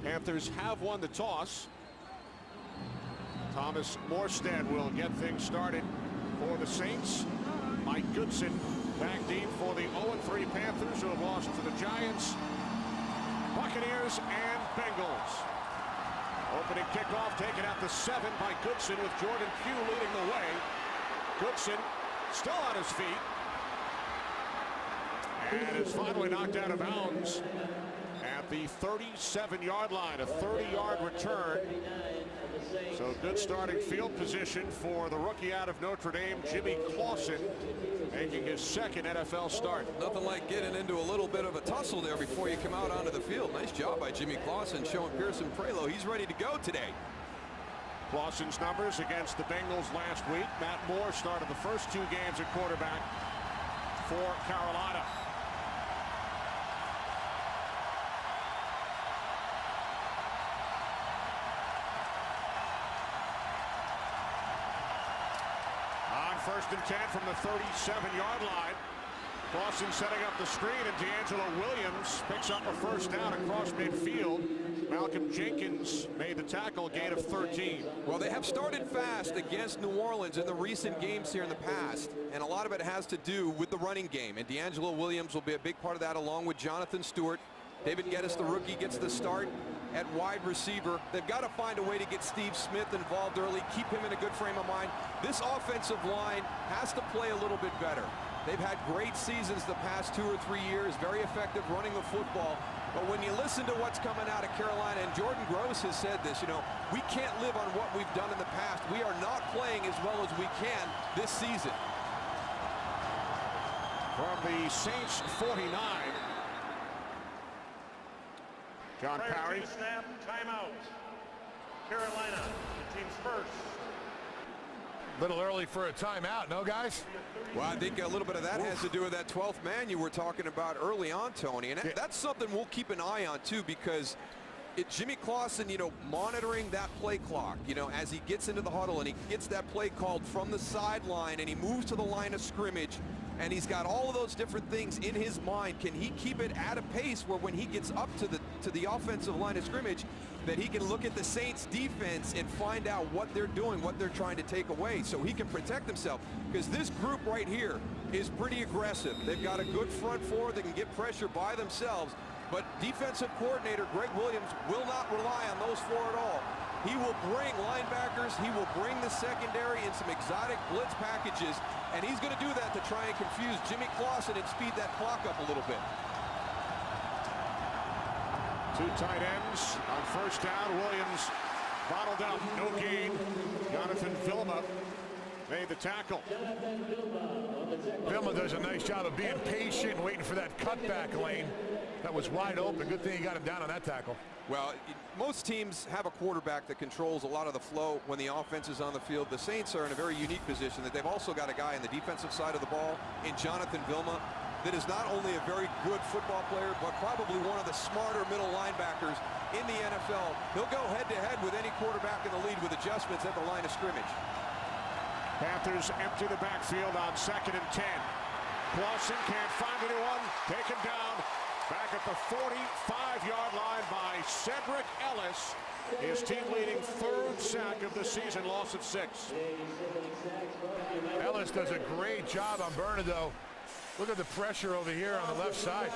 Panthers have won the toss. Thomas Morstead will get things started for the Saints. Mike Goodson back deep for the 0-3 Panthers, who have lost to the Giants, Buccaneers, and Bengals. Opening kickoff taken at the 7 by Goodson, with Jordan Pugh leading the way. Goodson still on his feet, and is finally knocked out of bounds at the 37-yard line. A 30-yard return. So good starting field position for the rookie out of Notre Dame, Jimmy Clausen, making his second NFL start. Nothing like getting into a little bit of a tussle there before you come out onto the field. Nice job by Jimmy Clausen, showing Pearson Prelo he's ready to go today. Clausen's numbers against the Bengals last week. Matt Moore started the first 2 games at quarterback for Carolina. First and 10 from the 37-yard line. Clausen setting up the screen, and D'Angelo Williams picks up a first down across midfield. Malcolm Jenkins made the tackle, gain of 13. Well, they have started fast against New Orleans in the recent games here in the past, and a lot of it has to do with the running game, and D'Angelo Williams will be a big part of that, along with Jonathan Stewart. David Geddes, the rookie, gets the start at wide receiver. They've got to find a way to get Steve Smith involved early, keep him in a good frame of mind. This offensive line has to play a little bit better. They've had great seasons the past 2 or 3 years, very effective running the football. But when you listen to what's coming out of Carolina, and Jordan Gross has said this, you know, we can't live on what we've done in the past. We are not playing as well as we can this season. From the Saints 49, John Parry. Snap, timeout. Carolina, the team's first. A little early for a timeout, no, guys? Well, I think a little bit of that has to do with that 12th man you were talking about early on, Tony. And that's something we'll keep an eye on, too, because Jimmy Clausen, you know, monitoring that play clock, you know, as he gets into the huddle and he gets that play called from the sideline and he moves to the line of scrimmage, and he's got all of those different things in his mind. Can he keep it at a pace where when he gets up to the offensive line of scrimmage, that he can look at the Saints defense and find out what they're doing, what they're trying to take away, so he can protect himself? Because this group right here is pretty aggressive. They've got a good front four. They can get pressure by themselves. But defensive coordinator Greg Williams will not rely on those 4 at all. He will bring linebackers. He will bring the secondary in some exotic blitz packages, and he's going to do that to try and confuse Jimmy Clausen and speed that clock up a little bit. 2 tight ends on first down. Williams bottled up, no gain. Jonathan Vilma made the tackle. Vilma does a nice job of being patient, waiting for that cutback lane. That was wide open. Good thing he got him down on that tackle. Well, most teams have a quarterback that controls a lot of the flow when the offense is on the field. The Saints are in a very unique position that they've also got a guy on the defensive side of the ball in Jonathan Vilma that is not only a very good football player, but probably one of the smarter middle linebackers in the NFL. He'll go head-to-head with any quarterback in the league with adjustments at the line of scrimmage. Panthers empty the backfield on 2nd and 10. Clausen can't find anyone. Taken down back at the 45-yard line by Cedric Ellis. His team-leading 3rd sack of the season, loss of 6. Ellis does a great job on Bernardo. Look at the pressure over here on the left side.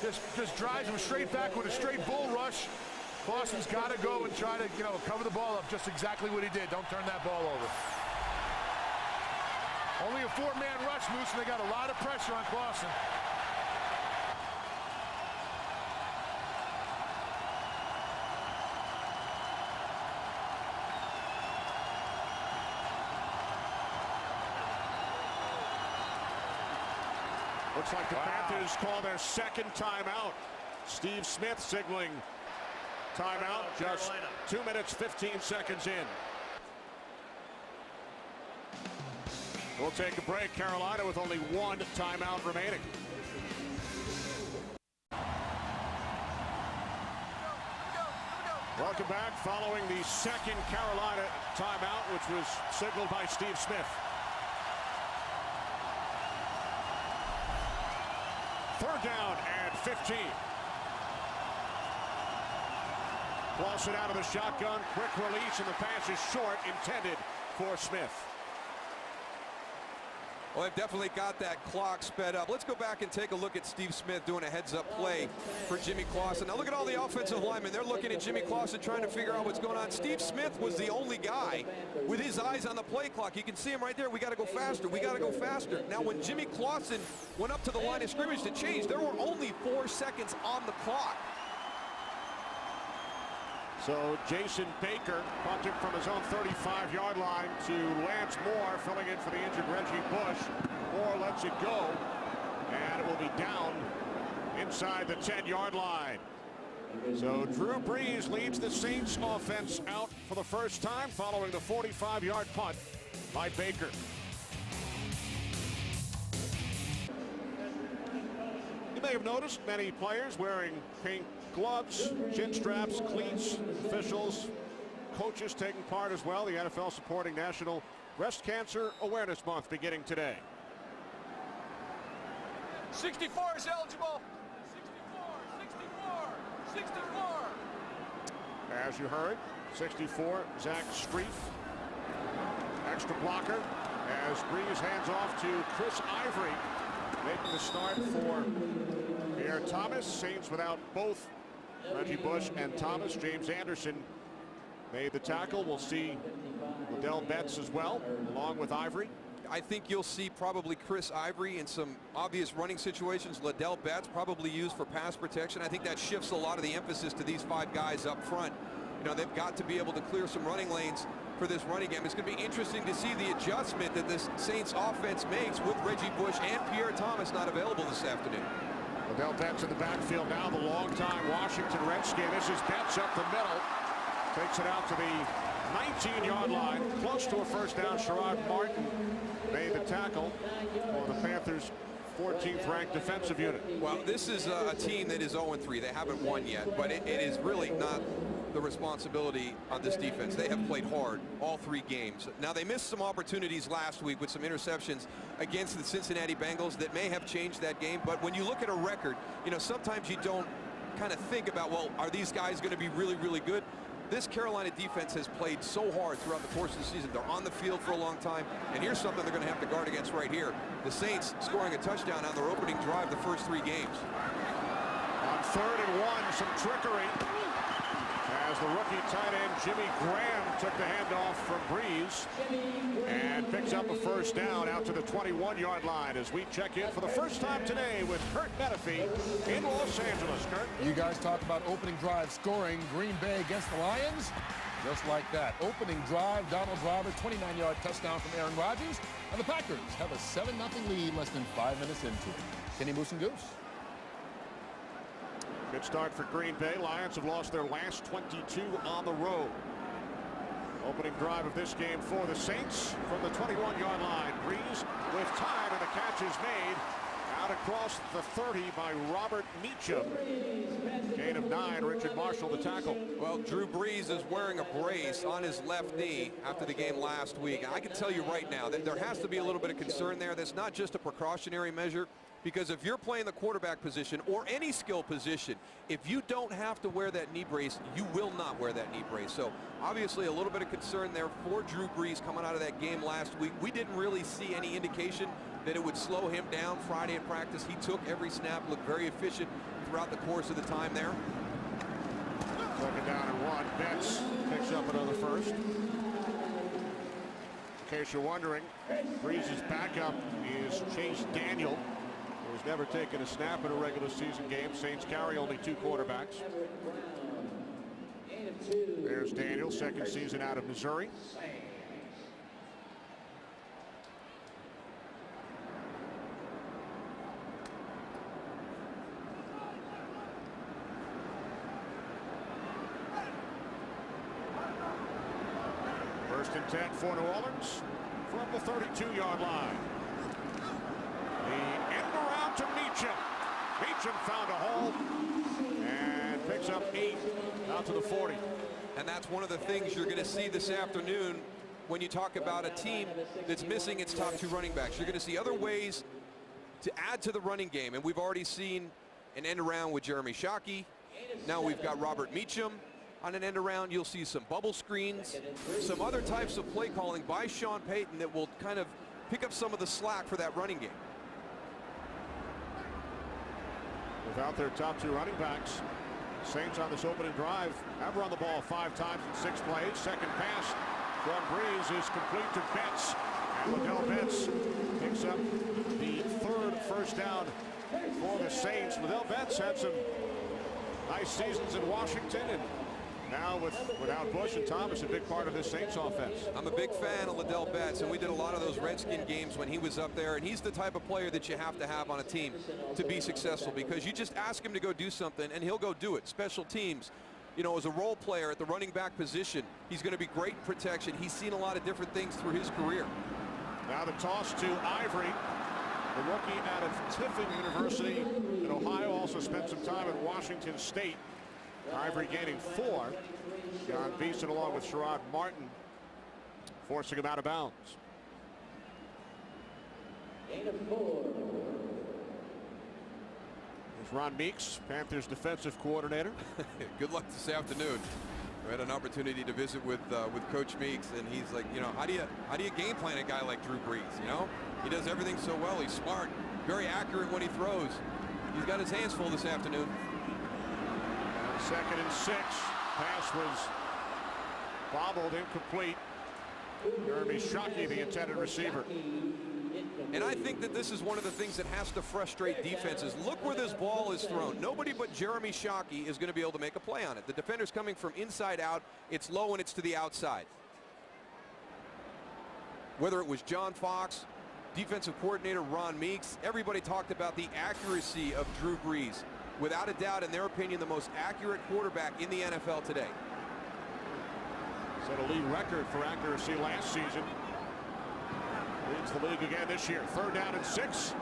Just drives him straight back with a straight bull rush. Clausen's got to go and try to, you know, cover the ball up. Just exactly what he did. Don't turn that ball over. Only a 4-man rush, Moose, and they got a lot of pressure on Clausen. Looks like the Panthers call their 2nd timeout. Steve Smith signaling timeout, just 2 minutes, 15 seconds in. We'll take a break. Carolina with only 1 timeout remaining. Welcome back following the 2nd Carolina timeout, which was signaled by Steve Smith. 3rd down and 15. Clausen out of the shotgun, quick release, and the pass is short, intended for Smith. Well, they've definitely got that clock sped up. Let's go back and take a look at Steve Smith doing a heads-up play for Jimmy Clausen. Now look at all the offensive linemen. They're looking at Jimmy Clausen trying to figure out what's going on. Steve Smith was the only guy with his eyes on the play clock. You can see him right there. We got to go faster. We got to go faster. Now when Jimmy Clausen went up to the line of scrimmage to change, there were only 4 seconds on the clock. So Jason Baker punted from his own 35-yard line to Lance Moore, filling in for the injured Reggie Bush. Moore lets it go, and it will be down inside the 10-yard line. So Drew Brees leads the Saints offense out for the first time following the 45-yard punt by Baker. You may have noticed many players wearing pink gloves, chin straps, cleats, officials, coaches taking part as well. The NFL supporting National Breast Cancer Awareness Month beginning today. 64 is eligible. 64. As you heard, 64, Zach Strief. Extra blocker as Brees hands off to Chris Ivory, making the start for Pierre Thomas. Saints without both Reggie Bush and Thomas. James Anderson made the tackle. We'll see Liddell Betts as well, along with Ivory. I think you'll see probably Chris Ivory in some obvious running situations. Liddell Betts probably used for pass protection. I think that shifts a lot of the emphasis to these 5 guys up front. You know, they've got to be able to clear some running lanes for this running game. It's going to be interesting to see the adjustment that this Saints offense makes with Reggie Bush and Pierre Thomas not available this afternoon. Liddell Betts in the backfield now, the longtime Washington Redskin. This is Betts up the middle. Takes it out to the 19-yard line. Close to a first down. Sherrod Martin made the tackle for the Panthers' 14th ranked defensive unit. Well, this is a team that is 0-3. They haven't won yet, but it is really not the responsibility on this defense. They have played hard all 3 games. Now, they missed some opportunities last week with some interceptions against the Cincinnati Bengals that may have changed that game. But when you look at a record, you know, sometimes you don't kind of think about, well, are these guys going to be really, really good? This Carolina defense has played so hard throughout the course of the season. They're on the field for a long time, and here's something they're going to have to guard against right here. The Saints scoring a touchdown on their opening drive the first 3 games. On 3rd and 1, some trickery as the rookie tight end Jimmy Graham took the handoff from Brees and picks up a first down out to the 21-yard line as we check in for the first time today with Kurt Menefee in Los Angeles. Kurt? You guys talk about opening drive scoring. Green Bay against the Lions, just like that. Opening drive, Donald Driver, 29-yard touchdown from Aaron Rodgers, and the Packers have a 7-0 lead less than 5 minutes into it. Kenny Moose and Goose. Good start for Green Bay. Lions have lost their last 22 on the road. Opening drive of this game for the Saints from the 21-yard line. Brees with time, and the catch is made out across the 30 by Robert Meacham. Gain of 9. Richard Marshall the tackle. Well, Drew Brees is wearing a brace on his left knee after the game last week. And I can tell you right now that there has to be a little bit of concern there. That's not just a precautionary measure. Because if you're playing the quarterback position or any skill position, if you don't have to wear that knee brace, you will not wear that knee brace. So obviously a little bit of concern there for Drew Brees coming out of that game last week. We didn't really see any indication that it would slow him down Friday in practice. He took every snap, looked very efficient throughout the course of the time there. 2nd down and 1. Betts picks up another first. In case you're wondering, Brees' backup is Chase Daniel, who's never taken a snap in a regular season game. Saints carry only 2 quarterbacks. There's Daniel, 2nd season out of Missouri. First and 10 for New Orleans from the 32-yard line. The end around to Meacham. Meacham found a hole and picks up 8 out to the 40. And that's one of the things you're going to see this afternoon when you talk about a team that's missing its top 2 running backs. You're going to see other ways to add to the running game. And we've already seen an end around with Jeremy Shockey. Now we've got Robert Meacham. on an end around. You'll see some bubble screens, some other types of play calling by Sean Payton that will kind of pick up some of the slack for that running game. Without their top 2 running backs, Saints on this opening drive have run the ball 5 times in 6 plays. Second pass from Breeze is complete to Betts. And Liddell Betts picks up the 3rd first down for the Saints. Liddell Betts had some nice seasons in Washington, and now without Bush and Thomas, a big part of this Saints offense. I'm a big fan of Liddell Betts, and we did a lot of those Redskin games when he was up there, and he's the type of player that you have to have on a team to be successful, because you just ask him to go do something and he'll go do it. Special teams, you know, as a role player at the running back position, he's going to be great protection. He's seen a lot of different things through his career. Now the toss to Ivory, the rookie out of Tiffin University in Ohio, also spent some time at Washington State. Ivory gaining 4. John Beeson along with Sherrod Martin forcing him out of bounds. There's Ron Meeks, Panthers defensive coordinator. Good luck this afternoon. We had an opportunity to visit with Coach Meeks, and he's like, you know, how do you game plan a guy like Drew Brees? You know, he does everything so well. He's smart, very accurate when he throws. He's got his hands full this afternoon. 2nd and 6. Pass was bobbled, incomplete. Jeremy Shockey, the intended receiver. And I think that this is one of the things that has to frustrate defenses. Look where this ball is thrown. Nobody but Jeremy Shockey is going to be able to make a play on it. The defender's coming from inside out. It's low and it's to the outside. Whether it was John Fox, defensive coordinator Ron Meeks, everybody talked about the accuracy of Drew Brees. Without a doubt, in their opinion, the most accurate quarterback in the NFL today. Set a league record for accuracy last season. Leads the league again this year. 3rd down and 6.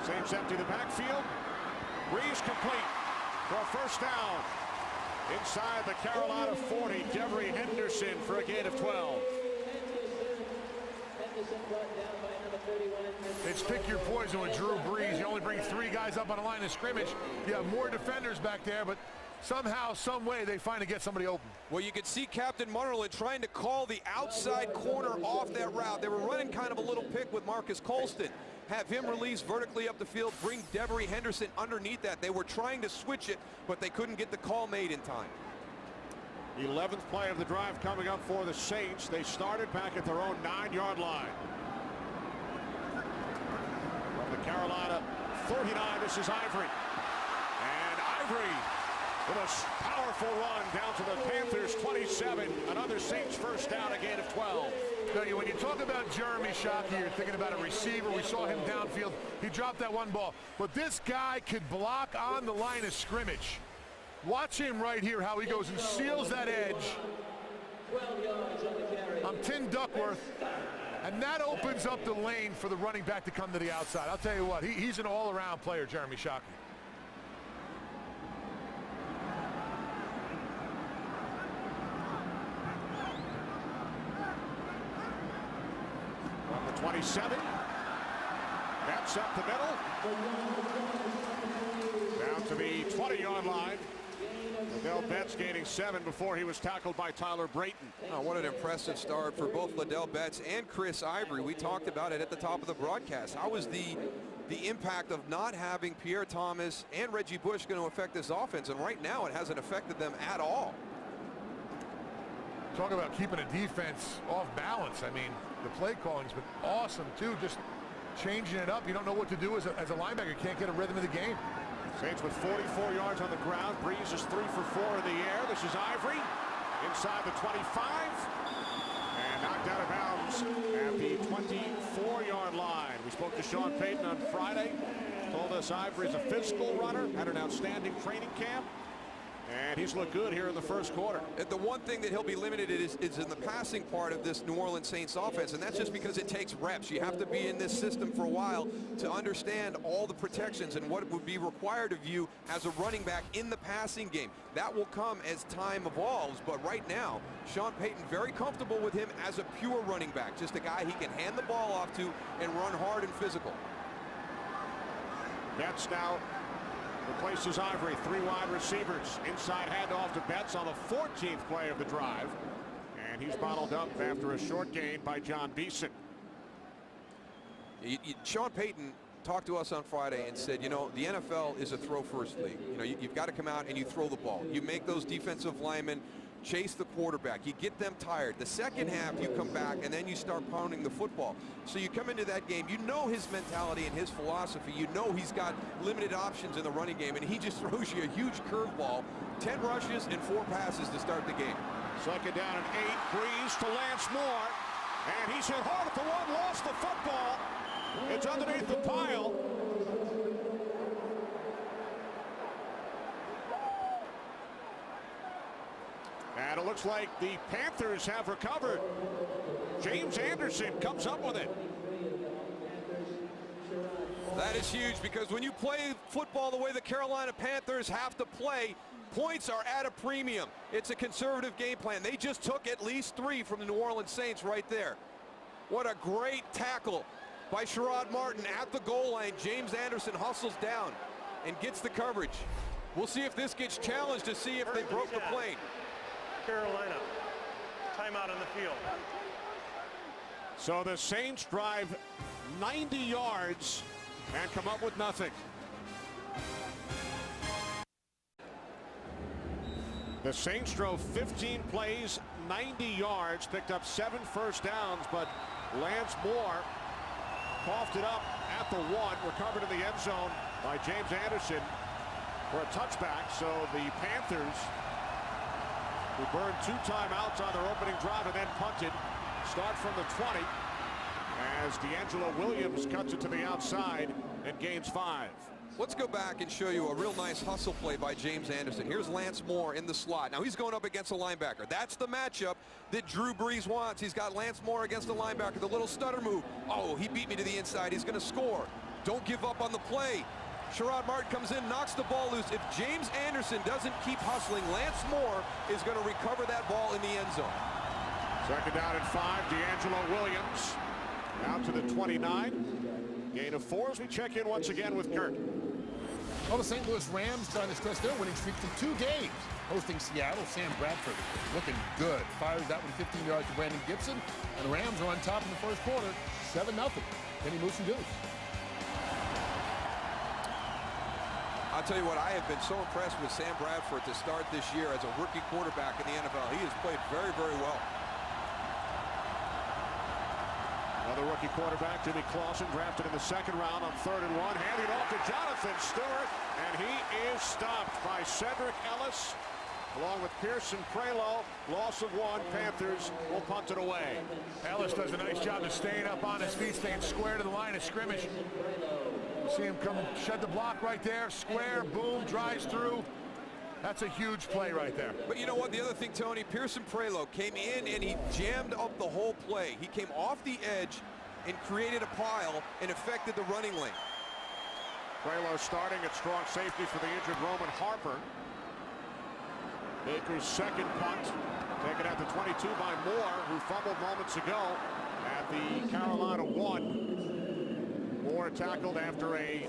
Saints empty the backfield. Breeze complete for a first down. Inside the Carolina 40, Devery Henderson for a gain of 12. It's pick your poison with Drew Brees. You only bring 3 guys up on the line of scrimmage. You have more defenders back there, but somehow, some way, they find to get somebody open. Well, you could see Captain Munnerlyn trying to call the outside corner off that route. They were running kind of a little pick with Marcus Colston. Have him release vertically up the field, bring Devery Henderson underneath that. They were trying to switch it, but they couldn't get the call made in time. 11th play of the drive coming up for the Saints. They started back at their own 9-yard line. From the Carolina 39, this is Ivory. And Ivory with a powerful run down to the Panthers 27. Another Saints first down, a gain of 12. Now, when you talk about Jeremy Shockey, you're thinking about a receiver. We saw him downfield. He dropped that one ball. But this guy could block on the line of scrimmage. Watch him right here, how he goes and seals that edge. I'm Tim Duckworth. And that opens up the lane for the running back to come to the outside. I'll tell you what, he's an all-around player, Jeremy Shockey. From the 27. That's up the middle. Down to the 20-yard line. Liddell Betts gaining 7 before he was tackled by Tyler Brayton. Oh, what an impressive start for both Liddell Betts and Chris Ivory. We talked about it at the top of the broadcast. How was the impact of not having Pierre Thomas and Reggie Bush going to affect this offense? And right now, it hasn't affected them at all. Talk about keeping a defense off balance. I mean, the play calling's been awesome, too. Just changing it up. You don't know what to do as a linebacker. Can't get a rhythm of the game. Saints with 44 yards on the ground. Breeze is 3 for 4 in the air. This is Ivory inside the 25 and knocked out of bounds at the 24-yard line. We spoke to Sean Payton on Friday. Told us Ivory's a physical runner, had an outstanding training camp, and he's looked good here in the first quarter. And the one thing that he'll be limited is in the passing part of this New Orleans Saints offense, and that's just because it takes reps. You have to be in this system for a while to understand all the protections and what would be required of you as a running back in the passing game. That will come as time evolves, but right now, Sean Payton very comfortable with him as a pure running back, just a guy he can hand the ball off to and run hard and physical. Betts now replaces Ivory. 3 wide receivers. Inside handoff to Betts on the 14th play of the drive. And he's bottled up after a short gain by John Beeson. Sean Payton talked to us on Friday and said, you know, the NFL is a throw-first league. You know, you've got to come out and you throw the ball. You make those defensive linemen chase the quarterback. You get them tired. The second half, you come back, and then you start pounding the football. So you come into that game, you know his mentality and his philosophy. You know he's got limited options in the running game, and he just throws you a huge curveball. 10 rushes and 4 passes to start the game. Second down and 8. Breeze to Lance Moore. And he's hit hard at the one, lost the football. It's underneath the pile. And it looks like the Panthers have recovered. James Anderson comes up with it. That is huge, because when you play football the way the Carolina Panthers have to play, points are at a premium. It's a conservative game plan. They just took at least 3 from the New Orleans Saints right there. What a great tackle by Sherrod Martin at the goal line. James Anderson hustles down and gets the coverage. We'll see if this gets challenged to see if they broke the plane. Carolina, timeout on the field. So the Saints drive 90 yards and come up with nothing. The Saints drove 15 plays, 90 yards, picked up 7 first downs, but Lance Moore coughed it up at the 1, recovered in the end zone by James Anderson for a touchback. So the Panthers, who burned 2 timeouts on their opening drive and then punted, start from the 20 as D'Angelo Williams cuts it to the outside and gains 5. Let's go back and show you a real nice hustle play by James Anderson. Here's Lance Moore in the slot. Now he's going up against a linebacker. That's the matchup that Drew Brees wants. He's got Lance Moore against the linebacker. The little stutter move. Oh, he beat me to the inside. He's going to score. Don't give up on the play. Sherrod Martin comes in, knocks the ball loose. If James Anderson doesn't keep hustling, Lance Moore is going to recover that ball in the end zone. Second down and 5. D'Angelo Williams out to the 29. Gain of 4 as we check in once again with Kurt. Well, the St. Louis Rams trying to stretch their winning streak to 2 games. Hosting Seattle, Sam Bradford looking good. Fires that one 15 yards to Brandon Gibson. And the Rams are on top in the first quarter, 7-0. Kenny Moose and Goose. I'll tell you what, I have been so impressed with Sam Bradford to start this year as a rookie quarterback in the NFL. He has played very, very well. Another rookie quarterback, Jimmy Clausen, drafted in the 2nd round on 3rd and 1. Handing it off to Jonathan Stewart, and he is stopped by Cedric Ellis, along with Pearson Prelo. Loss of 1. Panthers will punt it away. Ellis does a nice job of staying up on his feet, staying square to the line of scrimmage. You see him come and shed the block right there, square, boom, drives through. That's a huge play right there. But you know what? The other thing, Tony, Pearson Prelo came in and he jammed up the whole play. He came off the edge and created a pile and affected the running lane. Prelo starting at strong safety for the injured Roman Harper. Baker's 2nd punt, taken at the 22 by Moore, who fumbled moments ago at the Carolina 1. Moore tackled after a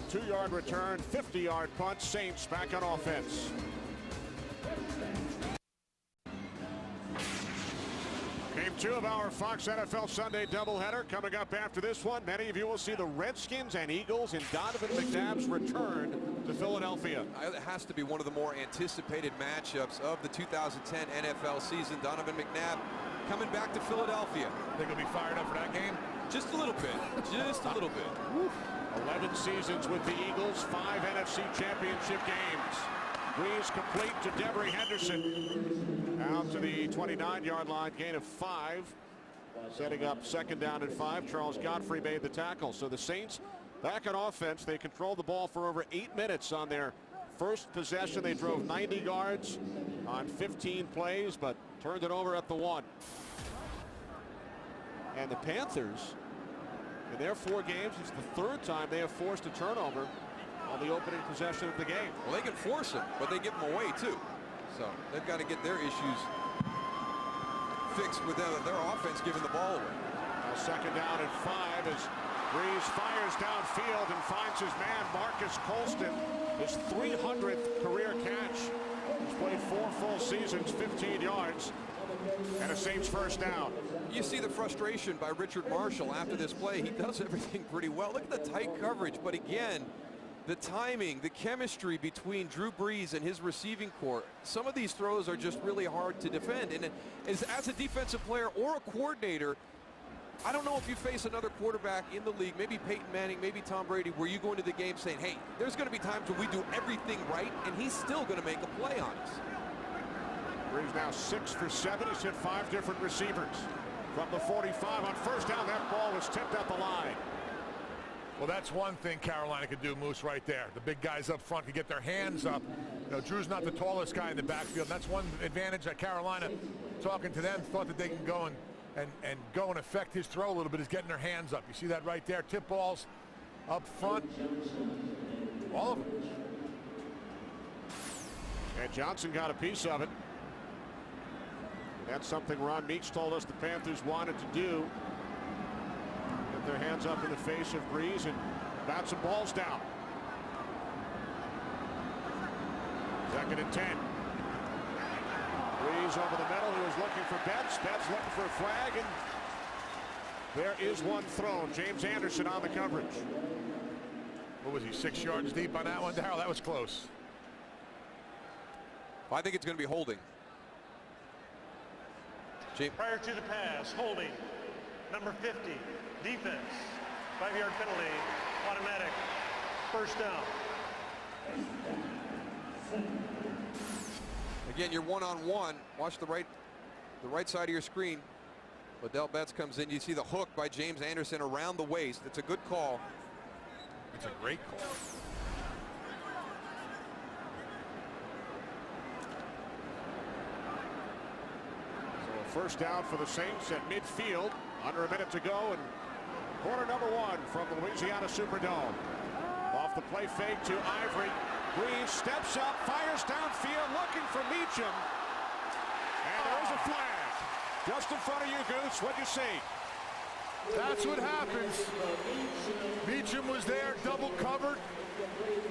2-yard return, 50-yard punt. Saints back on offense. Game 2 of our Fox NFL Sunday doubleheader. Coming up after this one, many of you will see the Redskins and Eagles in Donovan McNabb's return to Philadelphia. It has to be one of the more anticipated matchups of the 2010 NFL season. Donovan McNabb coming back to Philadelphia. Think he'll be fired up for that game? Just a little bit. Just a little bit. 11 seasons with the Eagles, 5 NFC championship games. Breeze complete to Devery Henderson. Out to the 29-yard line, gain of 5. Setting up 2nd down and 5. Charles Godfrey made the tackle. So the Saints back on offense. They controlled the ball for over 8 minutes on their first possession. They drove 90 yards on 15 plays, but turned it over at the 1. And the Panthers, in their 4 games, it's the 3rd time they have forced a turnover on the opening possession of the game. Well, they can force them, but they give them away too. So they've got to get their issues fixed with their offense giving the ball away. Now 2nd down and 5 as Breeze fires downfield and finds his man, Marcus Colston, his 300th career catch. He's played 4 full seasons, 15 yards, and a Saints first down. You see the frustration by Richard Marshall after this play. He does everything pretty well. Look at the tight coverage, but again, the timing, the chemistry between Drew Brees and his receiving corps. Some of these throws are just really hard to defend. And as a defensive player or a coordinator, I don't know if you face another quarterback in the league, maybe Peyton Manning, maybe Tom Brady, where you go into the game saying, hey, there's going to be times when we do everything right, and he's still going to make a play on us. Brees now 6 for 7. He's hit 5 different receivers. From the 45 on first down, that ball was tipped up the line. Well, that's one thing Carolina could do, Moose, right there. The big guys up front could get their hands up. You know, Drew's not the tallest guy in the backfield. That's one advantage that Carolina, talking to them, thought that they can go and go and affect his throw a little bit, is getting their hands up. You see that right there? Tip balls up front. All of them. And Johnson got a piece of it. That's something Ron Meeks told us the Panthers wanted to do. Get their hands up in the face of Brees and bat some balls down. 2nd and 10. Brees over the middle. He was looking for Betts. Betts looking for a flag, and there is one thrown. James Anderson on the coverage. What was he, 6 yards deep on that one? Darryl, that was close. I think it's going to be holding. Prior to the pass, holding. Number 50, defense. 5-yard penalty, automatic. First down. Again, you're one-on-one. Watch the right side of your screen. Liddell Betts comes in. You see the hook by James Anderson around the waist. It's a good call. It's a great call. First down for the Saints at midfield. Under a minute to go, and quarter number 1 from the Louisiana Superdome. Off the play fake to Ivory. Brees steps up, fires downfield, looking for Meacham. And there's a flag. Just in front of you, Goose. What'd you see? That's what happens. Meacham was there, double covered.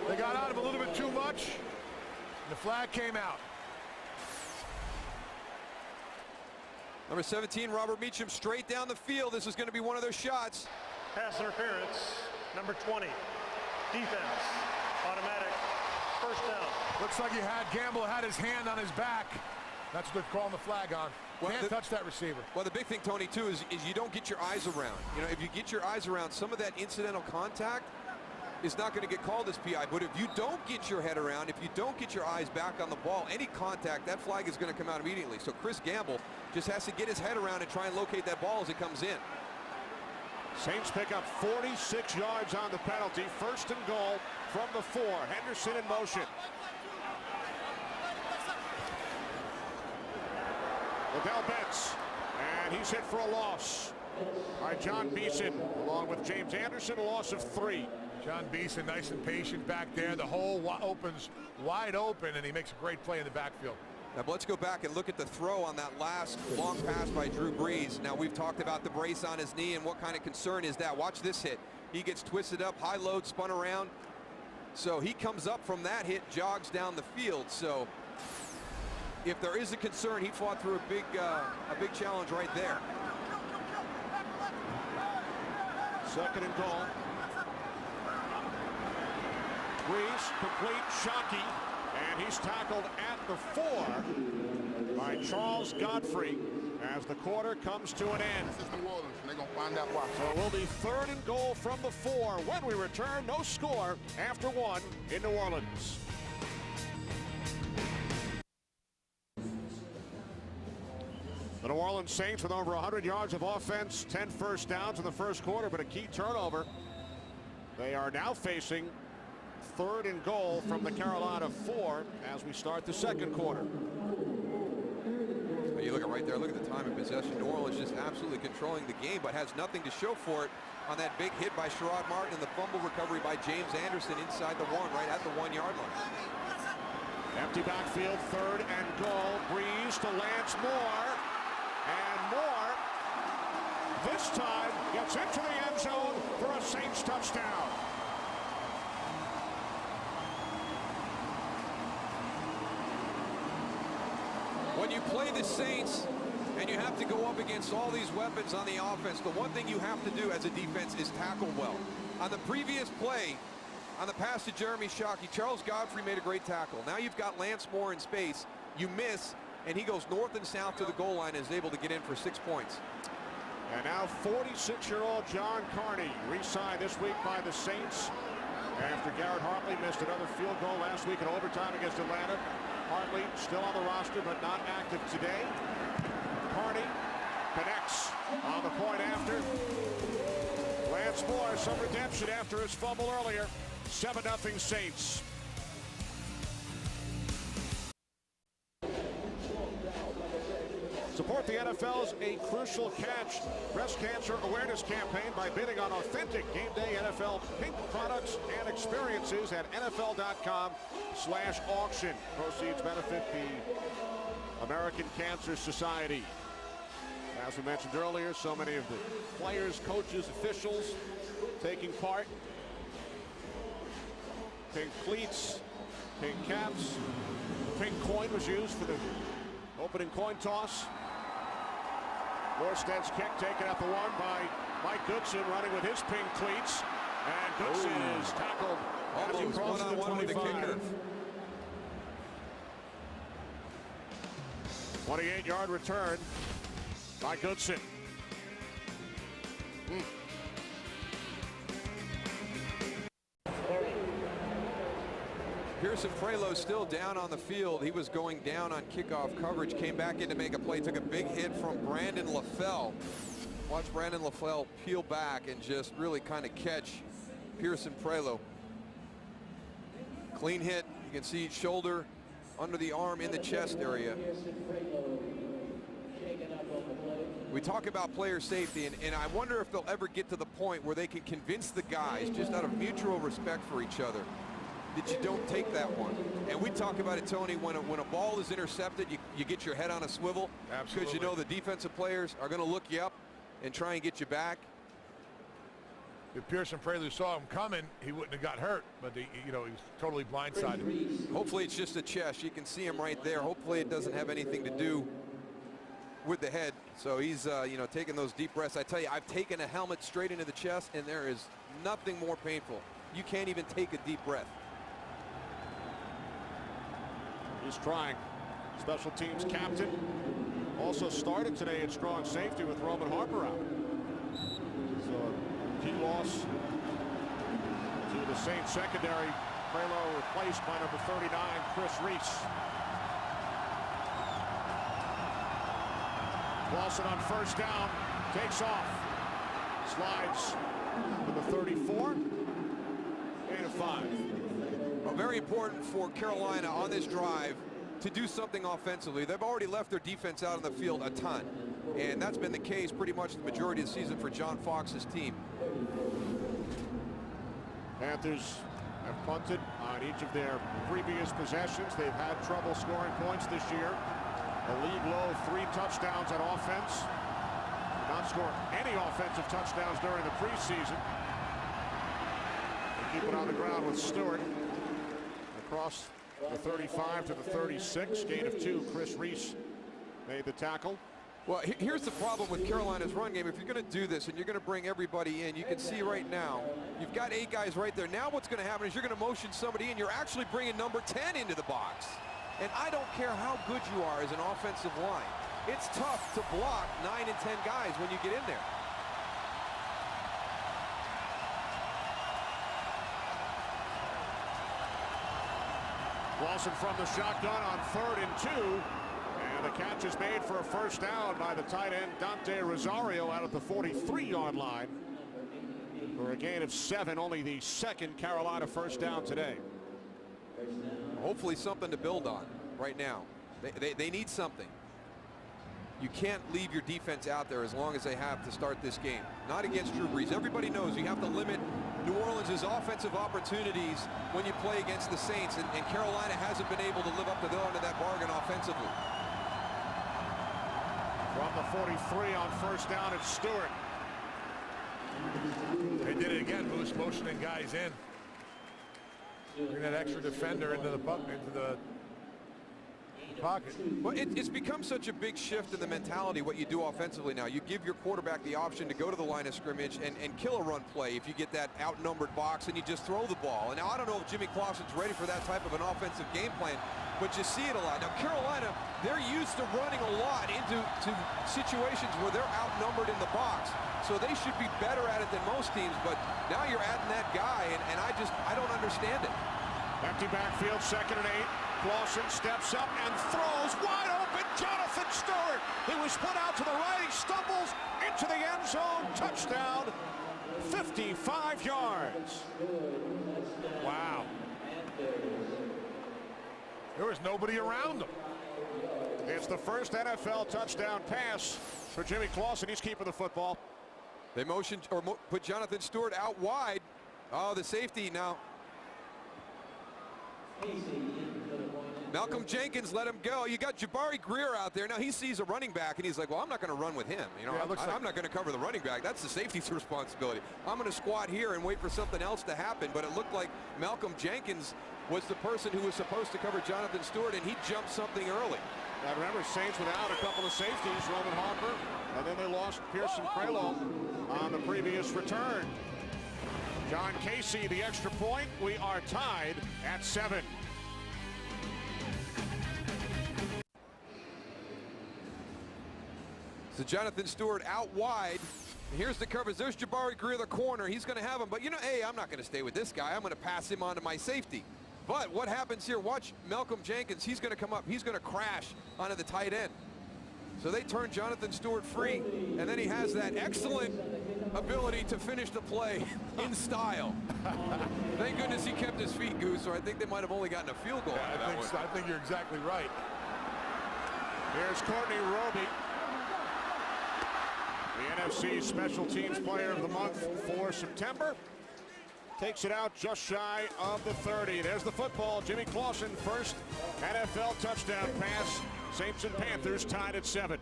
They got out of him a little bit too much. And the flag came out. Number 17, Robert Meacham, straight down the field. This is going to be one of those shots. Pass interference, number 20, defense, automatic, first down. Looks like Gamble had his hand on his back. That's what they're calling the flag on. Can't touch that receiver. Well, the big thing, Tony, too, is you don't get your eyes around. You know, if you get your eyes around, some of that incidental contact is not going to get called as PI. But if you don't get your head around, if you don't get your eyes back on the ball, any contact, that flag is going to come out immediately. So Chris Gamble just has to get his head around and try and locate that ball as it comes in. Saints pick up 46 yards on the penalty. First and goal from the 4. Henderson in motion. Liddell Betts, and he's hit for a loss by John Beeson, along with James Anderson, a loss of 3. John Beeson, nice and patient back there. The hole opens wide open, and he makes a great play in the backfield. Now let's go back and look at the throw on that last long pass by Drew Brees. Now we've talked about the brace on his knee and what kind of concern is that. Watch this hit. He gets twisted up, high load, spun around. So he comes up from that hit, jogs down the field. So if there is a concern, he fought through a big challenge right there. 2nd and goal. Brees, complete, Shockey, and he's tackled at the 4 by Charles Godfrey as the quarter comes to an end. This is New Orleans, and they're going to find out why. So it will be 3rd and goal from the 4 when we return. No score after 1 in New Orleans. The New Orleans Saints with over 100 yards of offense, 10 first downs in the first quarter, but a key turnover. They are now facing 3rd and goal from the Carolina 4 as we start the second quarter. You look at right there, look at the time of possession. New Orleans just absolutely controlling the game, but has nothing to show for it on that big hit by Sherrod Martin and the fumble recovery by James Anderson inside the 1, right at the 1-yard line. Empty backfield, 3rd and goal. Brees to Lance Moore. And Moore this time gets into the end zone for a Saints touchdown. When you play the Saints and you have to go up against all these weapons on the offense, the one thing you have to do as a defense is tackle well. On the previous play, on the pass to Jeremy Shockey, Charles Godfrey made a great tackle. Now you've got Lance Moore in space. You miss, and he goes north and south to the goal line and is able to get in for 6 points. And now 46-year-old John Carney re-signed this week by the Saints after Garrett Hartley missed another field goal last week in overtime against Atlanta. Hartley still on the roster but not active today. Carney connects on the point after. Lance Moore, some redemption after his fumble earlier. 7-0 Saints. Support the NFL's A Crucial Catch breast cancer awareness campaign by bidding on authentic game day NFL pink products and experiences at NFL.com/auction. Proceeds benefit the American Cancer Society. As we mentioned earlier, so many of the players, coaches, officials taking part. Pink cleats, pink caps. Pink coin was used for the opening coin toss. Morstead's kick taken at the one by Mike Goodson, running with his pink cleats. And Goodson is tackled as he crosses the 25. 28-yard return by Goodson. Pearson Frelo still down on the field. He was going down on kickoff coverage, came back in to make a play, took a big hit from Brandon LaFell. Watch Brandon LaFell peel back and just really kind of catch Pearson Frelo. Clean hit. You can see shoulder under the arm in the chest area. We talk about player safety, and I wonder if they'll ever get to the point where they can convince the guys, just out of mutual respect for each other, that you don't take that one. And we talk about it, Tony, when a ball is intercepted, you get your head on a swivel. Absolutely. Because you know the defensive players are going to look you up and try and get you back. If Pearson Fraley saw him coming, he wouldn't have got hurt, but he was totally blindsided. Hopefully it's just a chest. You can see him right there. Hopefully it doesn't have anything to do with the head. So he's taking those deep breaths. I tell you, I've taken a helmet straight into the chest, and there is nothing more painful. You can't even take a deep breath. He's trying. Special teams captain also started today at strong safety with Roman Harper out. So a key loss to the Saints secondary. Frelo replaced by number 39, Chris Reese. Lawson on first down, takes off, slides to the 34, gain of 5. Very important for Carolina on this drive to do something offensively. They've already left their defense out on the field a ton, and that's been the case pretty much the majority of the season for John Fox's team. Panthers have punted on each of their previous possessions. They've had trouble scoring points this year. A league low 3 touchdowns on offense. Did not score any offensive touchdowns during the preseason. They keep it on the ground with Stewart. Across the 35 to the 36, gain of 2. Chris Reese made the tackle. Well, here's the problem with Carolina's run game. If you're going to do this and you're going to bring everybody in, you can see right now, you've got 8 guys right there. Now what's going to happen is you're going to motion somebody in. You're actually bringing number 10 into the box. And I don't care how good you are as an offensive line. It's tough to block 9 and 10 guys when you get in there. Lawson from the shotgun on 3rd and 2. And the catch is made for a first down by the tight end Dante Rosario out at the 43-yard line for a gain of 7. Only the 2nd Carolina first down today. Hopefully something to build on right now. They need something. You can't leave your defense out there as long as they have to start this game. Not against Drew Brees. Everybody knows you have to limit New Orleans' offensive opportunities when you play against the Saints, and Carolina hasn't been able to live up to their end of that bargain offensively. From the 43 on first down, it's Stewart. They did it again, Moose, motioning guys in. Bring that extra defender into the pocket. Well, it's become such a big shift in the mentality what you do offensively now. You give your quarterback the option to go to the line of scrimmage and kill a run play if you get that outnumbered box, and you just throw the ball. And now I don't know if Jimmy Clausen's ready for that type of an offensive game plan, but you see it a lot. Now Carolina, they're used to running a lot into situations where they're outnumbered in the box. So they should be better at it than most teams, but now you're adding that guy, and I don't understand it. Empty backfield, 2nd and 8. Clausen steps up and throws wide open. Jonathan Stewart. He was put out to the right. He stumbles into the end zone. Touchdown. 55 yards. Wow. There was nobody around him. It's the first NFL touchdown pass for Jimmy Clausen. He's keeping the football. They motioned or put Jonathan Stewart out wide. Oh, the safety now. Malcolm Jenkins let him go. You got Jabari Greer out there. Now he sees a running back and he's like, well, I'm not going to run with him. You know, Yeah, I'm not going to cover the running back. That's the safety's responsibility. I'm going to squat here and wait for something else to happen. But it looked like Malcolm Jenkins was the person who was supposed to cover Jonathan Stewart, and he jumped something early. Now remember, Saints without a couple of safeties, Roman Harper, and then they lost Pearson Prelo on the previous return. John Casey, the extra point. We are tied at 7. So Jonathan Stewart out wide. Here's the coverage. There's Jabari Greer, the corner. He's going to have him. But, you know, hey, I'm not going to stay with this guy. I'm going to pass him on to my safety. But what happens here? Watch Malcolm Jenkins. He's going to come up. He's going to crash onto the tight end. So they turn Jonathan Stewart free. And then he has that excellent ability to finish the play in style. Thank goodness he kept his feet, Goose, or I think they might have only gotten a field goal out of that one. I think you're exactly right. Here's Courtney Roby, the NFC Special Teams Player of the Month for September. Takes it out just shy of the 30. There's the football. Jimmy Clausen, first NFL touchdown pass. Saints and Panthers tied at 7.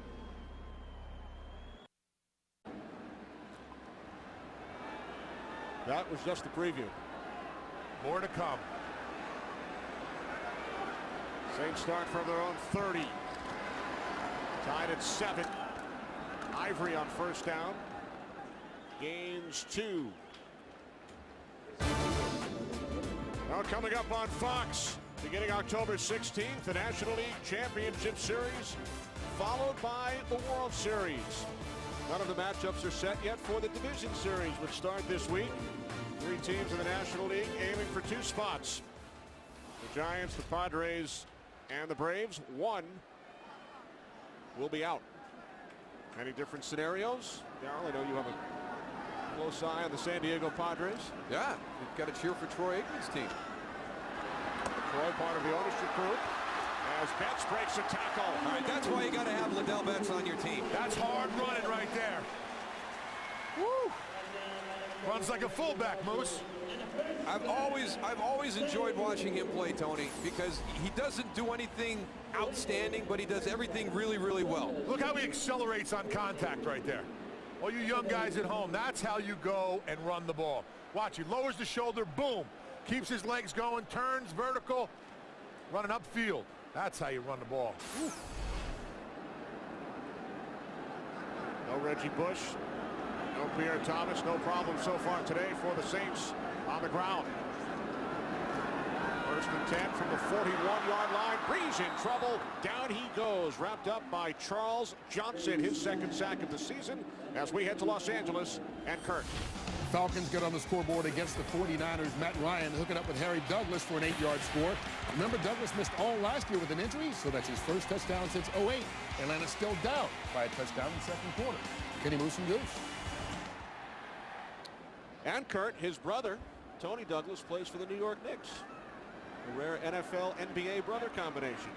That was just the preview. More to come. Saints start from their own 30. Tied at 7. Ivory on first down. Gains 2. Now coming up on Fox, beginning October 16th, the National League Championship Series, followed by the World Series. None of the matchups are set yet for the Division Series, which start this week. 3 teams in the National League aiming for 2 spots. The Giants, the Padres, and the Braves. 1 will be out. Any different scenarios? Darryl, I know you have a close eye on the San Diego Padres. Yeah, you've got to cheer for Troy Aikman's team. Troy, part of the ownership group, as Betts breaks a tackle. All right, that's why you got to have Liddell Betts on your team. That's hard running right there. Woo! Runs like a fullback, Moose. I've always enjoyed watching him play, Tony, because he doesn't do anything outstanding, but he does everything really, really well. Look how he accelerates on contact right there. All you young guys at home, that's how you go and run the ball. Watch, he lowers the shoulder, boom. Keeps his legs going, turns vertical, running upfield. That's how you run the ball. Woo. No Reggie Bush, no Pierre Thomas, no problem so far today for the Saints on the ground. First and 10 from the 41-yard line. Breeze in trouble. Down he goes. Wrapped up by Charles Johnson, his 2nd sack of the season, as we head to Los Angeles and Kurt. Falcons get on the scoreboard against the 49ers. Matt Ryan hooking up with Harry Douglas for an 8-yard score. Remember, Douglas missed all last year with an injury, so that's his first touchdown since 08. Atlanta's still down by a touchdown in the 2nd quarter. Kenny Moose and Goose. And Kurt, his brother, Tony Douglas, plays for the New York Knicks. A rare NFL-NBA brother combination.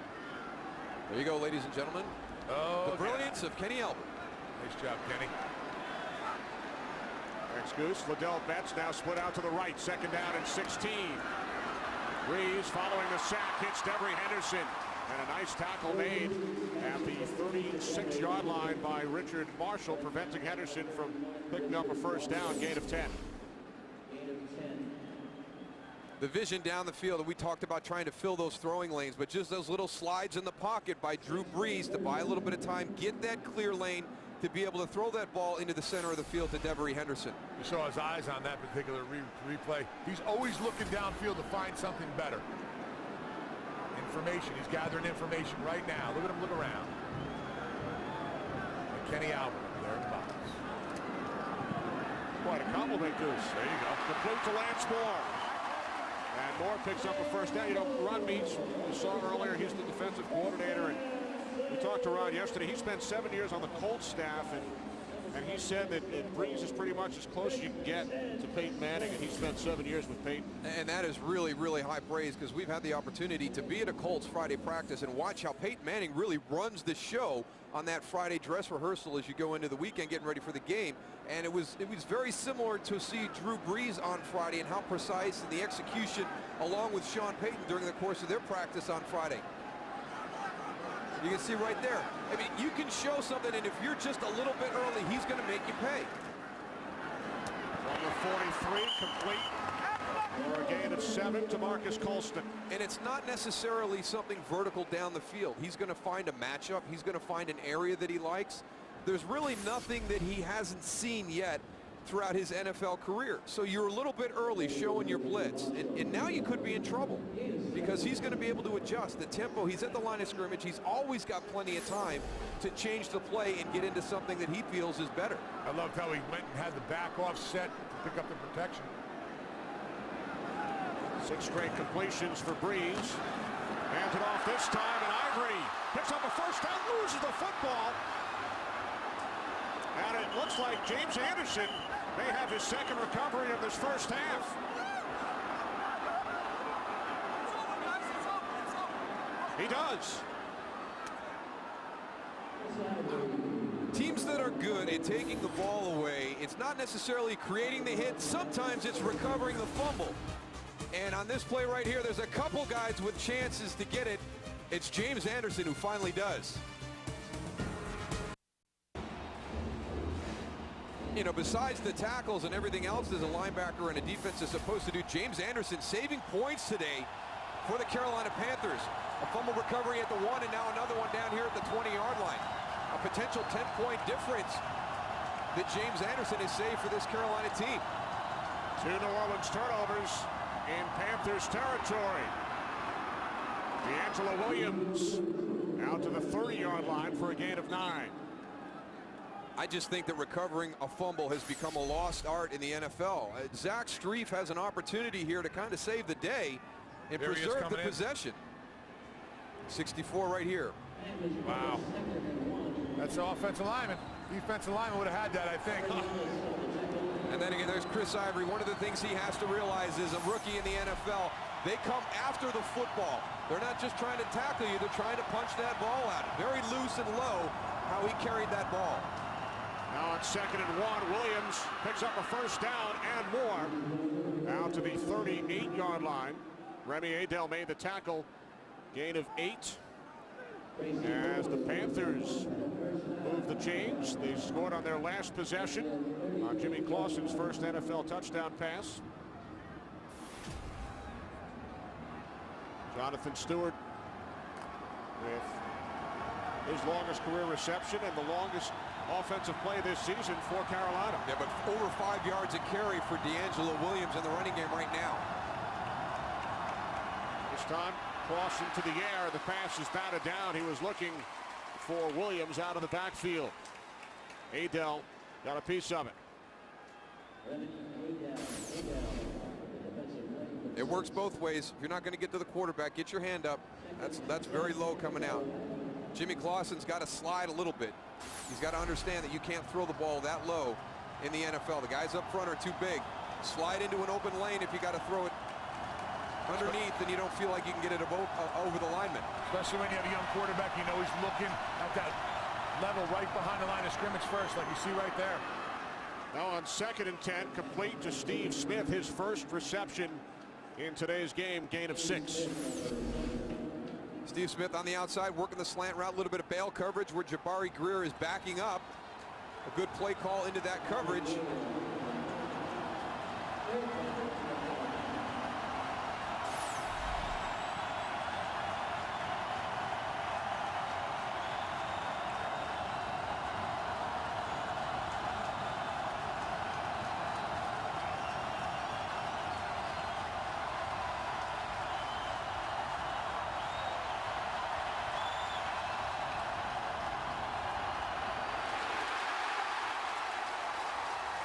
There you go, ladies and gentlemen. Oh, the brilliance of Kenny Albert. Nice job, Kenny. Thanks, Goose. Liddell Betts now split out to the right. 2nd down and 16. Breeze following the sack hits Devery Henderson. And a nice tackle made at the 36-yard line by Richard Marshall, preventing Henderson from picking up a first down, gain of 10. The vision down the field, we talked about trying to fill those throwing lanes, but just those little slides in the pocket by Drew Brees to buy a little bit of time, get that clear lane to be able to throw that ball into the center of the field to Devery Henderson. You saw his eyes on that particular replay. He's always looking downfield to find something better. Information. He's gathering information right now. Look at him look around. And Kenny Albert there in the box. Quite a compliment, Goose. There you go. Complete to Lance Moore. And Moore picks up a first down. You know, Ron Meeks, you saw earlier, he's the defensive coordinator. And we talked to Ron yesterday. He spent 7 years on the Colts staff. And he said that Brees is pretty much as close as you can get to Peyton Manning, and he spent 7 years with Peyton. And that is really, really high praise, because we've had the opportunity to be at a Colts Friday practice and watch how Peyton Manning really runs the show on that Friday dress rehearsal as you go into the weekend getting ready for the game. And it was very similar to see Drew Brees on Friday and how precise in the execution along with Sean Payton during the course of their practice on Friday. You can see right there. I mean, you can show something, and if you're just a little bit early, he's going to make you pay. Number 43 complete for a gain of 7 to Marcus Colston. And it's not necessarily something vertical down the field. He's going to find a matchup. He's going to find an area that he likes. There's really nothing that he hasn't seen yet throughout his NFL career. So you're a little bit early showing your blitz, and now you could be in trouble because he's going to be able to adjust the tempo. He's at the line of scrimmage. He's always got plenty of time to change the play and get into something that he feels is better. I loved how he went and had the back off set to pick up the protection. 6 straight completions for Brees. Hands it off this time, and Ivory picks up a first down, loses the football. And it looks like James Anderson may have his second recovery of this first half. He does. Teams that are good at taking the ball away, it's not necessarily creating the hit. Sometimes it's recovering the fumble. And on this play right here, there's a couple guys with chances to get it. It's James Anderson who finally does. You know, besides the tackles and everything else as a linebacker and a defense is supposed to do, James Anderson saving points today for the Carolina Panthers. A fumble recovery at the 1, and now another one down here at the 20-yard line. A potential 10-point difference that James Anderson has saved for this Carolina team. 2 New Orleans turnovers in Panthers territory. D'Angelo Williams out to the 30-yard line for a gain of 9. I just think that recovering a fumble has become a lost art in the NFL. Zach Strief has an opportunity here to kind of save the day and preserve the possession. 64 right here. Wow. That's the offensive lineman. Defensive lineman would have had that, I think. And then again, there's Chris Ivory. One of the things he has to realize is a rookie in the NFL, they come after the football. They're not just trying to tackle you, they're trying to punch that ball out. Very loose and low how he carried that ball. Now on 2nd and 1, Williams picks up a first down and more. Out to the 38-yard line. Remy Adel made the tackle. Gain of 8. As the Panthers move the chains, they scored on their last possession on Jimmy Clausen's first NFL touchdown pass. Jonathan Stewart with his longest career reception and the longest offensive play this season for Carolina. Yeah, but over 5 yards a carry for D'Angelo Williams in the running game right now. This time, Clausen to the air. The pass is batted down. He was looking for Williams out of the backfield. Adel got a piece of it. It works both ways. If you're not going to get to the quarterback, get your hand up. That's very low coming out. Jimmy Clausen's got to slide a little bit. He's got to understand that you can't throw the ball that low in the NFL. The guys up front are too big. Slide into an open lane if you got to throw it underneath and you don't feel like you can get it over the lineman. Especially when you have a young quarterback, you know he's looking at that level right behind the line of scrimmage first, like you see right there. Now on 2nd and 10, complete to Steve Smith, his first reception in today's game, gain of 6. Steve Smith on the outside, working the slant route, a little bit of bail coverage where Jabari Greer is backing up. A good play call into that coverage.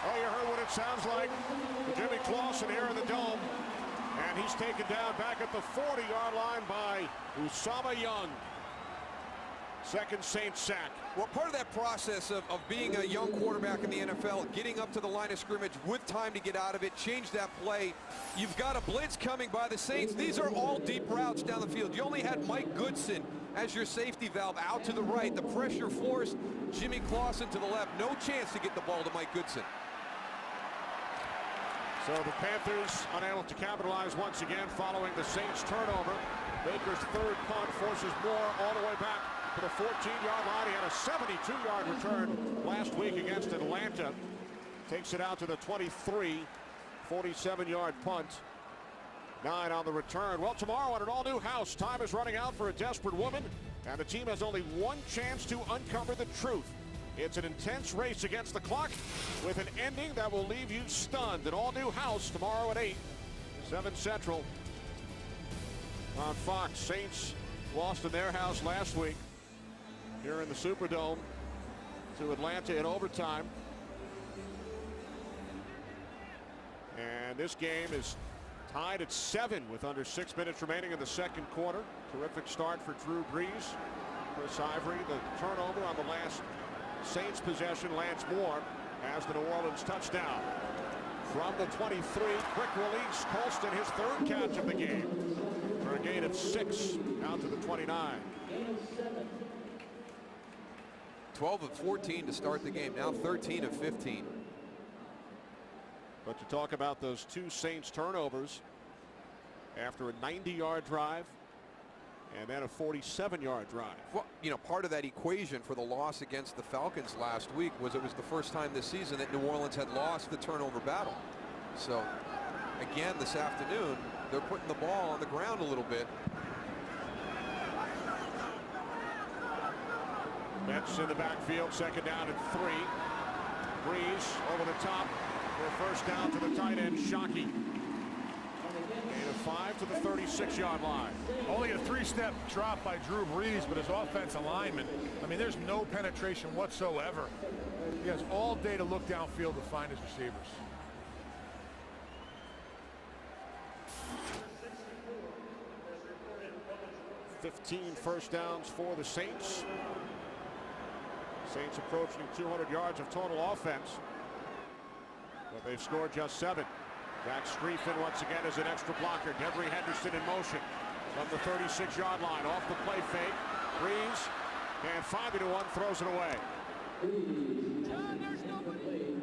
Oh, you heard what it sounds like to Jimmy Clausen here in the dome. And he's taken down back at the 40-yard line by Usama Young. Second Saints sack. Well, part of that process of being a young quarterback in the NFL, getting up to the line of scrimmage with time to get out of it, change that play. You've got a blitz coming by the Saints. These are all deep routes down the field. You only had Mike Goodson as your safety valve out to the right. The pressure forced Jimmy Clausen to the left. No chance to get the ball to Mike Goodson. So the Panthers unable to capitalize once again following the Saints turnover. Baker's third punt forces Moore all the way back to the 14-yard line. He had a 72-yard return last week against Atlanta. Takes it out to the 23, 47-yard punt. 9 on the return. Well, tomorrow at an all-new house, time is running out for a desperate woman, and the team has only one chance to uncover the truth. It's an intense race against the clock with an ending that will leave you stunned. An all-new house tomorrow at 8, 7 Central on Fox. Saints lost in their house last week here in the Superdome to Atlanta in overtime. And this game is tied at 7 with under 6 minutes remaining in the second quarter. Terrific start for Drew Brees. Chris Ivory, the turnover on the last Saints possession. Lance Moore has the New Orleans touchdown. From the 23, quick release. Colston, his third catch of the game for a gain of 6 out to the 29. 12 of 14 to start the game. Now 13 of 15. But to talk about those two Saints turnovers after a 90-yard drive and then a 47-yard drive. Well, you know, part of that equation for the loss against the Falcons last week was it was the first time this season that New Orleans had lost the turnover battle. So, again, this afternoon, they're putting the ball on the ground a little bit. Mets in the backfield, second down and 3. Breeze over the top for first down to the tight end, Shockey. Gain of 5 to the 36-yard line. Only a 3-step drop by Drew Brees, but his offensive lineman, I mean, there's no penetration whatsoever. He has all day to look downfield to find his receivers. $15 first downs for the Saints. Saints approaching 200 yards of total offense, but they've scored just 7. Jack Striefin once again as an extra blocker. Devery Henderson in motion from the 36-yard line. Off the play fake. Breeze and 5-1 throws it away. John, there's nobody.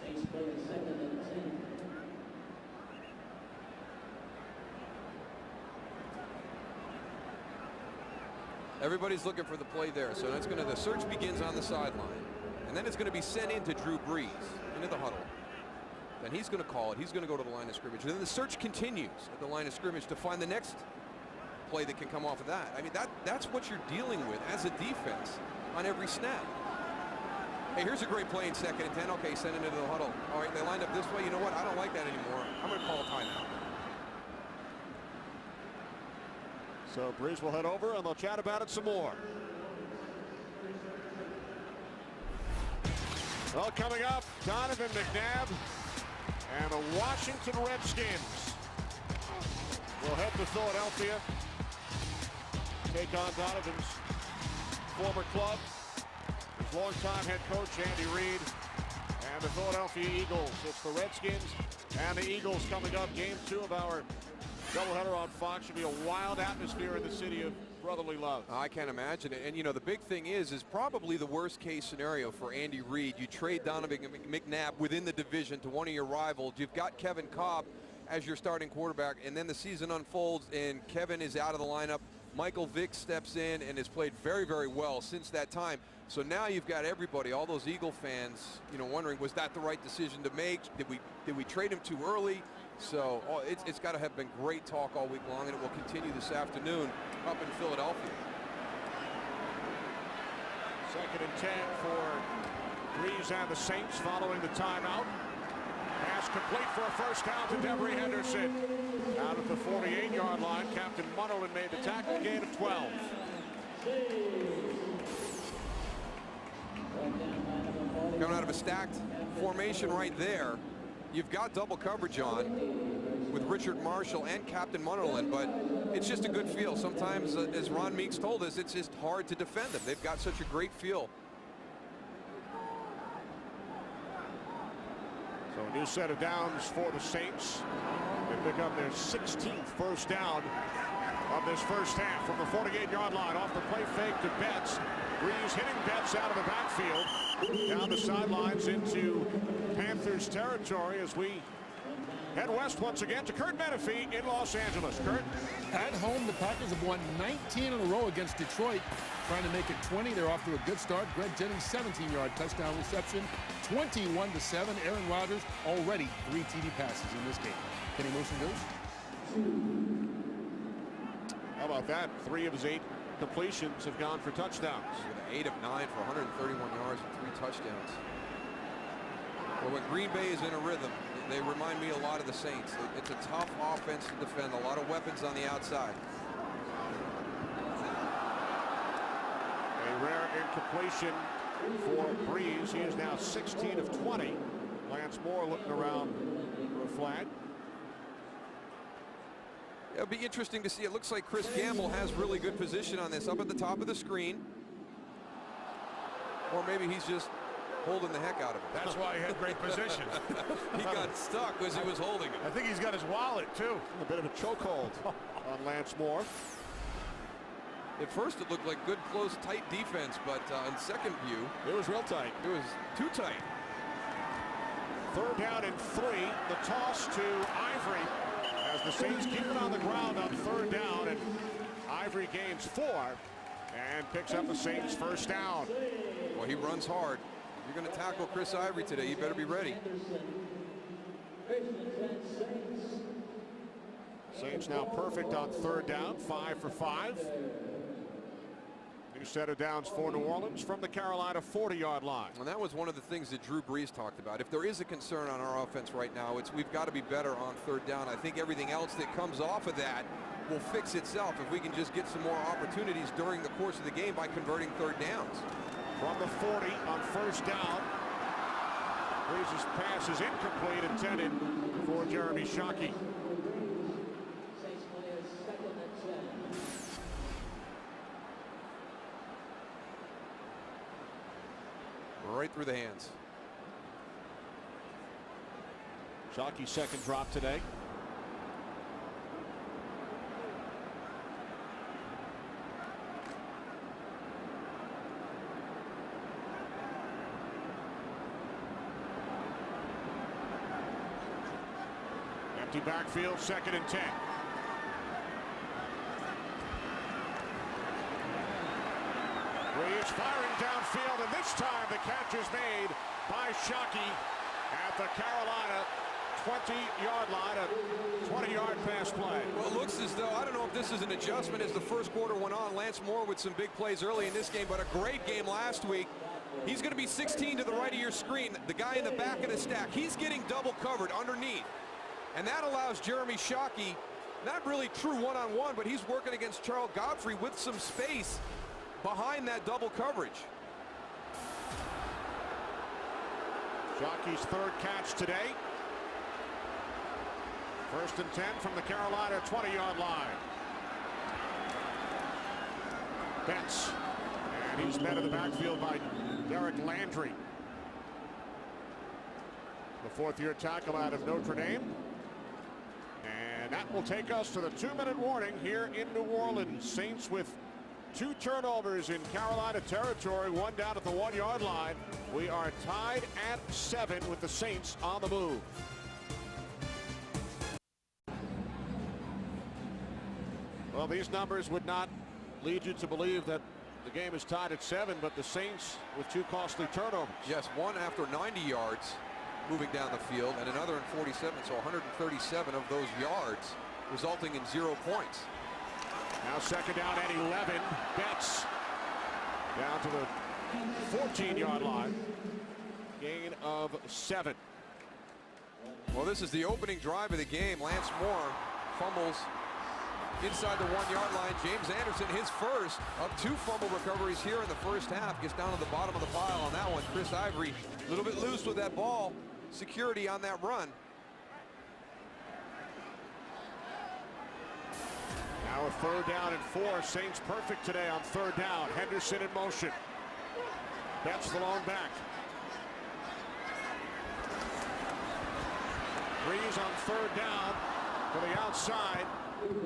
Saints play the second and 10. Everybody's looking for the play there, so that's going to, the search begins on the sideline, and then it's going to be sent into Drew Brees, into the huddle. Then he's going to call it. He's going to go to the line of scrimmage, and then the search continues at the line of scrimmage to find the next play that can come off of that. I mean, that's what you're dealing with as a defense on every snap. Hey, here's a great play in second and 10. Okay, send it into the huddle. All right, they lined up this way. You know what? I don't like that anymore. I'm going to call a timeout. So Breeze will head over and they'll chat about it some more. Well, coming up, Donovan McNabb and the Washington Redskins will head to Philadelphia, take on Donovan's former club, his longtime head coach Andy Reid, and the Philadelphia Eagles. It's the Redskins and the Eagles coming up. Game 2 of our doubleheader on Fox. Should be a wild atmosphere in the city of brotherly love. I can't imagine it. And, you know, the big thing is probably the worst case scenario for Andy Reid. You trade Donovan McNabb within the division to one of your rivals. You've got Kevin Cobb. as your starting quarterback, and then the season unfolds and Kevin is out of the lineup. Michael Vick steps in and has played very, very well since that time. So now you've got everybody, all those Eagle fans, you know, wondering, was that the right decision to make? Did we trade him too early? So it's got to have been great talk all week long, and it will continue this afternoon up in Philadelphia. 2nd and 10 for Breeze and the Saints following the timeout. Pass complete for a first down to Devery Henderson. Out at the 48-yard line, Captain Munnerlyn made the tackle, gain of 12. Coming out of a stacked formation right there. You've got double coverage on with Richard Marshall and Captain Munnerlyn, but it's just a good feel. Sometimes, as Ron Meeks told us, it's just hard to defend them. They've got such a great feel. So a new set of downs for the Saints. They pick up their 16th first down of this first half from the 48-yard line. Off the play fake to Betts. Breeze hitting Betts out of the backfield. Down the sidelines into Panthers territory as we head west once again to Kurt Menefee in Los Angeles. Kurt? At home, the Packers have won 19 in a row against Detroit, trying to make it 20. They're off to a good start. Greg Jennings, 17-yard touchdown reception, 21-7. Aaron Rodgers already 3 TD passes in this game. Kenny Motion goes. How about that? 3 of his 8 completions have gone for touchdowns. 8 of 9 for 131 yards and 3 touchdowns. Well, when Green Bay is in a rhythm, they remind me a lot of the Saints. It's a tough offense to defend, a lot of weapons on the outside. A rare incompletion for Breeze. He is now 16 of 20. Lance Moore looking around for a flag. It'll be interesting to see. It looks like Chris Gamble has really good position on this, up at the top of the screen. Or maybe he's just holding the heck out of it. That's why he had great position. He got stuck as he was holding it. I think he's got his wallet, too. A bit of a chokehold on Lance Moore. At first, it looked like good, close, tight defense, but in second view, it was real tight. It was too tight. 3rd down and 3. The toss to Ivory as the Saints keep it on the ground on 3rd down, and Ivory gains 4 and picks up the Saints' first down. Well, he runs hard. You're going to tackle Chris Ivory today. You better be ready. Saints now perfect on 3rd down, 5 for 5. New set of downs for New Orleans from the Carolina 40-yard line. And that was one of the things that Drew Brees talked about. If there is a concern on our offense right now, it's we've got to be better on 3rd down. I think everything else that comes off of that will fix itself if we can just get some more opportunities during the course of the game by converting 3rd downs. From the 40 on 1st down. Brees' pass is incomplete, intended for Jeremy Shockey. Right through the hands. Shockey's 2nd drop today. Empty backfield, 2nd and 10. Breeze firing downfield, and this time the catch is made by Shockey at the Carolina 20-yard line, a 20-yard pass play. Well, it looks as though, I don't know if this is an adjustment as the first quarter went on. Lance Moore with some big plays early in this game, but a great game last week. He's going to be 16 to the right of your screen. The guy in the back of the stack, he's getting double covered underneath. And that allows Jeremy Shockey, not really true one-on-one, but he's working against Charles Godfrey with some space behind that double coverage. Shockey's 3rd catch today. 1st and 10 from the Carolina 20-yard line. Betts, and he's met in the backfield by Derek Landry. The 4th-year tackle out of Notre Dame. And that will take us to the 2-minute warning here in New Orleans. Saints with 2 turnovers in Carolina territory, 1 down at the 1-yard line. We are tied at 7 with the Saints on the move. Well, these numbers would not lead you to believe that the game is tied at 7, but the Saints with 2 costly turnovers. Yes, one after 90 yards moving down the field and another in 47, so 137 of those yards resulting in 0 points. Now second down and 11. Betts down to the 14-yard line. Gain of 7. Well, this is the opening drive of the game. Lance Moore fumbles inside the 1-yard line. James Anderson, his first of 2 fumble recoveries here in the first half, gets down to the bottom of the pile on that one. Chris Ivory a little bit loose with that ball. Security on that run. Now a third down and 4. Saints perfect today on third down. Henderson in motion. Betts the lone back. Breeze on third down to the outside.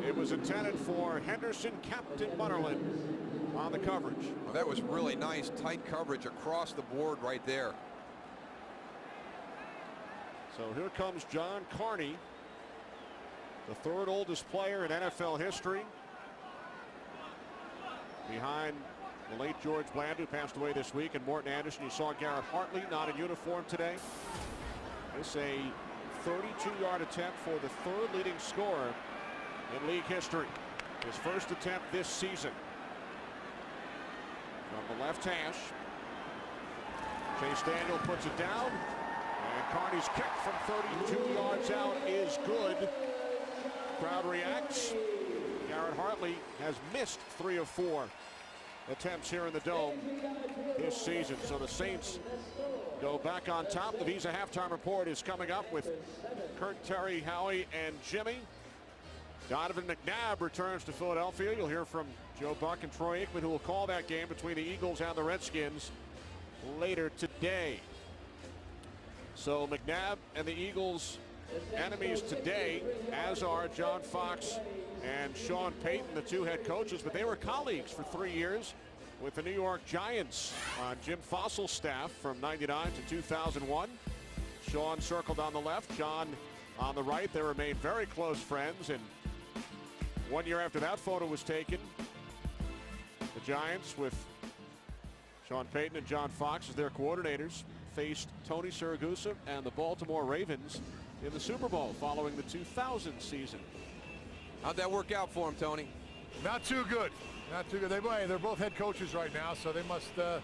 It was intended for Henderson, Captain Butterland on the coverage. Well, that was really nice, tight coverage across the board right there. So here comes John Carney, the 3rd oldest player in NFL history, behind the late George Bland, who passed away this week, and Morton Anderson. You saw Garrett Hartley not in uniform today. This a 32-yard attempt for the 3rd leading scorer in league history. His first attempt this season. From the left hash, Chase Daniel puts it down, and Carney's kick from 32 yards out is good. Crowd reacts. Garrett Hartley has missed 3 of 4 attempts here in the Dome this season. So the Saints go back on top. The Visa halftime report is coming up with Kurt, Terry, Howie, and Jimmy. Donovan McNabb returns to Philadelphia. You'll hear from Joe Buck and Troy Aikman, who will call that game between the Eagles and the Redskins later today. So McNabb and the Eagles enemies today, as are John Fox and Sean Payton, the 2 head coaches, but they were colleagues for 3 years with the New York Giants on Jim Fossil's staff from '99 to 2001. Sean circled on the left, John on the right. They remained very close friends, and 1 year after that photo was taken, the Giants, with Sean Payton and John Fox as their coordinators, faced Tony Siragusa and the Baltimore Ravens in the Super Bowl following the 2000 season. How'd that work out for him, Tony? Not too good. Not too good. They're both head coaches right now, so they must know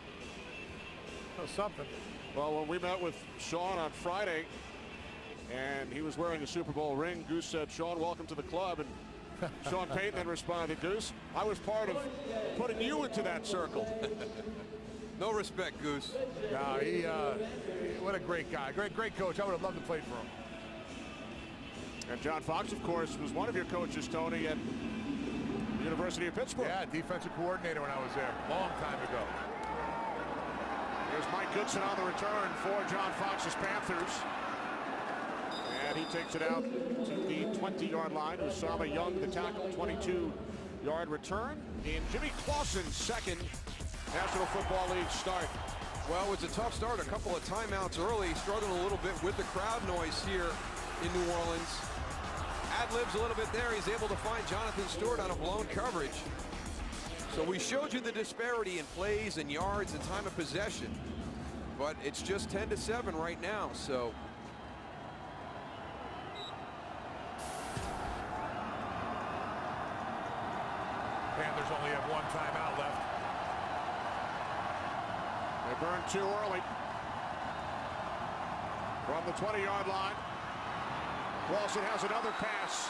something. Well, when we met with Sean on Friday and he was wearing a Super Bowl ring, Goose said, "Sean, welcome to the club." And Sean Payton then responded, "Goose, I was part of putting you into that circle." No respect, Goose. No, what a great guy. Great coach. I would have loved to play for him. And John Fox, of course, was one of your coaches, Tony, at the University of Pittsburgh. Yeah, defensive coordinator when I was there, long time ago. Here's Mike Goodson on the return for John Fox's Panthers. And he takes it out to the 20-yard line. Usama Young, the tackle, 22-yard return in Jimmy Clausen's second National Football League start. Well, it was a tough start. A couple of timeouts early. Struggled a little bit with the crowd noise here in New Orleans. Ad-libs a little bit there. He's able to find Jonathan Stewart on a blown coverage. So we showed you the disparity in plays and yards and time of possession. But it's just 10-7 right now, so. Panthers only have 1 timeout left. They burned 2 early. From the 20-yard line, Clausen has another pass.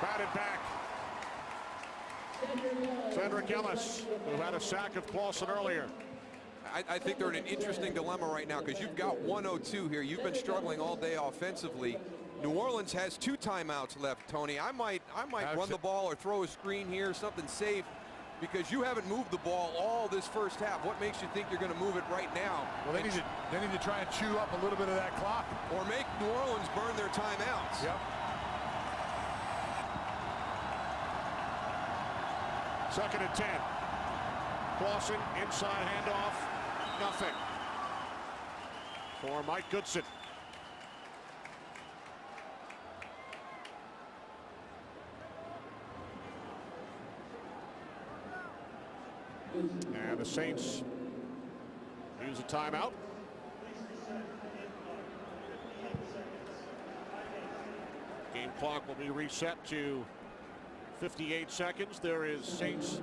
Batted back. Cedric Ellis, who had a sack of Clausen earlier. I think they're in an interesting dilemma right now because you've got 102 here. You've been struggling all day offensively. New Orleans has 2 timeouts left, Tony. I might run the ball or throw a screen here, something safe, because you haven't moved the ball all this first half. What makes you think you're going to move it right now? Well, they need to try and chew up a little bit of that clock. Or make New Orleans burn their timeouts. Yep. Second and 10. Clausen, inside handoff, nothing. For Mike Goodson. And the Saints use a timeout. Game clock will be reset to 58 seconds. There is Saints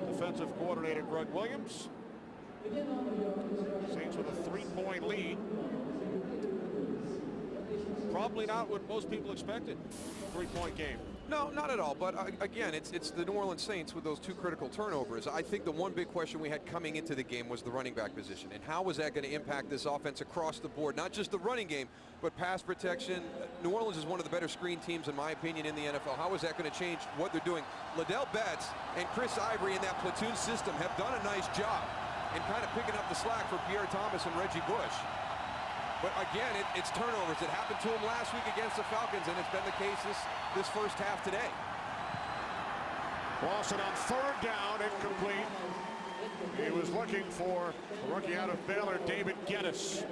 defensive coordinator Greg Williams. Saints with a 3-point lead. Probably not what most people expected. 3-point game. No, not at all. But again, it's the New Orleans Saints with those 2 critical turnovers. I think the one big question we had coming into the game was the running back position. And how was that going to impact this offense across the board? Not just the running game, but pass protection. New Orleans is one of the better screen teams, in my opinion, in the NFL. How is that going to change what they're doing? Liddell Betts and Chris Ivory in that platoon system have done a nice job in kind of picking up the slack for Pierre Thomas and Reggie Bush. But again, it's turnovers. It happened to him last week against the Falcons, and it's been the case this first half today. Lawson on 3rd down, incomplete. He was looking for a rookie out of Baylor, David Geddes.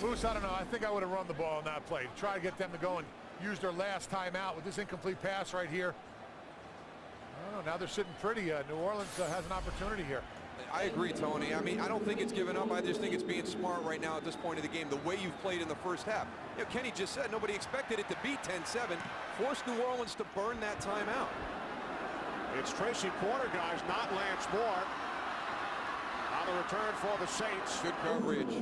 Moose, I don't know. I think I would have run the ball on that play. Try to get them to go and use their last timeout with this incomplete pass right here. I don't know. Now they're sitting pretty. New Orleans has an opportunity here. I agree, Tony. I mean, I don't think it's given up. I just think it's being smart right now at this point of the game, the way you've played in the first half. You know, Kenny just said nobody expected it to be 10-7. Forced New Orleans to burn that timeout. It's Tracy Porter, guys, not Lance Moore. On the return for the Saints. Good coverage.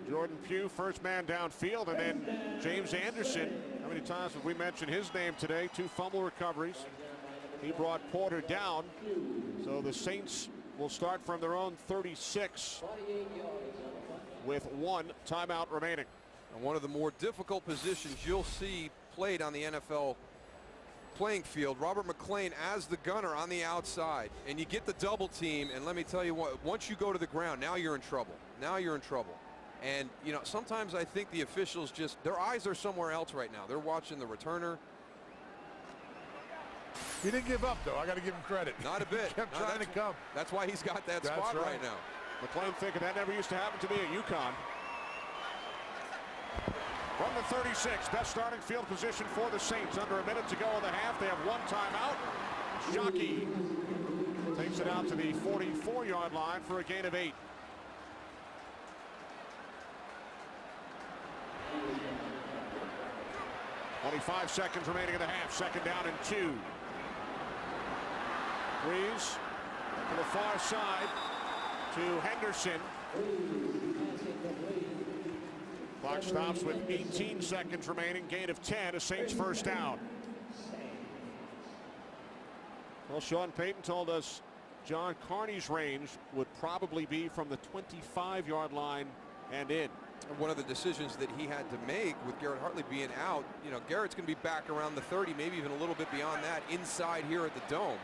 Jordan Pugh, first man downfield, and then James Anderson. How many times have we mentioned his name today? 2 fumble recoveries. He brought Porter down. So the Saints will start from their own 36 with 1 timeout remaining. And one of the more difficult positions you'll see played on the NFL playing field. Robert McClain as the gunner on the outside. And you get the double team, and let me tell you what, once you go to the ground, now you're in trouble. Now you're in trouble. And, you know, sometimes I think the officials just, their eyes are somewhere else right now. They're watching the returner. He didn't give up, though. I got to give him credit. Not a bit. He kept trying to come. That's why he's got that spot right now. McClain thinking that never used to happen to me at UConn. From the 36, best starting field position for the Saints. Under a minute to go in the half. They have 1 timeout. Jockey takes it out to the 44-yard line for a gain of 8. .25 seconds remaining in the half. 2nd down and 2. Breeze to the far side to Henderson. Clock stops with 18 seconds remaining. Gain of 10. A Saints first down. Well, Sean Payton told us John Carney's range would probably be from the 25-yard line and in. One of the decisions that he had to make with Garrett Hartley being out, you know, Garrett's going to be back around the 30, maybe even a little bit beyond that, inside here at the Dome.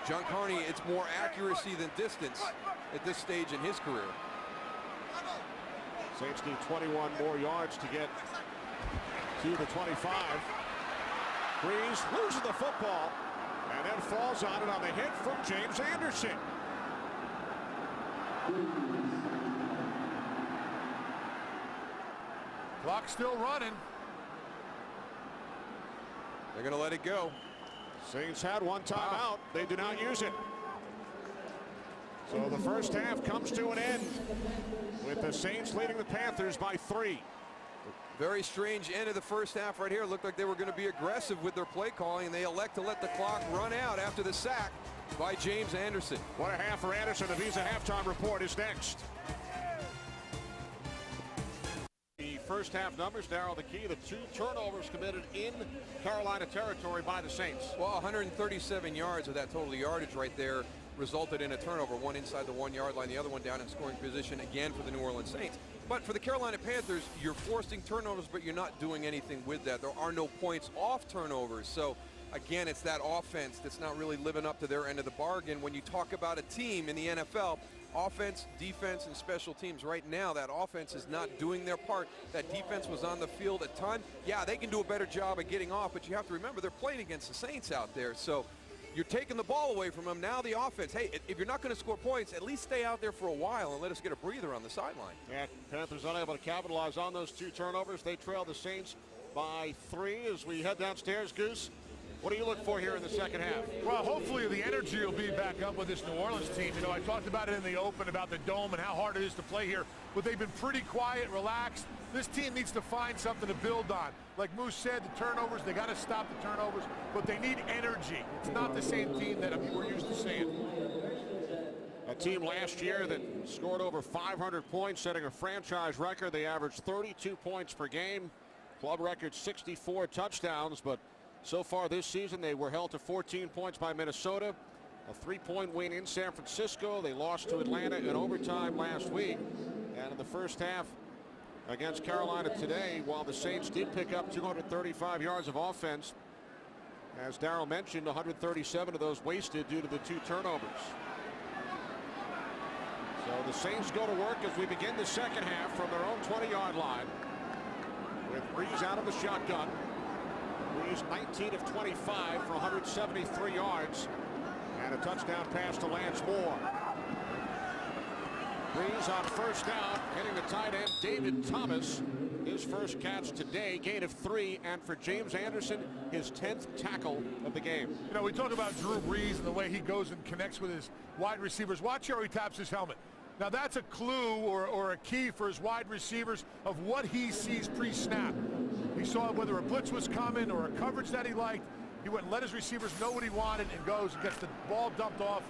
John Carney, it's more accuracy than distance at this stage in his career. Saints need 21 more yards to get to the 25. Breeze loses the football and then falls on it on the hit from James Anderson. Clock still running. They're going to let it go. Saints had 1 timeout. They do not use it. So the first half comes to an end with the Saints leading the Panthers by 3. Very strange end of the first half right here. It looked like they were going to be aggressive with their play calling, and they elect to let the clock run out after the sack by James Anderson. What a half for Anderson. The Visa halftime report is next. The first half numbers narrow the key. The 2 turnovers committed in Carolina territory by the Saints. Well, 137 yards of that total yardage right there resulted in a turnover. 1 inside the 1-yard line, the other one down in scoring position again for the New Orleans Saints. But for the Carolina Panthers, you're forcing turnovers, but you're not doing anything with that. There are no points off turnovers. So again, it's that offense that's not really living up to their end of the bargain. When you talk about a team in the NFL, offense, defense, and special teams, right now that offense is not doing their part. That defense was on the field a ton. Yeah, they can do a better job of getting off, but you have to remember they're playing against the Saints out there. So you're taking the ball away from them. Now the offense, hey, if you're not going to score points, at least stay out there for a while and let us get a breather on the sideline. Yeah, Panthers unable to capitalize on those 2 turnovers. They trail the Saints by 3 as we head downstairs. Goose, what do you look for here in the second half? Well, hopefully the energy will be back up with this New Orleans team. You know, I talked about it in the open about the dome and how hard it is to play here, but they've been pretty quiet, relaxed. This team needs to find something to build on. Like Moose said, the turnovers, they got to stop the turnovers, but they need energy. It's not the same team that we're used to seeing. A team last year that scored over 500 points, setting a franchise record. They averaged 32 points per game. Club record 64 touchdowns, but so far this season they were held to 14 points by Minnesota. A 3-point win in San Francisco. They lost to Atlanta in overtime last week. And in the first half against Carolina today, while the Saints did pick up 235 yards of offense, as Darryl mentioned, 137 of those wasted due to the 2 turnovers. So the Saints go to work as we begin the second half from their own 20-yard line with Breeze out of the shotgun. Breeze 19 of 25 for 173 yards and a touchdown pass to Lance Moore. Breeze on first down, hitting the tight end David Thomas. His first catch today, gain of 3, and for James Anderson, his 10th tackle of the game. You know, we talk about Drew Brees and the way he goes and connects with his wide receivers. Watch how he taps his helmet. Now that's a clue or a key for his wide receivers of what he sees pre-snap. He saw whether a blitz was coming or a coverage that he liked. He went and let his receivers know what he wanted and goes and gets the ball dumped off.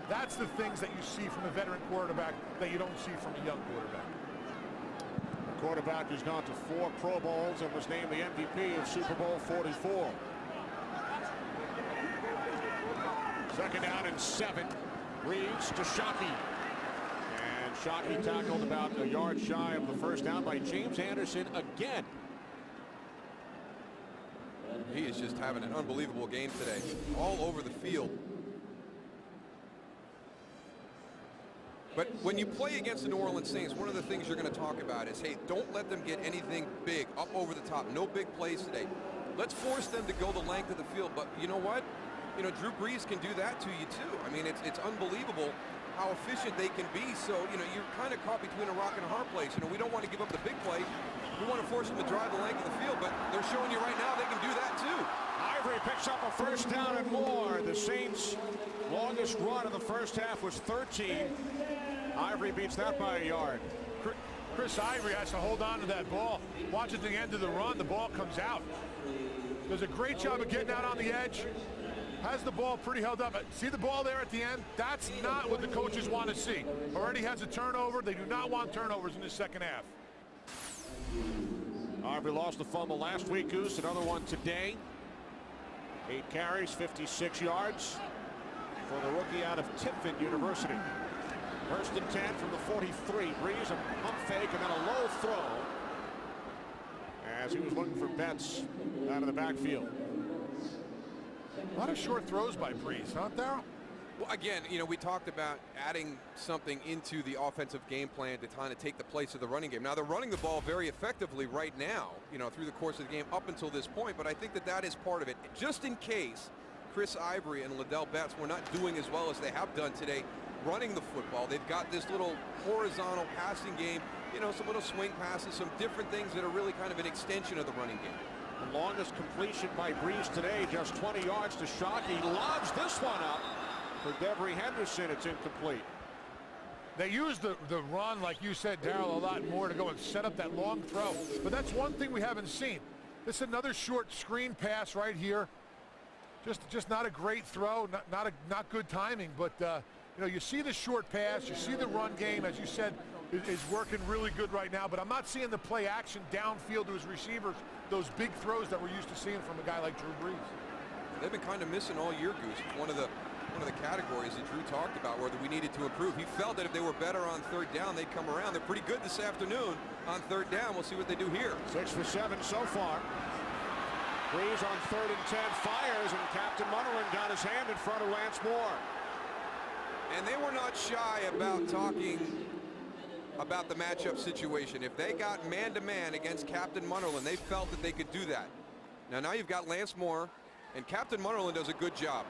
That's the things that you see from a veteran quarterback that you don't see from a young quarterback. The quarterback who's gone to 4 Pro Bowls and was named the MVP of Super Bowl 44. Second down and 7. Reads to Shockey. And Shockey tackled about a yard shy of the first down by James Anderson again. He is just having an unbelievable game today, all over the field. But when you play against the New Orleans Saints, one of the things you're going to talk about is, hey, don't let them get anything big up over the top. No big plays today. Let's force them to go the length of the field. But you know what? You know, Drew Brees can do that to you too. I mean, it's unbelievable how efficient they can be. So, you know, you're kind of caught between a rock and a hard place. You know, we don't want to give up the big play. We want to force them to drive the length of the field, but they're showing you right now they can do that too. Ivory picks up a first down and more. The Saints' longest run of the first half was 13. Ivory beats that by a yard. Chris Ivory has to hold on to that ball. Watch at the end of the run, the ball comes out. Does a great job of getting out on the edge. Has the ball pretty held up. See the ball there at the end? That's not what the coaches want to see. Already has a turnover. They do not want turnovers in the second half. Ivory lost the fumble last week, Goose. Another one today. 8 carries, 56 yards for the rookie out of Tiffin University. First and 10 from the 43. Breeze, a pump fake, and then a low throw as he was looking for Betts out of the backfield. A lot of short throws by Breeze, huh, Darryl? Well, again, you know, we talked about adding something into the offensive game plan to kind of take the place of the running game. Now, they're running the ball very effectively right now, you know, through the course of the game up until this point, but I think that that is part of it. Just in case Chris Ivory and Liddell Betts were not doing as well as they have done today running the football. They've got this little horizontal passing game, you know, some little swing passes, some different things that are really kind of an extension of the running game. The longest completion by Breeze today, just 20 yards to Shockey. Lobs this one up for Devery Henderson. It's incomplete. They use the run, like you said, Darryl, a lot more to go and set up that long throw. But that's one thing we haven't seen. This is another short screen pass right here. Just not a great throw, not good timing. But you know, you see the short pass, you see the run game, as you said, is working really good right now. But I'm not seeing the play action downfield to his receivers, those big throws that we're used to seeing from a guy like Drew Brees. They've been kind of missing all year, Goose. It's one of the categories that Drew talked about where we needed to improve. He felt that if they were better on third down, they'd come around. They're pretty good this afternoon on third down. We'll see what they do here. 6 for 7 so far. Breeze on 3rd and 10 fires, and Captain Munnerlyn got his hand in front of Lance Moore. And they were not shy about talking about the matchup situation. If they got man-to-man against Captain Munnerlyn, they felt that they could do that. Now you've got Lance Moore, and Captain Munnerlyn does a good job.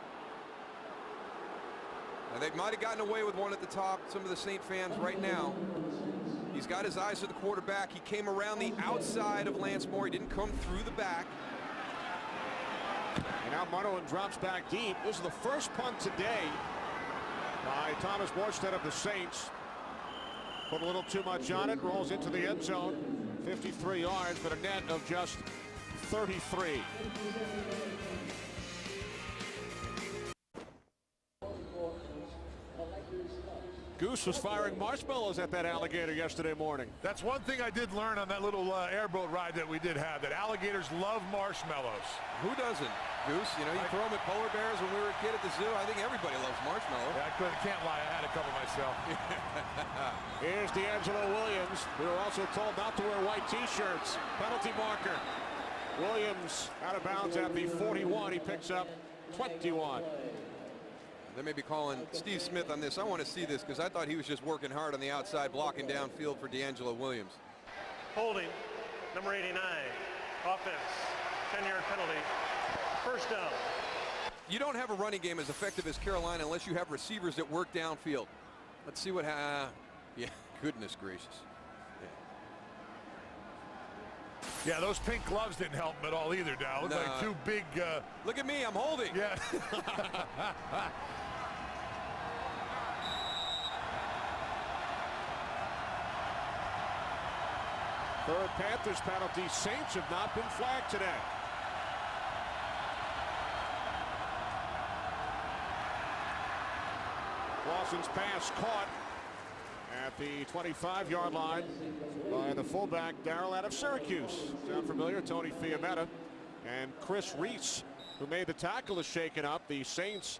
And they might have gotten away with one at the top, some of the Saint fans right now. He's got his eyes to the quarterback. He came around the outside of Lance Moore. He didn't come through the back. And now Munderland drops back deep. This is the first punt today by Thomas Morstead of the Saints. Put a little too much on it. Rolls into the end zone. 53 yards, but a net of just 33. Goose was firing marshmallows at that alligator yesterday morning. That's one thing I did learn on that little airboat ride that we did have, that alligators love marshmallows. Who doesn't, Goose? You know, you throw them at polar bears when we were a kid at the zoo. I think everybody loves marshmallows. Yeah, I can't lie. I had a couple myself. Here's D'Angelo Williams. We were also told not to wear white T-shirts. Penalty marker. Williams out of bounds at the 41. He picks up 21. They may be calling Steve Smith on this. I want to see this because I thought he was just working hard on the outside, blocking downfield for D'Angelo Williams. Holding, number 89. Offense, 10-yard penalty. First down. You don't have a running game as effective as Carolina unless you have receivers that work downfield. Let's see what yeah, goodness gracious. Yeah, those pink gloves didn't help him at all either, Dow. Looked like two big... Look at me, I'm holding. Yeah. Third Panthers penalty. Saints have not been flagged today. Lawson's pass caught at the 25-yard line by the fullback Darrell out of Syracuse. Sound familiar? Tony Fiametta and Chris Reese, who made the tackle, is shaken up. The Saints,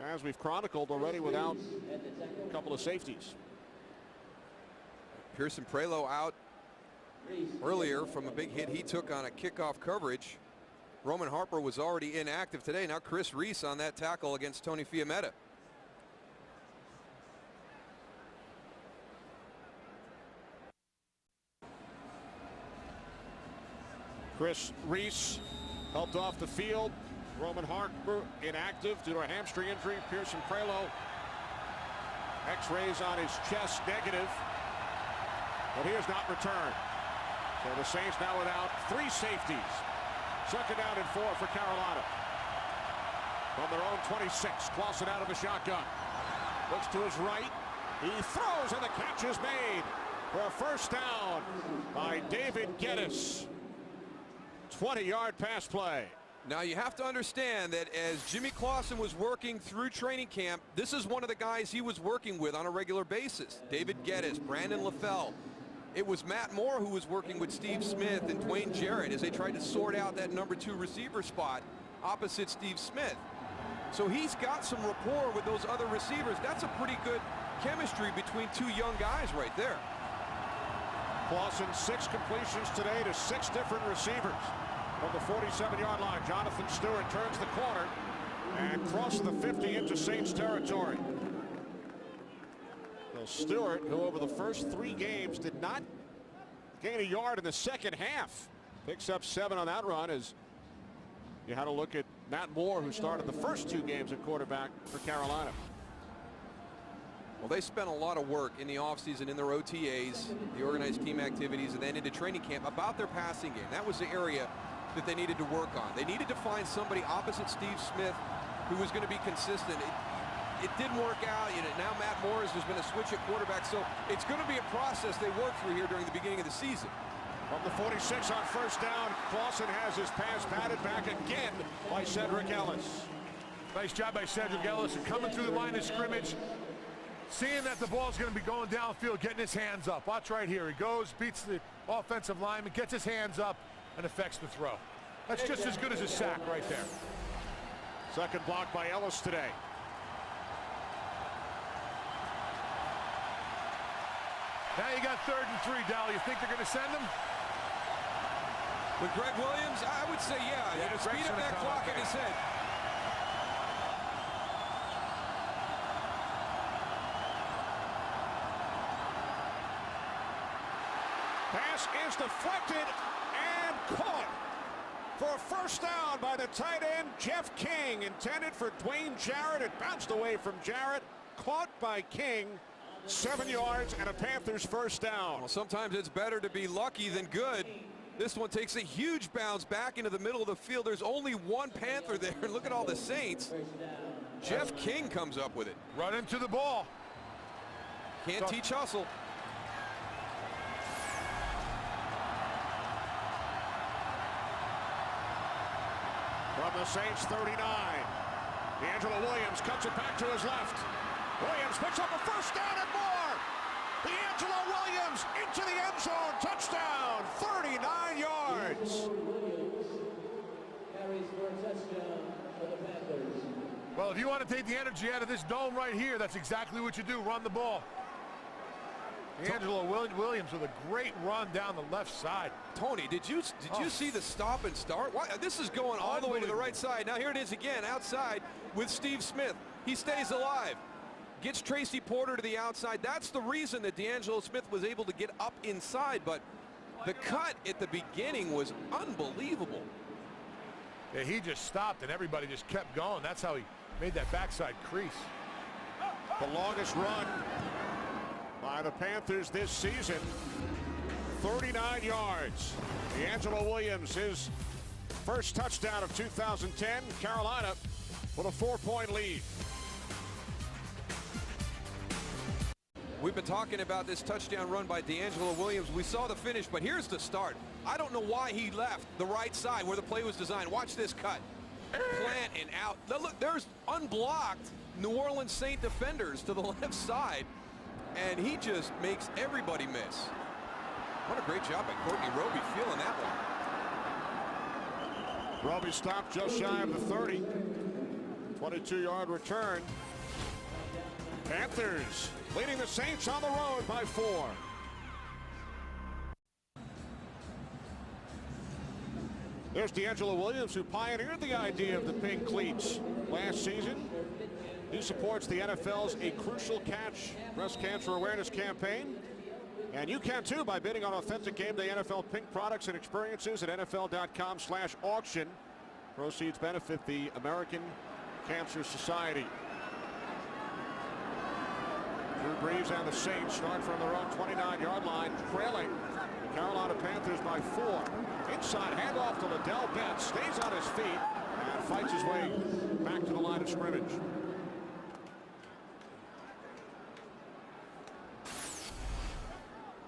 as we've chronicled already, without a couple of safeties. Pearson Prelo out earlier from a big hit he took on a kickoff coverage. Roman Harper was already inactive today. Now Chris Reese on that tackle against Tony Fiametta. Chris Reese helped off the field. Roman Harper inactive due to a hamstring injury. Pearson Prelo, x-rays on his chest negative, but he has not returned. So the Saints now without three safeties. Second down and 4 for Carolina. From their own 26, Clausen out of the shotgun. Looks to his right. He throws and the catch is made for a first down by David Geddes. 20-yard pass play. Now you have to understand that as Jimmy Clausen was working through training camp, this is one of the guys he was working with on a regular basis. David Geddes, Brandon LaFell. It was Matt Moore who was working with Steve Smith and Dwayne Jarrett as they tried to sort out that number 2 receiver spot opposite Steve Smith. So he's got some rapport with those other receivers. That's a pretty good chemistry between two young guys right there. Clausen 6 completions today to 6 different receivers. From the 47-yard line, Jonathan Stewart turns the corner and crosses the 50 into Saints territory. Well, Stewart, who over the first 3 games did not gain a yard in the second half, picks up 7 on that run as you had a look at Matt Moore, who started the first 2 games at quarterback for Carolina. Well, they spent a lot of work in the offseason in their OTAs, the organized team activities, and then into training camp about their passing game. That was the area that they needed to work on. They needed to find somebody opposite Steve Smith who was going to be consistent. It didn't work out. You know, now Matt Morris has been a switch at quarterback, so it's going to be a process they work through here during the beginning of the season. From the 46 on first down, Clausen has his pass batted back again by Cedric Ellis. Nice job by Cedric Ellis and coming through the line of scrimmage, seeing that the ball's going to be going downfield, getting his hands up. Watch right here. He goes, beats the offensive lineman, gets his hands up, and affects the throw. That's just as good as a sack right there. Second block by Ellis today. Now you got 3rd and 3, Dal. You think they're going to send him? With Greg Williams, I would say yeah. You know, speed up that clock in his head. Pass is deflected and caught for a first down by the tight end, Jeff King. Intended for Dwayne Jarrett. It bounced away from Jarrett. Caught by King. 7 yards and a Panthers first down. Well, sometimes it's better to be lucky than good. This one takes a huge bounce back into the middle of the field. There's only one Panther there. Look at all the Saints. Jeff King comes up with it. Run into the ball. Can't teach hustle. From the Saints 39. D'Angelo Williams cuts it back to his left. Williams picks up a first down and more. D'Angelo Williams into the end zone. Touchdown. 39 yards. Carries for a touchdown for the Panthers. Well, if you want to take the energy out of this dome right here, that's exactly what you do. Run the ball. D'Angelo Williams with a great run down the left side. Tony, did you see the stop and start? Why, this is going all the way to the right side. Now here it is again outside with Steve Smith. He stays alive. Gets Tracy Porter to the outside. That's the reason that D'Angelo Smith was able to get up inside, but the cut at the beginning was unbelievable. Yeah, he just stopped and everybody just kept going. That's how he made that backside crease. The longest run by the Panthers this season, 39 yards. D'Angelo Williams, his first touchdown of 2010. Carolina with a 4-point lead. We've been talking about this touchdown run by D'Angelo Williams. We saw the finish, but here's the start. I don't know why he left the right side where the play was designed. Watch this cut. Plant and out. Now look, there's unblocked New Orleans Saint defenders to the left side, and he just makes everybody miss. What a great job by Courtney Roby feeling that one. Roby stopped just shy of the 30. 22-yard return. Panthers leading the Saints on the road by 4. There's D'Angelo Williams, who pioneered the idea of the pink cleats last season. He supports the NFL's A Crucial Catch breast cancer awareness campaign. And you can too by bidding on authentic game day NFL pink products and experiences at NFL.com/auction. Proceeds benefit the American Cancer Society. Drew Brees and the Saints start from their own 29-yard line, trailing the Carolina Panthers by 4. Inside handoff to Liddell Betts, stays on his feet and fights his way back to the line of scrimmage.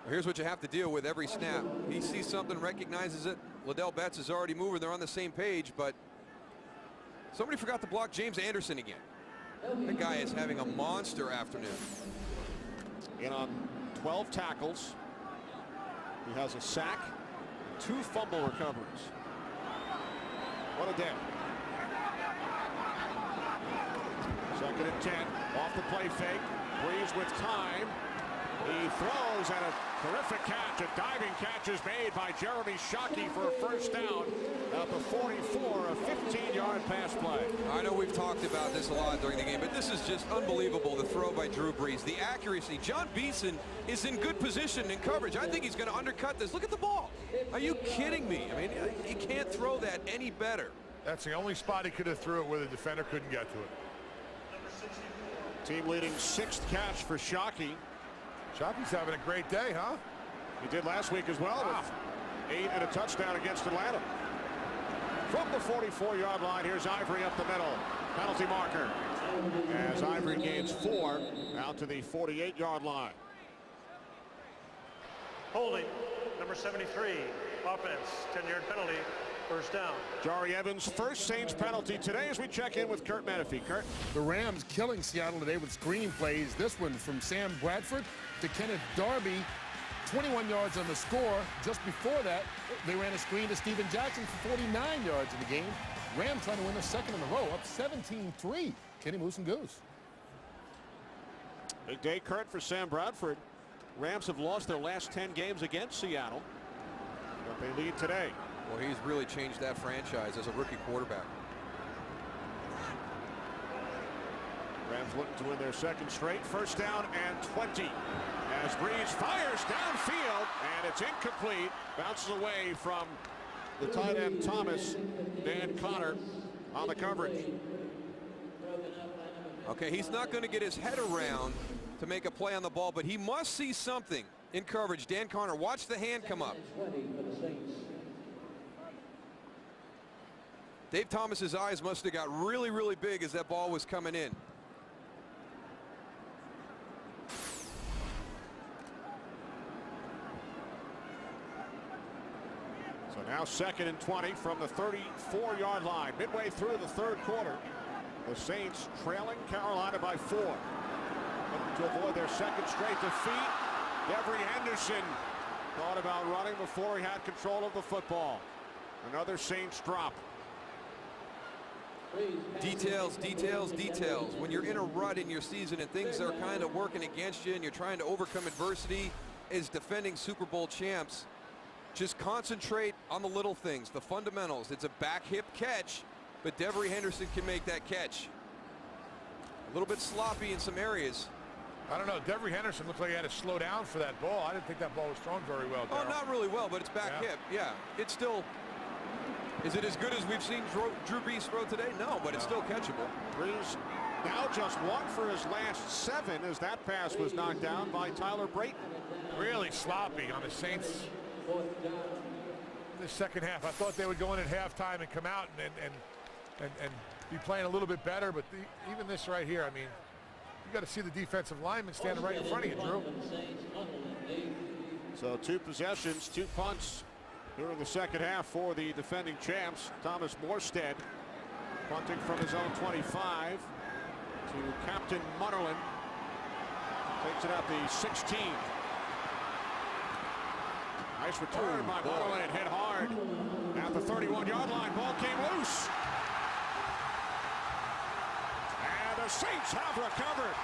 Here's what you have to deal with every snap. He sees something, recognizes it. Liddell Betts is already moving. They're on the same page, but somebody forgot to block James Anderson again. That guy is having a monster afternoon. In on 12 tackles. He has a sack, 2 fumble recoveries. What a day. 2nd and 10. Off the play fake. Brees with time. He throws, and a terrific catch. A diving catch is made by Jeremy Shockey for a first down at the 44, a 15-yard pass play. I know we've talked about this a lot during the game, but this is just unbelievable, the throw by Drew Brees. The accuracy. John Beeson is in good position in coverage. I think he's going to undercut this. Look at the ball. Are you kidding me? I mean, he can't throw that any better. That's the only spot he could have threw it where the defender couldn't get to it. Team leading 6th catch for Shockey. Shockey's having a great day, huh? He did last week as well with 8 and a touchdown against Atlanta. From the 44-yard line, here's Ivory up the middle. Penalty marker as Ivory gains 4 out to the 48-yard line. Holding, number 73, offense, 10-yard penalty, first down. Jari Evans' first Saints penalty today as we check in with Kurt Menefee. Kurt. The Rams killing Seattle today with screen plays. This one from Sam Bradford to Kenneth Darby. 21 yards on the score. Just before that, they ran a screen to Steven Jackson for 49 yards in the game. Rams trying to win their 2nd in a row, up 17-3. Kenny Moose and Goose. Big day, Kurt, for Sam Bradford. Rams have lost their last 10 games against Seattle, but they lead today. Well, he's really changed that franchise as a rookie quarterback. Rams looking to win their 2nd straight. First down and 20 as Brees fires downfield, and it's incomplete. Bounces away from the tight end Thomas. Dan Connor on the coverage. Okay, he's not going to get his head around to make a play on the ball, but he must see something in coverage. Dan Connor, watch the hand come up. 20 for the Saints. Dave Thomas's eyes must have got really, really big as that ball was coming in. So now 2nd and 20 from the 34-yard line. Midway through the third quarter, the Saints trailing Carolina by 4. Looking to avoid their second straight defeat. Devery Henderson thought about running before he had control of the football. Another Saints drop. Details, details, details. When you're in a rut in your season and things are kind of working against you and you're trying to overcome adversity as defending Super Bowl champs, just concentrate on the little things, the fundamentals. It's a back hip catch, but Devery Henderson can make that catch. A little bit sloppy in some areas. I don't know. Devery Henderson looked like he had to slow down for that ball. I didn't think that ball was thrown very well, Oh, Darryl. not really well, but it's back hip. Yeah, it's still. Is it as good as we've seen Drew Brees throw today? No, but it's still catchable. Brees now just 1 for his last 7 as that pass was knocked down by Tyler Brayton. Really sloppy on the Saints. The second half, I thought they would go in at halftime and come out and be playing a little bit better, but even this right here, I mean, you got to see the defensive lineman standing right in front of you, Drew. So 2 possessions, 2 punts during the second half for the defending champs. Thomas Morstead punting from his own 25 to Captain Munnerlyn. Takes it out the 16. Nice return by Munnerlyn, hit hard at the 31-yard line. Ball came loose. And the Saints have recovered.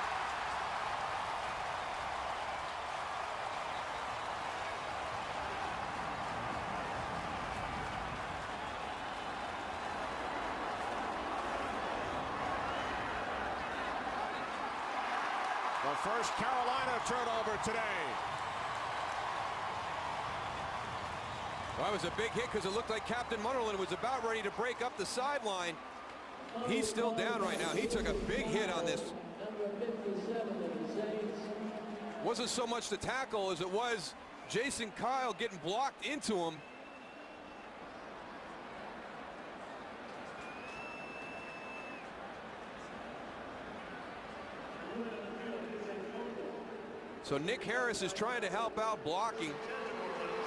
The first Carolina turnover today. Well, that was a big hit because it looked like Captain Munnerlyn was about ready to break up the sideline. He's still down right now. He took a big hit on this. Wasn't so much the tackle as it was Jason Kyle getting blocked into him. So Nick Harris is trying to help out blocking.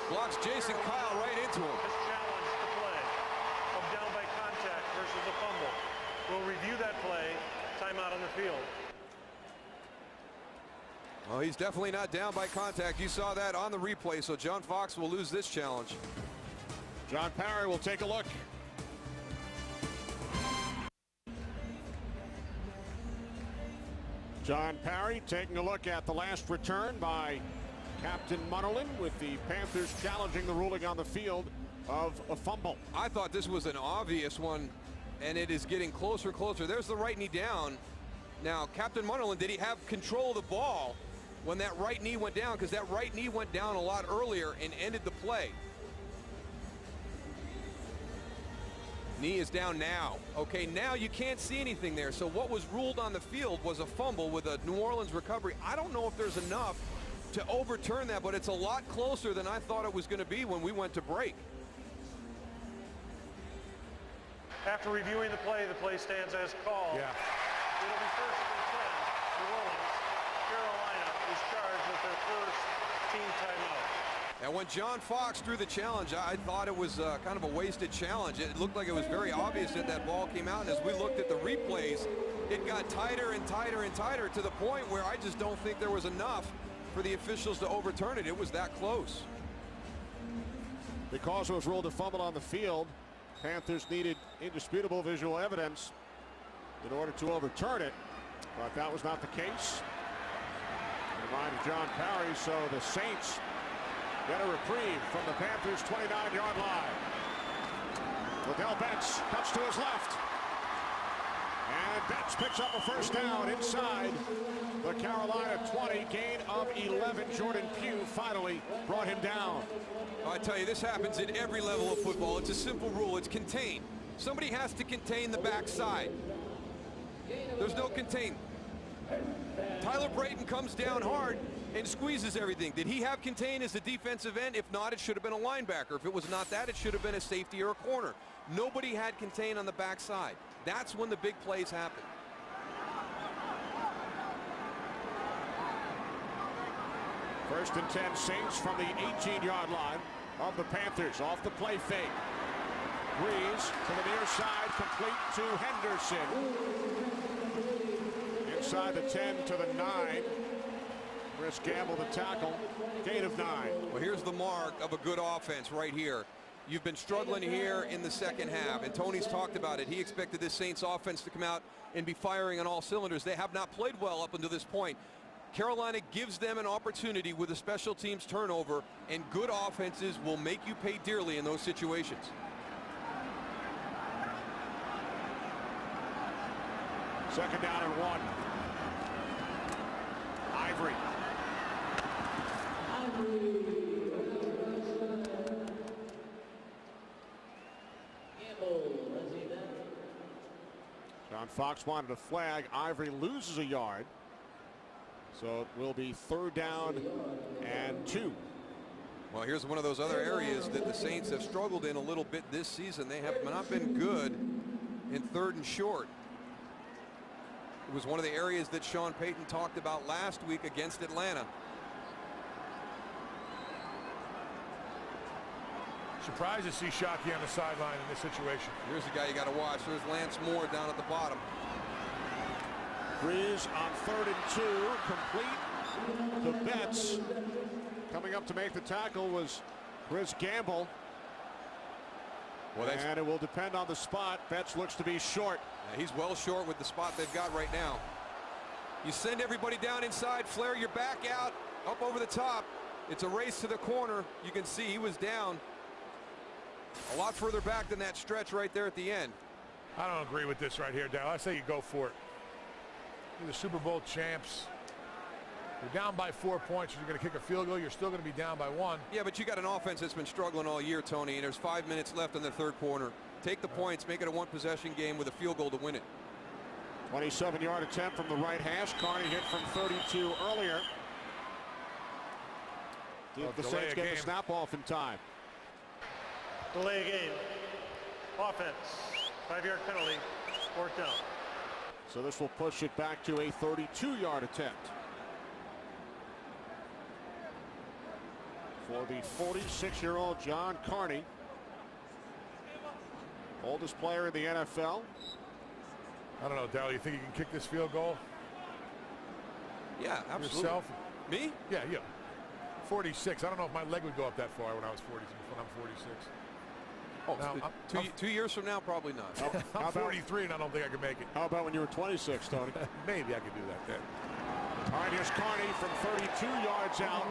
Blocks Jason Kyle right into him. Has challenged the play of down by contact versus a fumble. We'll review that play. Timeout on the field. Well, he's definitely not down by contact. You saw that on the replay, so John Fox will lose this challenge. John Parry will take a look. John Parry taking a look at the last return by Captain Munnerlyn, with the Panthers challenging the ruling on the field of a fumble. I thought this was an obvious one, and it is getting closer and closer. There's the right knee down. Now, Captain Munnerlyn, did he have control of the ball when that right knee went down? Because that right knee went down a lot earlier and ended the play. Knee is down now. Okay, now you can't see anything there. So what was ruled on the field was a fumble with a New Orleans recovery. I don't know if there's enough to overturn that, but it's a lot closer than I thought it was going to be when we went to break. After reviewing the play stands as called. Yeah. It'll be 1st and 10. New Orleans. Carolina is charged with their first team timeout. And when John Fox threw the challenge, I thought it was kind of a wasted challenge. It looked like it was very obvious that that ball came out, and as we looked at the replays, it got tighter and tighter and tighter to the point where I just don't think there was enough for the officials to overturn it. It was that close. Because it was ruled a fumble on the field, Panthers needed indisputable visual evidence in order to overturn it, but that was not the case. In the mind of John Parry, so the Saints get a reprieve from the Panthers' 29-yard line. Liddell Betts cuts to his left. And Betts picks up a first down inside the Carolina 20, gain of 11. Jordan Pugh finally brought him down. I tell you, this happens at every level of football. It's a simple rule. It's contain. Somebody has to contain the backside. There's no contain. Tyler Brayton comes down hard and squeezes everything. Did he have contain as a defensive end? If not, it should have been a linebacker. If it was not that, it should have been a safety or a corner. Nobody had contain on the backside. That's when the big plays happen. First and 10 Saints from the 18-yard line of the Panthers. Off the play fake. Breeze to the near side, complete to Henderson. Inside the 10 to the 9. Chris Gamble the tackle. Gain of 9. Well, here's the mark of a good offense right here. You've been struggling here in the second half, and Tony's talked about it. He expected this Saints offense to come out and be firing on all cylinders. They have not played well up until this point. Carolina gives them an opportunity with a special teams turnover, and good offenses will make you pay dearly in those situations. Second down and 1. Ivory. John Fox wanted a flag. Ivory loses a yard. So it will be third down and 2. Well, here's one of those other areas that the Saints have struggled in a little bit this season. They have not been good in third and short. It was one of the areas that Sean Payton talked about last week against Atlanta. Surprised to see Shockey on the sideline in this situation. Here's the guy you got to watch. There's Lance Moore down at the bottom. Breeze on third and 2, complete to Betts. Coming up to make the tackle was Chris Gamble. Well, and it will depend on the spot. Betts looks to be short. He's well short with the spot they've got right now. You send everybody down inside, flare your back out, up over the top. It's a race to the corner. You can see he was down a lot further back than that stretch right there at the end. I don't agree with this right here, Dal. I say you go for it. You're the Super Bowl champs. You're down by 4 points. You're going to kick a field goal. You're still going to be down by 1. Yeah, but you got an offense that's been struggling all year, Tony, and there's 5 minutes left in the third quarter. Take the points, make it a one-possession game with a field goal to win it. 27-yard attempt from the right hash. Carney hit from 32 earlier. Did the Saints get the snap off in time? Delay game. Offense. 5-yard penalty. Fourth down. So this will push it back to a 32-yard attempt. For the 46-year-old John Carney. Oldest player in the NFL. I don't know, Darryl. You think you can kick this field goal? Yeah, absolutely. Yourself? Me? Yeah. 46. I don't know if my leg would go up that far when I was 40. When I'm 46. Oh, now, 2 years from now, probably not. I'm 43, and I don't think I can make it. How about when you were 26, Tony? Maybe I could do that then. All right, here's Carney from 32 yards out.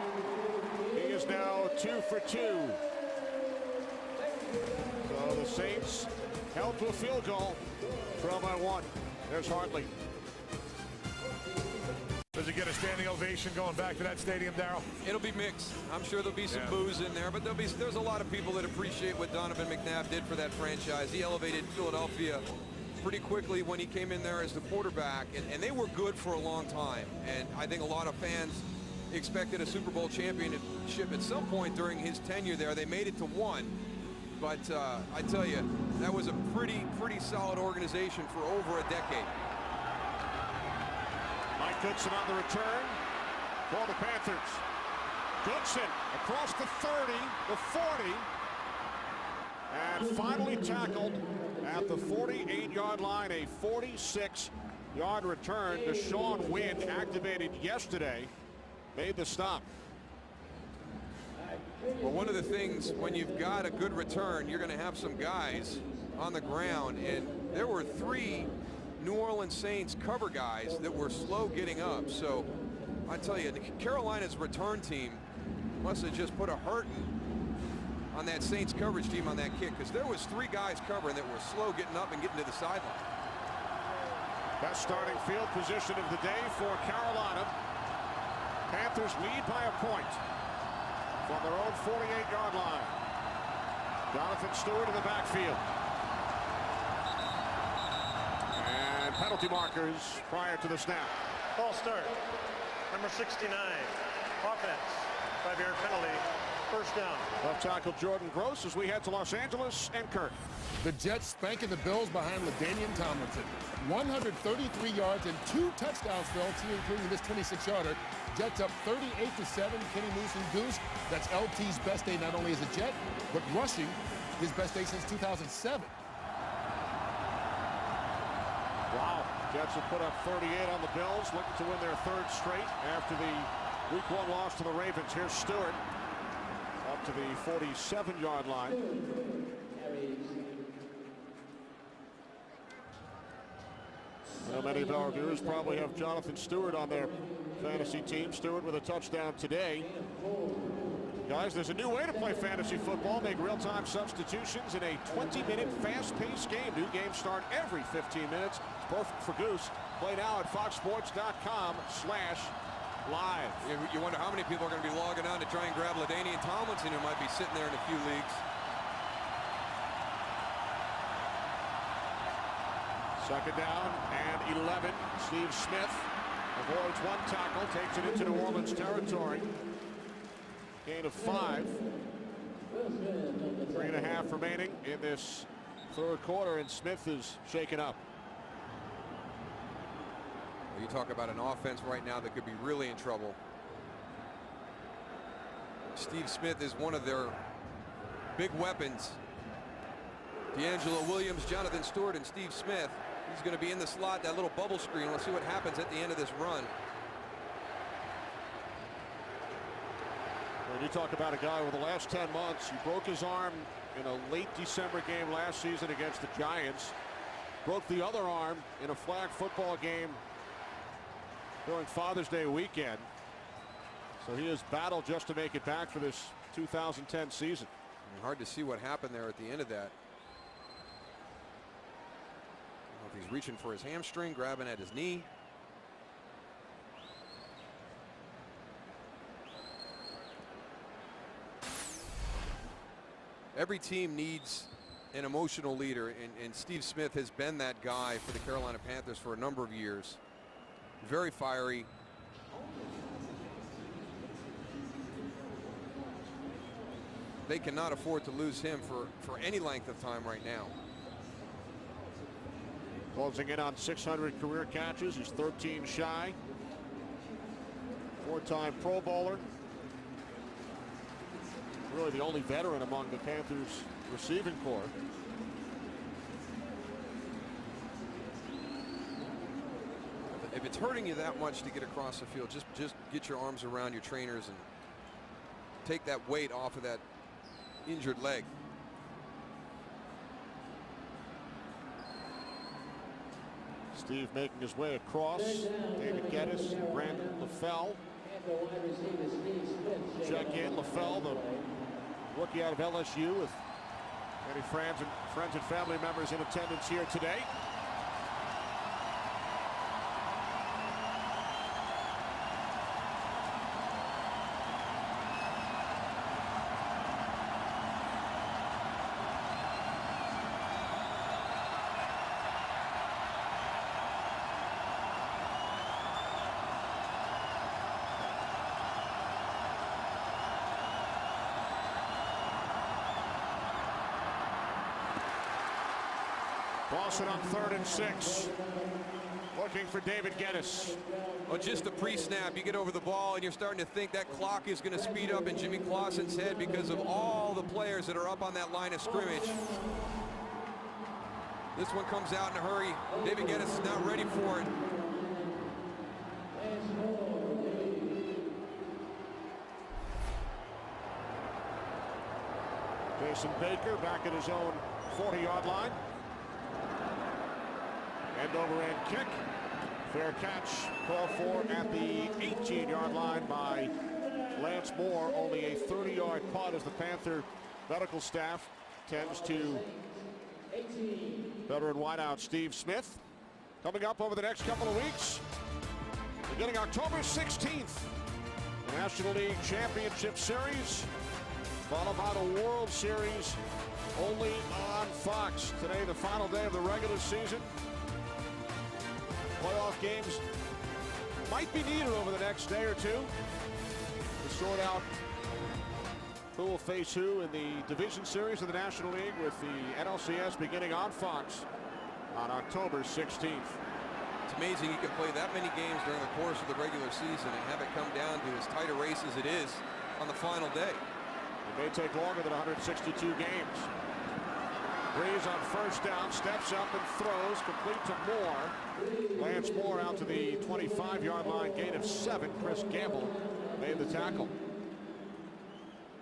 He is now 2 for 2. So the Saints held to a field goal. 12 by 1. There's Hartley. Does he get a standing ovation going back to that stadium, Darryl? It'll be mixed. I'm sure there'll be some boos in there, but there's a lot of people that appreciate what Donovan McNabb did for that franchise. He elevated Philadelphia pretty quickly when he came in there as the quarterback, and they were good for a long time. And I think a lot of fans expected a Super Bowl championship at some point during his tenure there. They made it to 1, but I tell you, that was a pretty solid organization for over a decade. Mike Goodson on the return for the Panthers. Goodson across the 30, the 40, and finally tackled at the 48-yard line. A 46-yard return. Deshaun Wynn, activated yesterday, made the stop. Well, one of the things when you've got a good return, you're going to have some guys on the ground, and there were 3 New Orleans Saints cover guys that were slow getting up. So I tell you, Carolina's return team must have just put a hurting on that Saints coverage team on that kick, because there was 3 guys covering that were slow getting up and getting to the sideline. Best starting field position of the day for Carolina. Panthers lead by a point from their own 48-yard line. Jonathan Stewart in the backfield. And penalty markers prior to the snap. False start. Number 69. Offense. 5-yard penalty. First down. Left tackle Jordan Gross as we head to Los Angeles and Kirk. The Jets spanking the Bills behind LaDainian Tomlinson. 133 yards and 2 touchdowns, Phil, including this 26-yarder. Jets up 38-7. Kenny Moose and Goose. That's LT's best day not only as a Jet, but rushing his best day since 2007. Wow. Jets have put up 38 on the Bills, looking to win their 3rd straight after the Week 1 loss to the Ravens. Here's Stewart up to the 47-yard line. Well, many of our viewers probably have Jonathan Stewart on their fantasy team. Stewart with a touchdown today. Guys, there's a new way to play fantasy football. Make real-time substitutions in a 20-minute fast-paced game. New games start every 15 minutes. It's perfect for Goose. Play now at foxsports.com/live. You wonder how many people are going to be logging on to try and grab LaDainian Tomlinson, who might be sitting there in a few leagues. Second down and 11. Steve Smith avoids one tackle, takes it into New Orleans territory. Gain of 5. 3.5 remaining in this 3rd quarter, and Smith is shaken up. You talk about an offense right now that could be really in trouble. Steve Smith is one of their big weapons. D'Angelo Williams, Jonathan Stewart, and Steve Smith. He's going to be in the slot, that little bubble screen. Let's see what happens at the end of this run. When you talk about a guy over the last 10 months, he broke his arm in a late December game last season against the Giants. Broke the other arm in a flag football game during Father's Day weekend. So he has battled just to make it back for this 2010 season. Hard to see what happened there at the end of that. He's reaching for his hamstring, grabbing at his knee. Every team needs an emotional leader, and Steve Smith has been that guy for the Carolina Panthers for a number of years. Very fiery. They cannot afford to lose him for any length of time right now. Closing in on 600 career catches. He's 13 shy. 4-time Pro Bowler. Really the only veteran among the Panthers receiving corps. If it's hurting you that much to get across the field, just get your arms around your trainers and take that weight off of that injured leg. Steve making his way across. David Geddes, Brandon LaFell. Check in. LaFell, the rookie out of LSU, with many friends and family members in attendance here today. Boston on 3rd and 6. Looking for David Geddes. Well, just the pre-snap, you get over the ball and you're starting to think that clock is going to speed up in Jimmy Clausen's head because of all the players that are up on that line of scrimmage. This one comes out in a hurry. David Geddes is not ready for it. Jason Baker back at his own 40-yard line. End over end kick. Fair catch called for at the 18-yard line by Lance Moore. Only a 30-yard punt as the Panther medical staff tends to veteran wideout Steve Smith. Coming up over the next couple of weeks, beginning October 16th, the National League Championship Series, followed by the World Series, only on Fox. Today, the final day of the regular season. Playoff games might be needed over the next day or two to sort out who will face who in the division series of the National League, with the NLCS beginning on Fox on October 16th. It's amazing you can play that many games during the course of the regular season and have it come down to as tight a race as it is on the final day. It may take longer than 162 games. Breeze on first down, steps up and throws, complete to Moore. Lance Moore out to the 25-yard line, gain of 7. Chris Gamble made the tackle.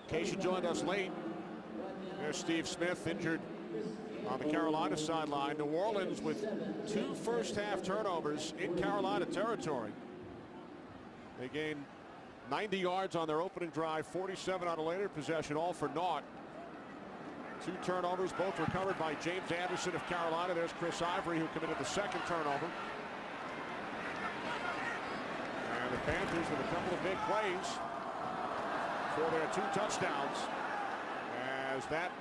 In case you joined us late, there's Steve Smith injured on the Carolina sideline. New Orleans with 2 first-half turnovers in Carolina territory. They gained 90 yards on their opening drive, 47 on a later possession, all for naught. 2 turnovers, both recovered by James Anderson of Carolina. There's Chris Ivory, who committed the second turnover. And the Panthers with a couple of big plays for their 2 touchdowns, as that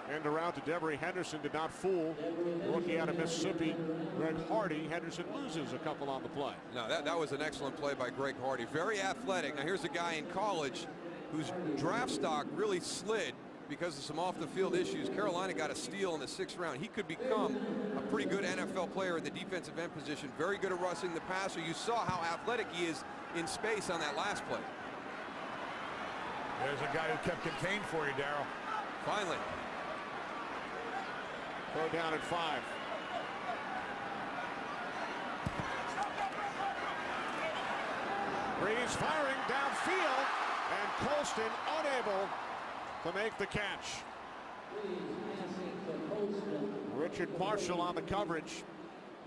end around to Devery Henderson did not fool the rookie out of Mississippi, Greg Hardy. Henderson loses a couple on the play. No, that was an excellent play by Greg Hardy. Very athletic. Now here's a guy in college whose draft stock really slid because of some off-the-field issues. Carolina got a steal in the 6th round. He could become a pretty good NFL player at the defensive end position. Very good at rushing the passer. You saw how athletic he is in space on that last play. There's a guy who kept contained for you, Darryl. Finally. 3rd down and 5. Breeze firing downfield, and Colston unable to make the catch. Richard Marshall on the coverage.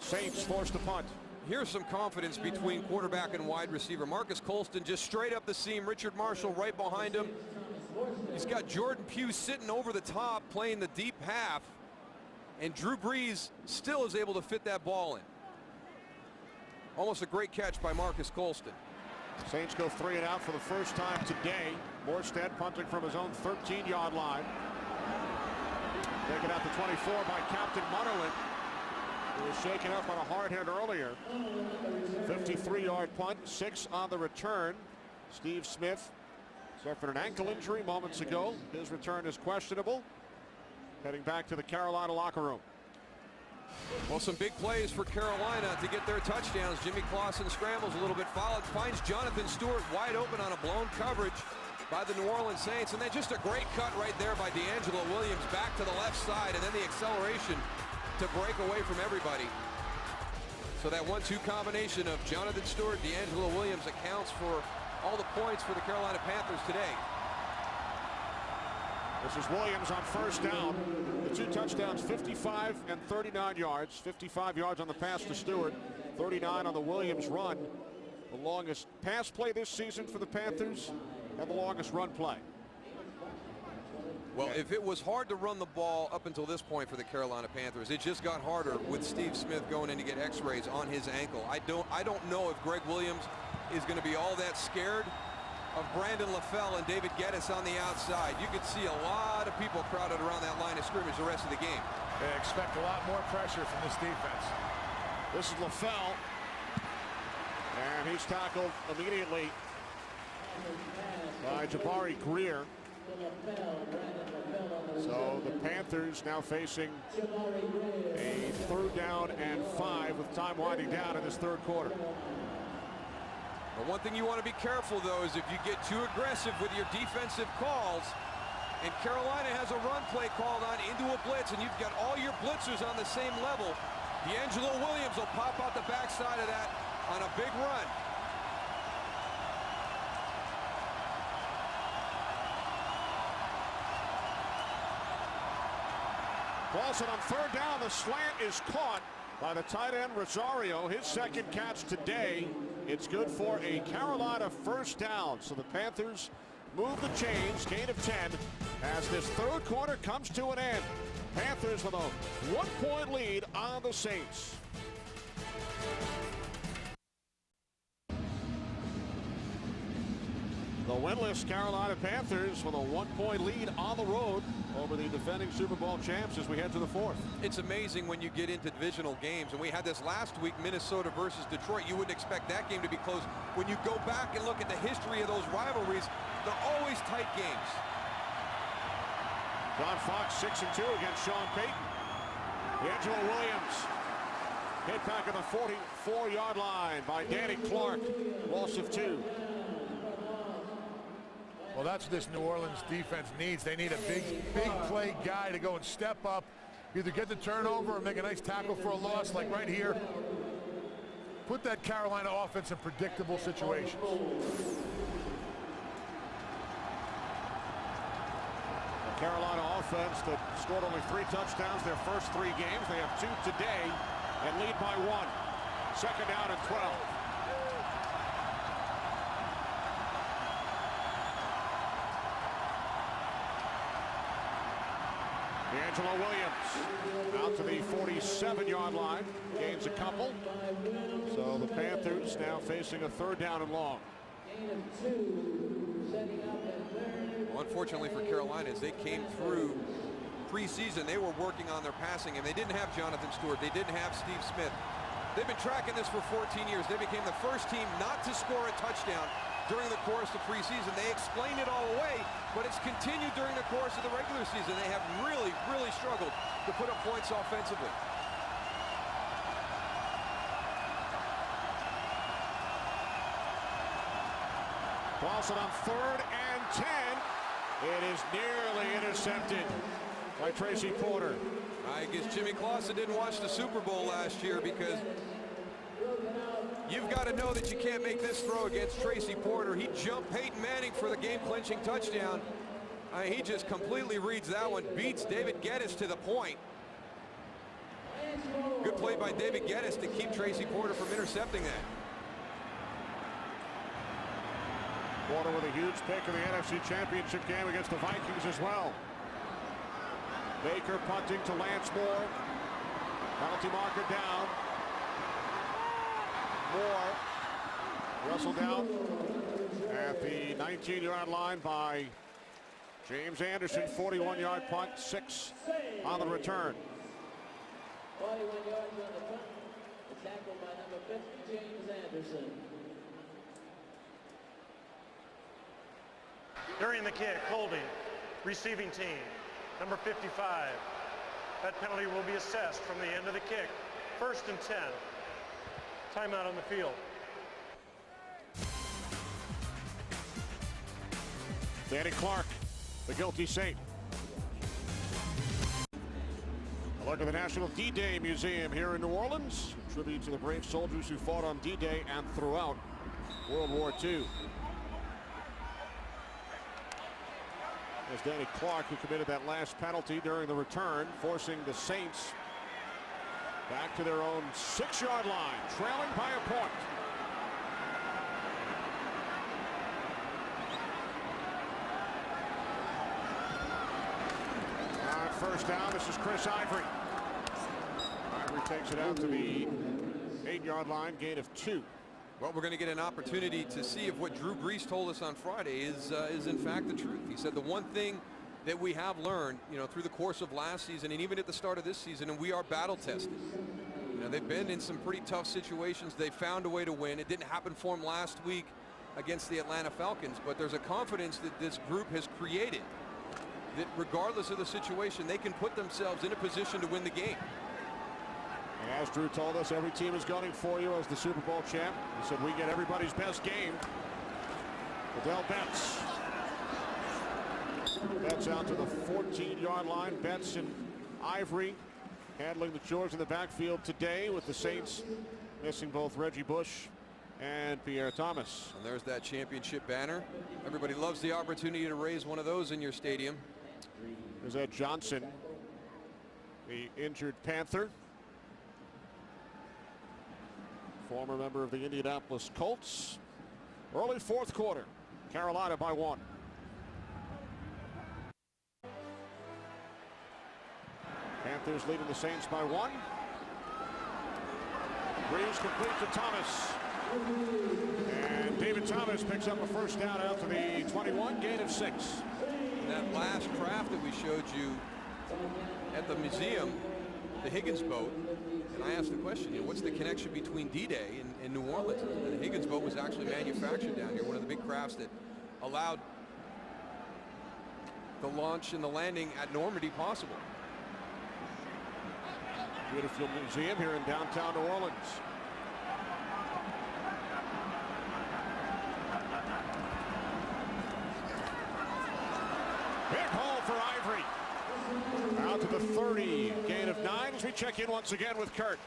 Saints forced a punt. Here's some confidence between quarterback and wide receiver. Marcus Colston just straight up the seam. Richard Marshall right behind him. He's got Jordan Pugh sitting over the top playing the deep half. And Drew Brees still is able to fit that ball in. Almost a great catch by Marcus Colston. Saints go 3 and out for the first time today. Morstead punting from his own 13-yard line. Taken out to 24 by Captain Munnerlyn, who was shaken up on a hard hit earlier. 53-yard punt, 6 on the return. Steve Smith suffered an ankle injury moments ago. His return is questionable. Heading back to the Carolina locker room. Well, some big plays for Carolina to get their touchdowns. Jimmy Clausen scrambles a little bit, finds Jonathan Stewart wide open on a blown coverage by the New Orleans Saints. And then just a great cut right there by D'Angelo Williams back to the left side, and then the acceleration to break away from everybody. So that 1-2 combination of Jonathan Stewart, D'Angelo Williams accounts for all the points for the Carolina Panthers today. This is Williams on first down. The 2 touchdowns, 55 and 39 yards. 55 yards on the pass to Stewart, 39 on the Williams run. The longest pass play this season for the Panthers and the longest run play. Well, if it was hard to run the ball up until this point for the Carolina Panthers, it just got harder with Steve Smith going in to get x-rays on his ankle. I don't know if Greg Williams is going to be all that scared of Brandon LaFell and David Geddes on the outside. You could see a lot of people crowded around that line of scrimmage the rest of the game. They expect a lot more pressure from this defense. This is LaFell, and he's tackled immediately by Jabari Greer. So the Panthers now facing a 3rd down and 5 with time winding down in this 3rd quarter. But one thing you want to be careful, though, is if you get too aggressive with your defensive calls, and Carolina has a run play called on into a blitz, and you've got all your blitzers on the same level, D'Angelo Williams will pop out the backside of that on a big run. Clausen on 3rd down. The slant is caught by the tight end Rosario. His 2nd catch today. It's good for a Carolina first down. So the Panthers move the chains, gain of 10, as this 3rd quarter comes to an end. Panthers with a 1-point lead on the Saints. The winless Carolina Panthers with a 1-point lead on the road over the defending Super Bowl champs as we head to the fourth. It's amazing when you get into divisional games, and we had this last week, Minnesota versus Detroit. You wouldn't expect that game to be close. When you go back and look at the history of those rivalries, they're always tight games. John Fox 6-2 against Sean Payton. Angelo Williams hit back at the 44-yard line by Danny Clark. Loss of 2. Well, that's what this New Orleans defense needs. They need a big play guy to go and step up, either get the turnover or make a nice tackle for a loss, like right here. Put that Carolina offense in predictable situations. The Carolina offense that scored only 3 touchdowns their first 3 games. They have 2 today and lead by 1. Second down and 12. Angelo Williams out to the 47-yard line, gains a couple. So the Panthers now facing a 3rd down and long. Well, unfortunately for Carolina, as they came through preseason, they were working on their passing, and they didn't have Jonathan Stewart. They didn't have Steve Smith. They've been tracking this for 14 years. They became the first team not to score a touchdown during the course of preseason. They explained it all away, but it's continued during the course of the regular season. They have really struggled to put up points offensively. Clausen on 3rd and 10. It is nearly intercepted by Tracy Porter. I guess Jimmy Clausen didn't watch the Super Bowl last year, because you've got to know that you can't make this throw against Tracy Porter. He jumped Peyton Manning for the game-clinching touchdown. He just completely reads that one, beats David Geddes to the point. Good play by David Geddes to keep Tracy Porter from intercepting that. Porter with a huge pick in the NFC Championship game against the Vikings as well. Baker punting to Lance Moore. Penalty marker down. Moore wrestled down at the 19-yard line by James Anderson. 41-yard punt, 6 on the return. 41 yards on the punt. The tackle by number 50, James Anderson. During the kick, holding, receiving team, number 55. That penalty will be assessed from the end of the kick. 1st and 10. Timeout on the field. Danny Clark, the guilty Saint. A look at the National D-Day Museum here in New Orleans. A tribute to the brave soldiers who fought on D-Day and throughout World War II. As Danny Clark, who committed that last penalty during the return, forcing the Saints back to their own 6-yard line, trailing by a point. On 1st down, this is Chris Ivory. Ivory takes it out to the 8-yard line, gain of 2. Well, we're going to get an opportunity to see if what Drew Brees told us on Friday is in fact the truth. He said the one thing that we have learned, through the course of last season and even at the start of this season, and we are battle tested. They've been in some pretty tough situations. They found a way to win. It didn't happen for them last week against the Atlanta Falcons, but there's a confidence that this group has created that regardless of the situation, they can put themselves in a position to win the game. And as Drew told us, every team is gunning for you as the Super Bowl champ. He said we get everybody's best game. Adele Betts. Betts out to the 14-yard line. Betts and Ivory handling the chores in the backfield today, with the Saints missing both Reggie Bush and Pierre Thomas. And there's that championship banner. Everybody loves the opportunity to raise one of those in your stadium. There's Ed Johnson, the injured Panther. Former member of the Indianapolis Colts. Early 4th quarter. Carolina by 1. Panthers leading the Saints by 1. Brees complete to Thomas. And David Thomas picks up a first down out to the 21, gain of 6. And that last craft that we showed you at the museum, the Higgins boat, and I asked the question, what's the connection between D-Day and New Orleans? And the Higgins boat was actually manufactured down here, one of the big crafts that allowed the launch and the landing at Normandy possible. Beautiful museum here in downtown New Orleans. Big hole for Ivory. Out to the 30, gain of 9 as we check in once again with Kurt.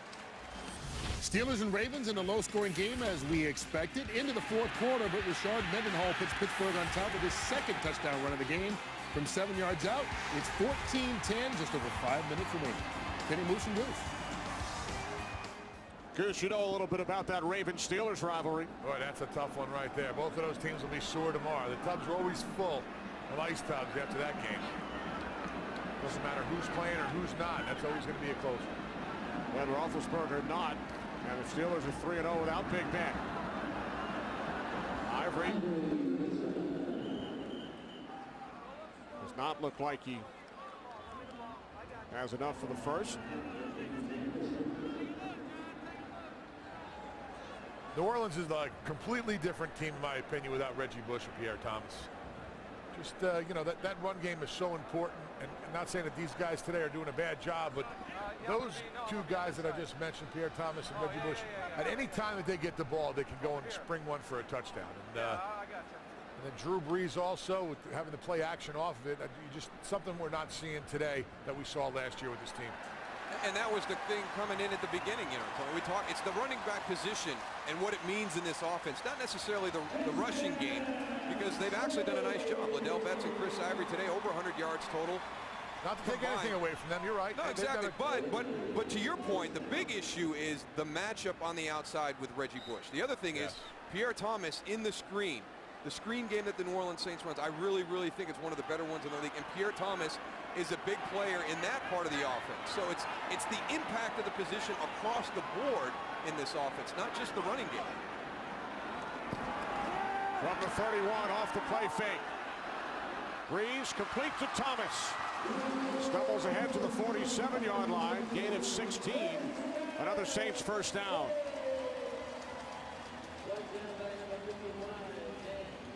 Steelers and Ravens in a low-scoring game as we expected into the fourth quarter, but Rashard Mendenhall puts Pittsburgh on top of his second touchdown run of the game from 7 yards out. It's 14-10, just over 5 minutes remaining. Kenny Moose and Goose. Goose, you know a little bit about that Ravens-Steelers rivalry. Boy, that's a tough one right there. Both of those teams will be sore tomorrow. The tubs are always full of ice tubs after that game. Doesn't matter who's playing or who's not. That's always going to be a close one. And Roethlisberger not. And the Steelers are 3-0 without Big Ben. Ivory does not look like he has enough for the first. New Orleans is a completely different team, in my opinion, without Reggie Bush and Pierre Thomas. Just, that run game is so important. And I'm not saying that these guys today are doing a bad job, but those two guys that I just mentioned, Pierre Thomas and Reggie Bush, at any time that they get the ball, they can go and spring one for a touchdown. And then Drew Brees also, with having to play action off of it, just something we're not seeing today that we saw last year with this team. And that was the thing coming in at the beginning, we talk, it's the running back position and what it means in this offense, not necessarily the rushing game, because they've actually done a nice job. Liddell Betts and Chris Ivory today, over 100 yards total. Not to take anything away from them, you're right. No, exactly, but to your point, the big issue is the matchup on the outside with Reggie Bush. The other thing is Pierre Thomas in the screen game that the New Orleans Saints runs, I really, really think it's one of the better ones in the league, and Pierre Thomas is a big player in that part of the offense. So it's the impact of the position across the board in this offense, not just the running game. From the 31 off the play fake. Brees complete to Thomas. Stumbles ahead to the 47-yard line. Gain of 16. Another Saints first down.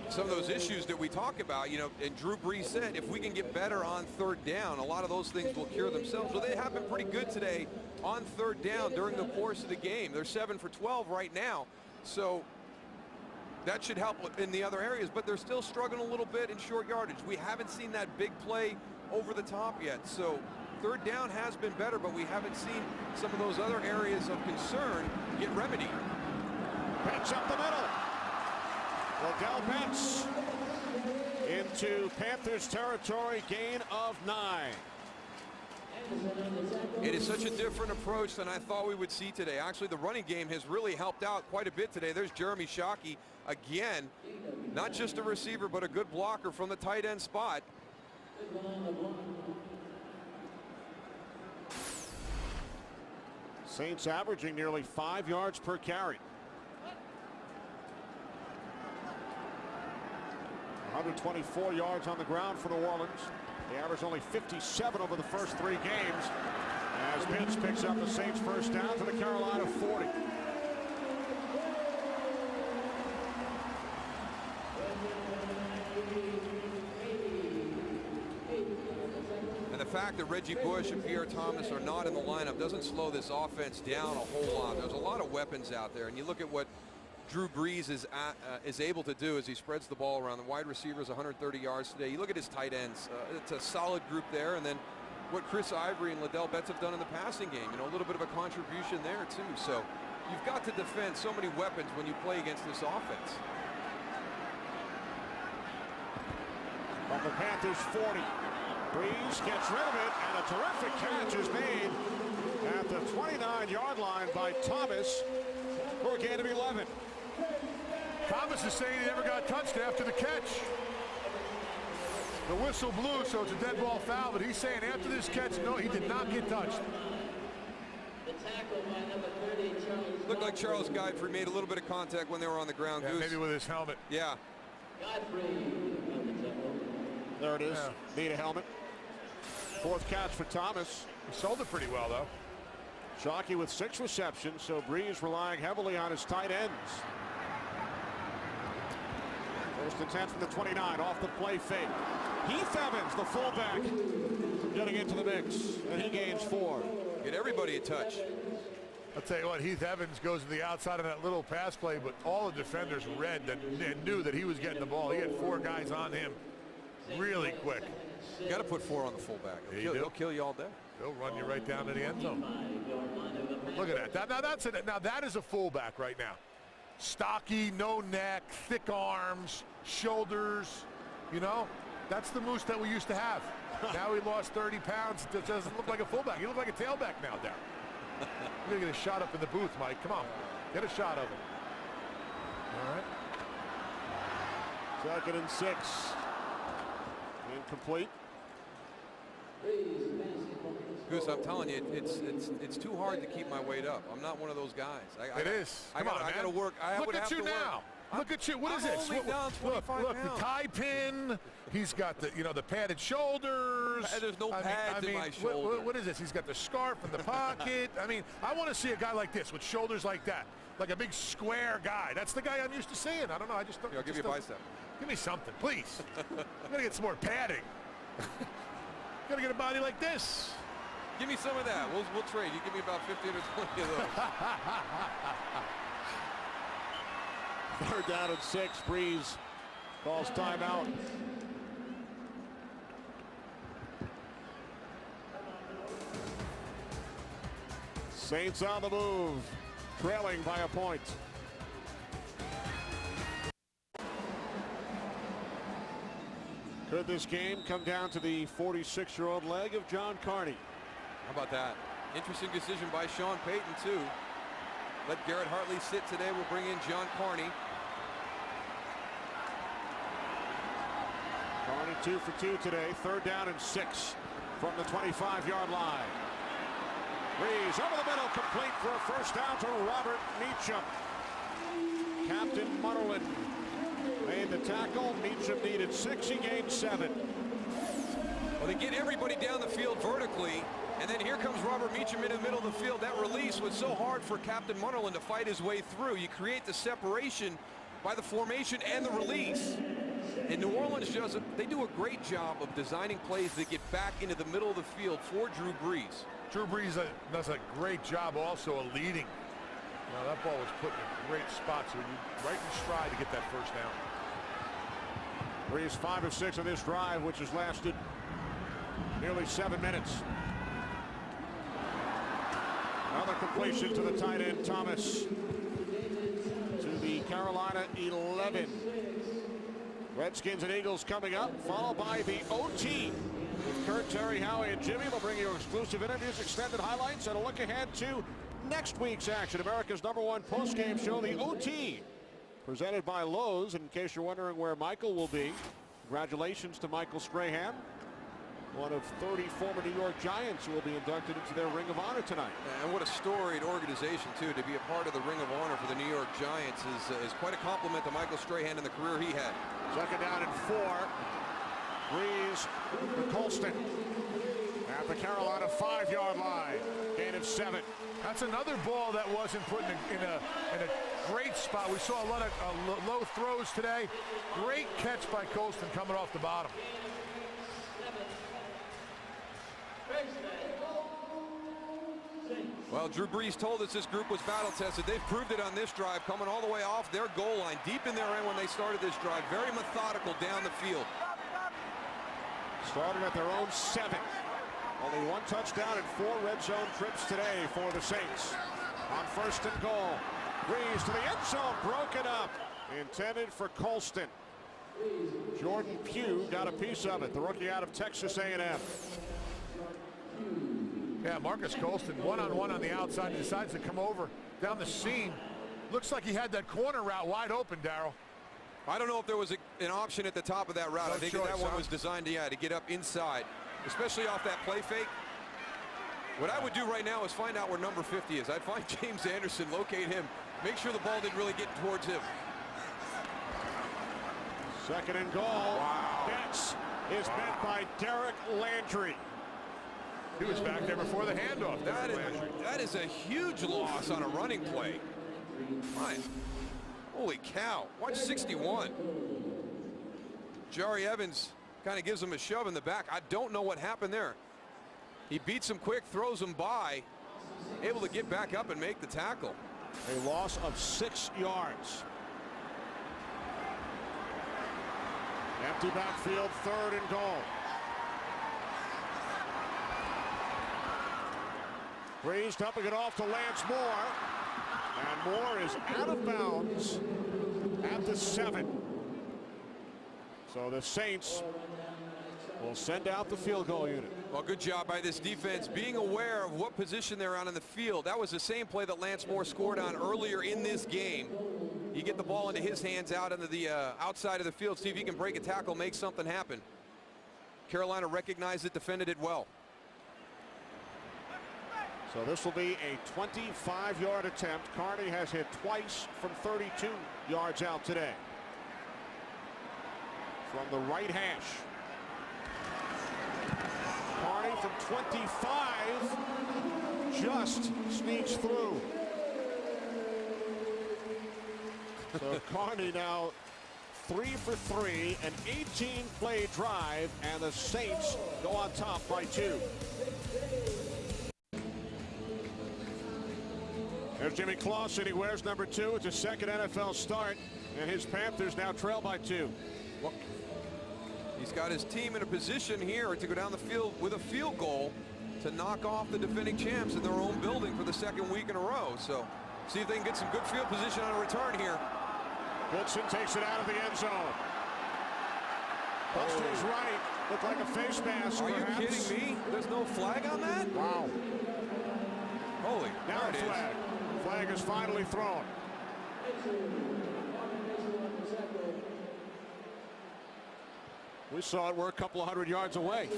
Some of those issues that we talk about, and Drew Brees said, if we can get better on third down, a lot of those things will cure themselves. Well, they have been pretty good today on third down during the course of the game. They're 7 for 12 right now. So that should help in the other areas, but they're still struggling a little bit in short yardage. We haven't seen that big play over the top yet. So third down has been better, but we haven't seen some of those other areas of concern get remedied. Betts up the middle. Liddell Betts into Panthers territory, gain of 9. It is such a different approach than I thought we would see today. Actually, the running game has really helped out quite a bit today. There's Jeremy Shockey again, not just a receiver, but a good blocker from the tight end spot. Saints averaging nearly 5 yards per carry. 124 yards on the ground for New Orleans. They averaged only 57 over the first 3 games. As Pitts picks up the Saints first down to the Carolina 40. And the fact that Reggie Bush and Pierre Thomas are not in the lineup doesn't slow this offense down a whole lot. There's a lot of weapons out there, and you look at what Drew Brees is able to do as he spreads the ball around. The wide receivers 130 yards today. You look at his tight ends. It's a solid group there. And then what Chris Ivory and Liddell Betts have done in the passing game. A little bit of a contribution there too. So you've got to defend so many weapons when you play against this offense. From the Panthers 40. Brees gets rid of it, and a terrific catch is made at the 29-yard line by Thomas for a gain of 11. Thomas is saying he never got touched after the catch. The whistle blew, so it's a dead ball foul, but he's saying after this catch, no, he did not get touched. Tackle by number 30, Charles. Looked like Charles Godfrey made a little bit of contact when they were on the ground. Yeah, Goose. maybe with his helmet. Yeah. Godfrey on the tackle. There it is. Yeah. Need a helmet. Fourth catch for Thomas. He sold it pretty well, though. Shockey with 6 receptions, so Breeze relying heavily on his tight ends. First and 10 from the 29, off the play fake. Heath Evans, the fullback, getting into the mix, and he gains 4. Get everybody a touch. I'll tell you what, Heath Evans goes to the outside of that little pass play, but all the defenders read and knew that he was getting the ball. He had 4 guys on him really quick. You got to put 4 on the fullback. He'll kill you all day. He'll run you right down to the end zone. Look at that. Now that's it. Now that is a fullback right now. Stocky, no neck, thick arms, shoulders. You know, that's the Moose that we used to have. Now he lost 30 pounds. It doesn't look like a fullback. He looks like a tailback now, Darryl. You're gonna get a shot up in the booth, Mike. Come on, get a shot of him. All right. 2nd and 6. Incomplete. Goose, I'm telling you, it's too hard to keep my weight up. I'm not one of those guys. It is. I got to work. Look at you now. Look at you. What is this? Only down 25 look, pounds. the tie pin. He's got the padded shoulders. There's no pads in my shoulder. What is this? He's got the scarf in the pocket. I mean, I want to see a guy like this with shoulders like that, like a big square guy. That's the guy I'm used to seeing. I don't know. I just don't. I'll give you a bicep. Give me something, please. I'm gonna get some more padding. Gotta get a body like this. Give me some of that. We'll trade. You give me about 15 or 20 of those. 3rd down and 6. Breeze calls timeout. Saints on the move, trailing by a point. Could this game come down to the 46-year-old leg of John Carney? How about that? Interesting decision by Sean Payton, too. Let Garrett Hartley sit today. We'll bring in John Carney. Carney 2 for 2 today. 3rd down and 6 from the 25-yard line. Breeze over the middle, complete for a first down to Robert Meacham. Captain Munnerlyn made the tackle. Meacham needed 6. He gained 7. Well, they get everybody down the field vertically, and then here comes Robert Meacham in the middle of the field. That release was so hard for Captain Munnerlyn to fight his way through. You create the separation by the formation and the release. And New Orleans they do a great job of designing plays that get back into the middle of the field for Drew Brees. Drew Brees does a great job also of leading. Now that ball was put in a great spot, so you right in stride to get that first down. Brees 5 of 6 on this drive, which has lasted nearly 7 minutes. Another completion to the tight end, Thomas, to the Carolina 11. Redskins and Eagles coming up, followed by the OT. With Kurt, Terry, Howie, and Jimmy, we'll bring you exclusive interviews, extended highlights, and a look ahead to next week's action. America's #1 post-game show, the OT, presented by Lowe's. And in case you're wondering where Michael will be, congratulations to Michael Strahan, one of 30 former New York Giants who will be inducted into their Ring of Honor tonight. And what a storied organization, too. To be a part of the Ring of Honor for the New York Giants is quite a compliment to Michael Strahan and the career he had. 2nd down and 4. Breeze to Colston at the Carolina 5-yard line. Gain of 7. That's another ball that wasn't put in a great spot. We saw a lot of low throws today. Great catch by Colston coming off the bottom. Well, Drew Brees told us this group was battle tested. They've proved it on this drive, coming all the way off their goal line, deep in their end when they started this drive. Very methodical down the field. Started at their own 7. Only 1 touchdown and 4 red zone trips today for the Saints. On 1st and goal, Brees to the end zone, broken up. Intended for Colston. Jordan Pugh got a piece of it, the rookie out of Texas A&M. Yeah, Marcus Colston, one-on-one on the outside. He decides to come over down the seam. Looks like he had that corner route wide open, Darryl. I don't know if there was an option at the top of that route. No I think choice, that one was designed to get up inside, especially off that play fake. What I would do right now is find out where number 50 is. I'd find James Anderson, locate him, make sure the ball didn't really get towards him. Second and goal. Wow. Betts is met by Derek Landry. He was back there before the handoff. That is a huge loss on a running play. Fine. Holy cow. Watch 61. Jari Evans kind of gives him a shove in the back. I don't know what happened there. He beats him quick, throws him by, able to get back up and make the tackle. A loss of 6 yards. Empty backfield, third and goal. Breeze dumping it off to Lance Moore. And Moore is out of bounds at the 7. So the Saints will send out the field goal unit. Well, good job by this defense being aware of what position they're on in the field. That was the same play that Lance Moore scored on earlier in this game. You get the ball into his hands out into the outside of the field, see if he can break a tackle, make something happen. Carolina recognized it, defended it well. So this will be a 25-yard attempt. Carney has hit twice from 32 yards out today. From the right hash. Carney from 25 just sneaks through. So Carney now 3 for 3, an 18-play drive, and the Saints go on top by 2. There's Jimmy Clausen. He wears number 2. It's his second NFL start, and his Panthers now trail by 2. Well, he's got his team in a position here to go down the field with a field goal to knock off the defending champs in their own building for the second week in a row. So see if they can get some good field position on a return here. Goodson takes it out of the end zone. Buster's right. Looked like a face mask. Are perhaps. you kidding me? There's no flag on that? Wow. Holy. Now a flag. Flag is finally thrown. We saw it. We're a couple of 100 yards away.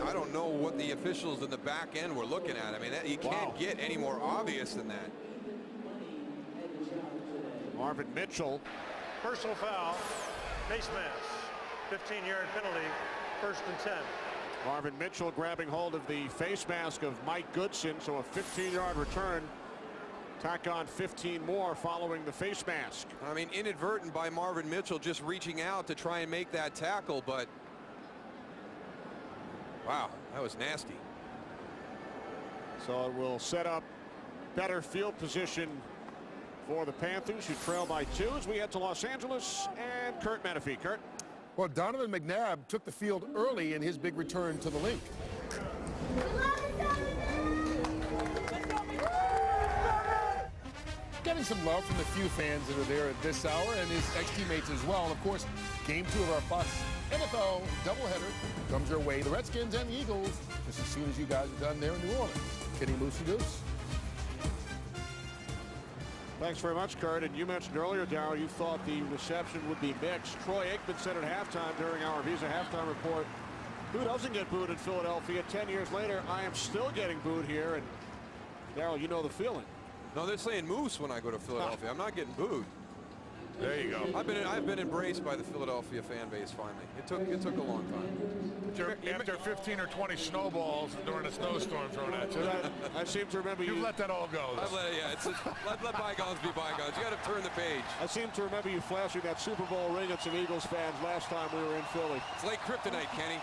I don't know what the officials in the back end were looking at. I mean, you can't get any more obvious than that. Marvin Mitchell. Personal foul, face mask, 15-yard penalty, first and 10. Marvin Mitchell grabbing hold of the face mask of Mike Goodson, so a 15-yard return. Tack on 15 more following the face mask. I mean, inadvertent by Marvin Mitchell just reaching out to try and make that tackle, but wow, that was nasty. So it will set up better field position for the Panthers, who trail by 2 as we head to Los Angeles. And Kurt Menefee. Kurt. Well, Donovan McNabb took the field early in his big return to the link. Getting some love from the few fans that are there at this hour and his ex-teammates as well. And of course, game 2 of our Fox NFL doubleheader comes your way. The Redskins and the Eagles just as soon as you guys are done there in New Orleans. Kenny Loosey Goose. Thanks very much, Kurt. And you mentioned earlier, Darryl, you thought the reception would be mixed. Troy Aikman said at halftime during our Visa halftime report, who doesn't get booed in Philadelphia? 10 years later, I am still getting booed here. And Darryl, you know the feeling. No, they're saying moose when I go to Philadelphia. I'm not getting booed. There you go. I've been embraced by the Philadelphia fan base finally. It took a long time. After 15 or 20 snowballs during a snowstorm thrown at you. I seem to remember you let that all go. It's just, let bygones be bygones. You got to turn the page. I seem to remember you flashing that Super Bowl ring at some Eagles fans last time we were in Philly. It's like kryptonite, Kenny.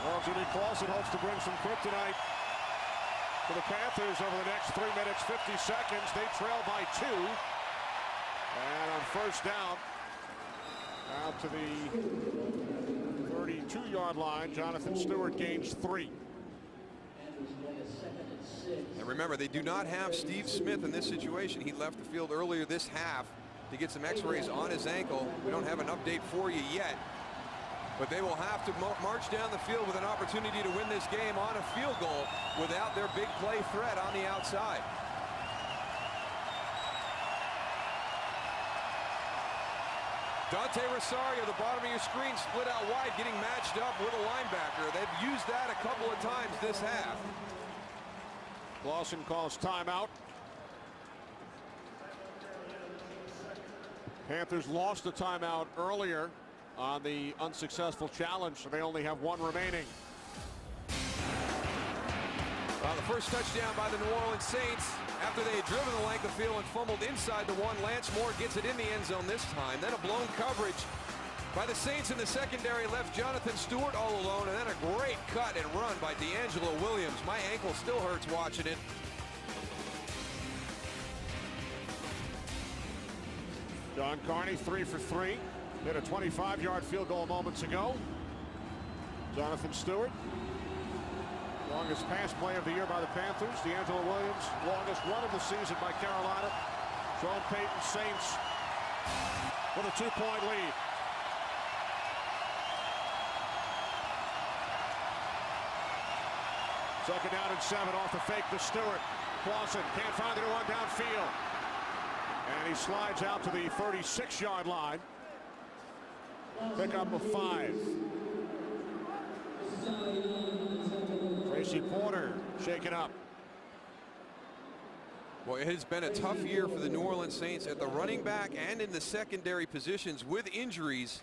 Well, Jimmy Clausen hopes to bring some kryptonite to the Panthers over the next 3 minutes, 50 seconds. They trail by 2. And on first down, out to the 32-yard line, Jonathan Stewart gains 3. And remember, they do not have Steve Smith in this situation. He left the field earlier this half to get some x-rays on his ankle. We don't have an update for you yet. But they will have to march down the field with an opportunity to win this game on a field goal without their big play threat on the outside. Dante Rosario, the bottom of your screen, split out wide, getting matched up with a linebacker. They've used that a couple of times this half. Clausen calls timeout. Panthers lost a timeout earlier on the unsuccessful challenge, so they only have one remaining. Well, the first touchdown by the New Orleans Saints after they had driven the length of field and fumbled inside the one. Lance Moore gets it in the end zone this time. Then a blown coverage by the Saints in the secondary left Jonathan Stewart all alone, and then a great cut and run by D'Angelo Williams. My ankle still hurts watching it. John Carney 3 for 3. Hit a 25-yard field goal moments ago. Jonathan Stewart. Longest pass play of the year by the Panthers. D'Angelo Williams, longest run of the season by Carolina. Sean Payton Saints with a 2-point lead. Second down and 7 off the fake to Stewart. Clausen can't find anyone downfield. And he slides out to the 36-yard line. Pickup of 5. Tracy Porter shaken up. Well, it has been a tough year for the New Orleans Saints at the running back and in the secondary positions with injuries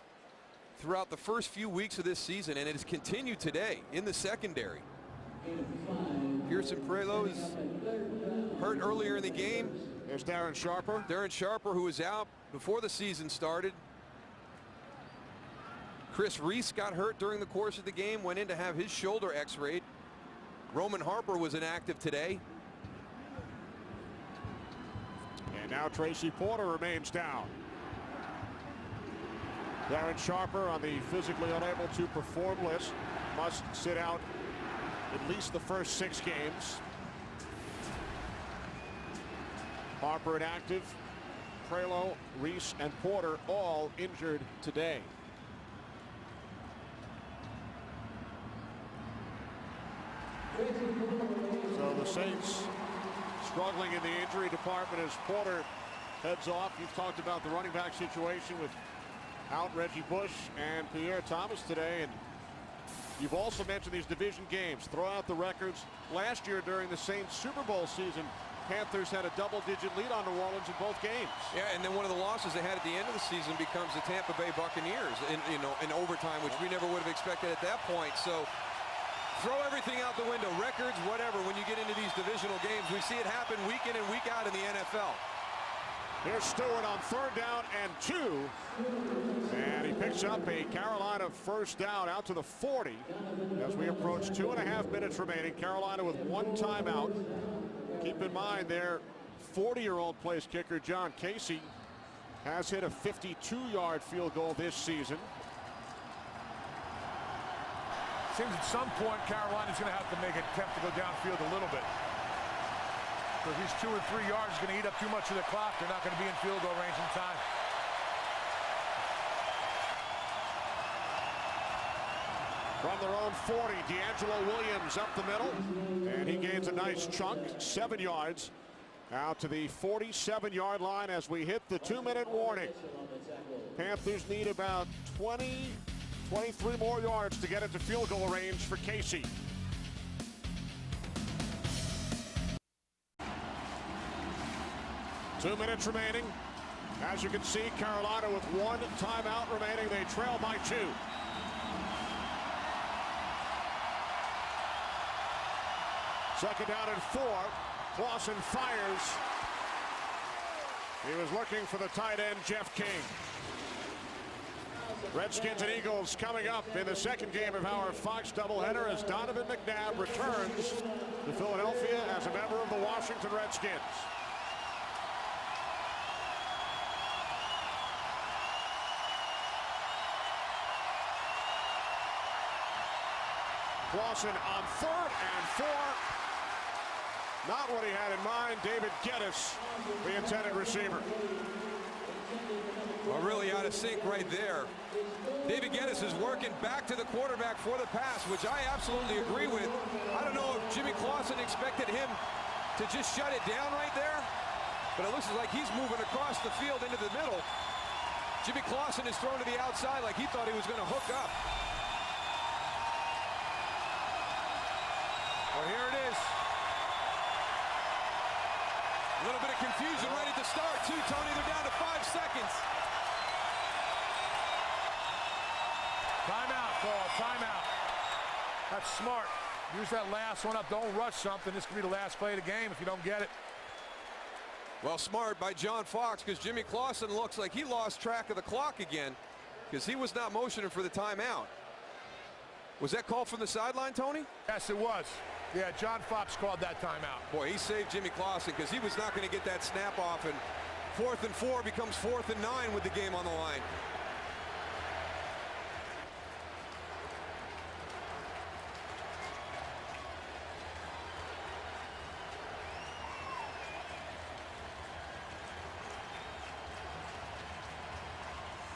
throughout the first few weeks of this season, and it has continued today in the secondary. Pearson Prelo is hurt earlier in the game. There's Darren Sharper. Darren Sharper, who was out before the season started. Chris Reese got hurt during the course of the game, went in to have his shoulder x-rayed. Roman Harper was inactive today. And now Tracy Porter remains down. Darren Sharper on the physically unable to perform list must sit out at least the first 6 games. Harper inactive. Prelo, Reese, and Porter all injured today. So the Saints struggling in the injury department as Porter heads off. You've talked about the running back situation with out Reggie Bush and Pierre Thomas today, and you've also mentioned these division games. Throw out the records. Last year during the Saints Super Bowl season, Panthers had a double-digit lead on New Orleans in both games. Yeah, and then one of the losses they had at the end of the season becomes the Tampa Bay Buccaneers in overtime, which we never would have expected at that point. So throw everything out the window, records, whatever. When you get into these divisional games, we see it happen week in and week out in the NFL. Here's Stewart on 3rd down and 2. And he picks up a Carolina first down out to the 40 as we approach 2.5 minutes remaining. Carolina with 1 timeout. Keep in mind their 40-year-old place kicker John Casey has hit a 52-yard field goal this season. Seems at some point Carolina's going to have to make an attempt to go downfield a little bit. So if he's 2 or 3 yards, going to eat up too much of the clock. They're not going to be in field goal range in time. From their own 40, D'Angelo Williams up the middle, and he gains a nice chunk, 7 yards, out to the 47-yard line as we hit the 2-minute warning. Panthers need about 23 more yards to get into field goal range for Casey. Two minutes remaining. As you can see, Carolina with 1 timeout remaining. They trail by 2. Second down and 4. Clausen fires. He was looking for the tight end, Jeff King. Redskins and Eagles coming up in the second game of our Fox doubleheader as Donovan McNabb returns to Philadelphia as a member of the Washington Redskins. Clausen on 3rd and 4. Not what he had in mind. David Geddes, the intended receiver. Well, really out of sync right there. David Geddes is working back to the quarterback for the pass, which I absolutely agree with. I don't know if Jimmy Clausen expected him to just shut it down right there, but it looks like he's moving across the field into the middle. Jimmy Clausen is thrown to the outside like he thought he was going to hook up. Well, here it is. A little bit of confusion right at the start, too, Tony. They're down to 5 seconds. Timeout call, timeout. That's smart. Use that last one up. Don't rush something. This could be the last play of the game if you don't get it. Well, smart by John Fox, because Jimmy Clausen looks like he lost track of the clock again because he was not motioning for the timeout. Was that called from the sideline, Tony? Yes, it was. Yeah, John Fox called that timeout. Boy, he saved Jimmy Clausen because he was not going to get that snap off, and 4th and 4 becomes 4th and 9 with the game on the line.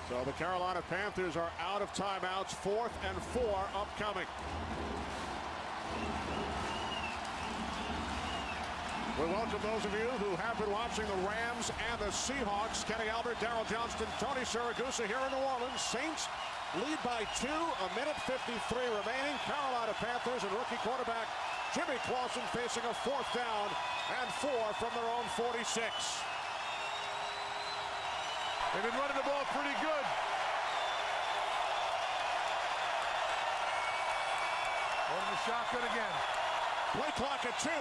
So the Carolina Panthers are out of timeouts. 4th and 4 upcoming. We welcome those of you who have been watching the Rams and the Seahawks. Kenny Albert, Darryl Johnston, Tony Siragusa here in New Orleans. Saints lead by 2, a minute 53 remaining. Carolina Panthers and rookie quarterback Jimmy Clausen facing a 4th down and 4 from their own 46. They've been running the ball pretty good. Holding the shotgun again. Play clock at 2.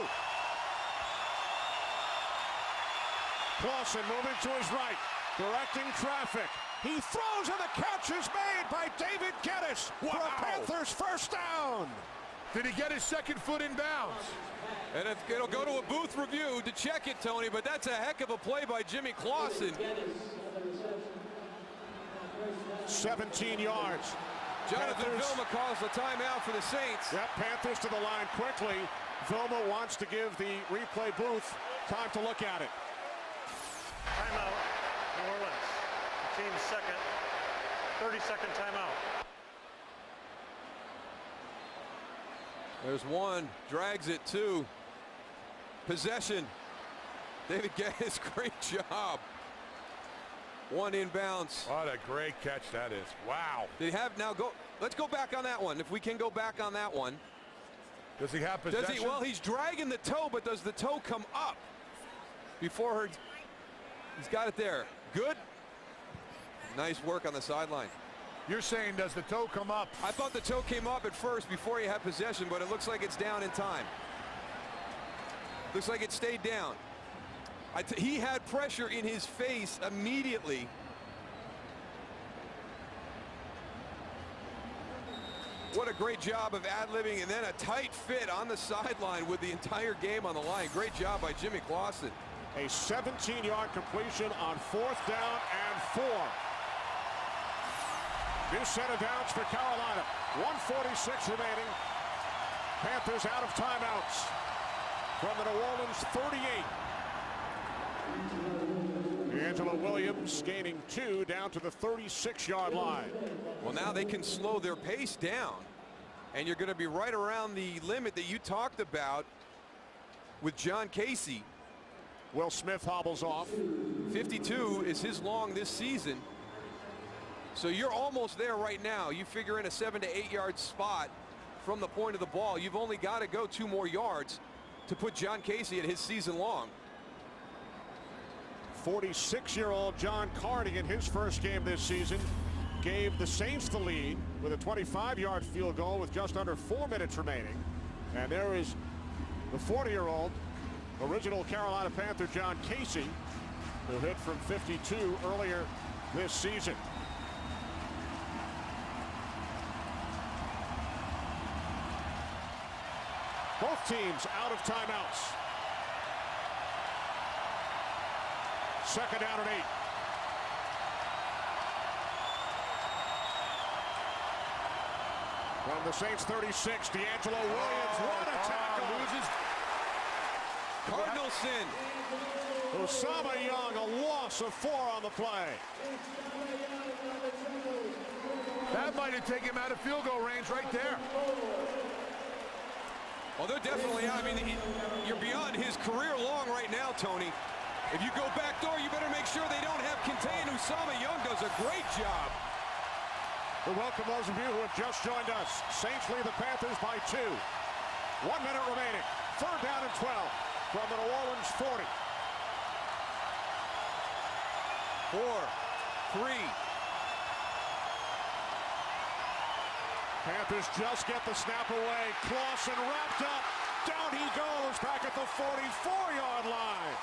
Clausen moving to his right, directing traffic. He throws and the catch is made by David Geddes for a Panthers first down. Did he get his second foot in bounds? And it'll go to a booth review to check it, Tony, but that's a heck of a play by Jimmy Clausen. 17 yards. Jonathan Panthers. Vilma calls the timeout for the Saints. Yep, Panthers to the line quickly. Vilma wants to give the replay booth time to look at it. Timeout, New Orleans. The team's second, 30-second timeout. There's one, drags it, 2. Possession. David Geddes, great job. 1 inbounds. What a great catch that is. Wow. Did he have, now go, let's go back on that one. If we can go back on that one. Does he have possession? Does he, well, he's dragging the toe, but does the toe come up before her? He's got it there. Good. Nice work on the sideline. You're saying does the toe come up? I thought the toe came up at first before he had possession, but it looks like it's down in time. Looks like it stayed down. He had pressure in his face immediately. What a great job of ad-libbing, and then a tight fit on the sideline with the entire game on the line. Great job by Jimmy Clausen. A 17-yard completion on 4th down and 4. New set of downs for Carolina. 1:46 remaining. Panthers out of timeouts from the New Orleans 38. Angela Williams gaining 2 down to the 36-yard line. Well, now they can slow their pace down, and you're going to be right around the limit that you talked about with John Casey. Will Smith hobbles off. 52 is his long this season. So you're almost there right now. You figure in a 7 to 8 yard spot from the point of the ball. You've only got to go 2 more yards to put John Casey at his season long. 46-year-old John Carney in his first game this season gave the Saints the lead with a 25-yard field goal with just under 4 minutes remaining. And there is the 40-year-old original Carolina Panther John Casey, who hit from 52 earlier this season. Both teams out of timeouts. 2nd down and 8. From the Saints 36, D'Angelo Williams. What a tackle. Loses. Cardinalson. Osama Young, a loss of 4 on the play. That might have taken him out of field goal range right there. Well, they're definitely out. I mean, you're beyond his career long right now, Tony. If you go back door, you better make sure they don't have contain. Usama Young does a great job. We welcome those of you who have just joined us. Saints lead the Panthers by 2. 1 minute remaining. 3rd down and 12 from the New Orleans 40. 4, 3. Panthers just get the snap away. Clausen wrapped up. Down he goes back at the 44-yard line.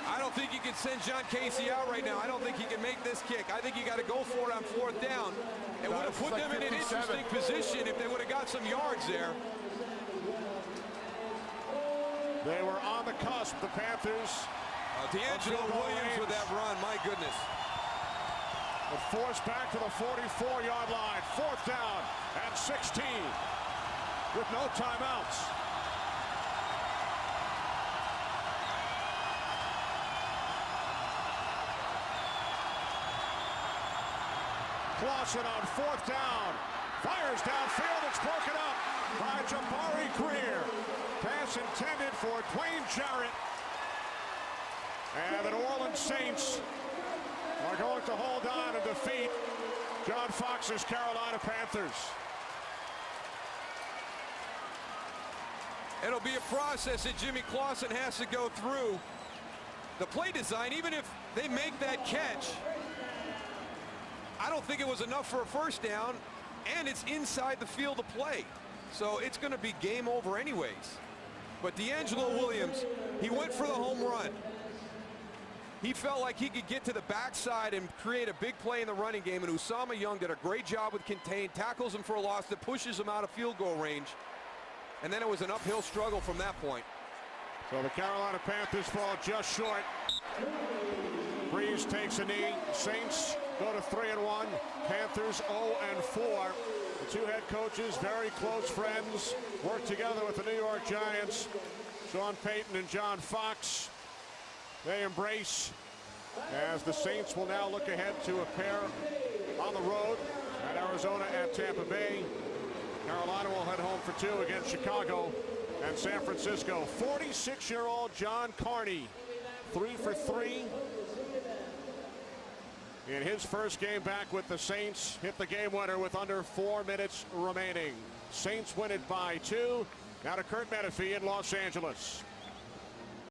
I don't think you can send John Casey out right now. I don't think he can make this kick. I think you got to go for it on 4th down. It would have put them in an interesting position if they would have got some yards there. They were on the cusp, the Panthers. D'Angelo Williams with that run, my goodness. But forced back to the 44-yard line. 4th down and 16 with no timeouts. Clausen on 4th down. Fires downfield. It's broken up by Jabari Greer. Pass intended for Dwayne Jarrett. And the New Orleans Saints are going to hold on and defeat John Fox's Carolina Panthers. It'll be a process that Jimmy Clausen has to go through. The play design, even if they make that catch, I don't think it was enough for a 1st down, and it's inside the field of play. So it's going to be game over anyways. But D'Angelo Williams, he went for the home run. He felt like he could get to the backside and create a big play in the running game, and Usama Young did a great job with contain, tackles him for a loss that pushes him out of field goal range. And then it was an uphill struggle from that point. So the Carolina Panthers fall just short. Breeze takes a knee. Saints go to 3-1. Panthers 0-4. The 2 head coaches, very close friends, work together with the New York Giants. Sean Payton and John Fox. They embrace as the Saints will now look ahead to a pair on the road at Arizona at Tampa Bay. Carolina will head home for 2 against Chicago and San Francisco. 46-year-old John Carney, 3 for 3 in his first game back with the Saints. Hit the game winner with under 4 minutes remaining. Saints win it by 2. Now to Kurt Menefee in Los Angeles.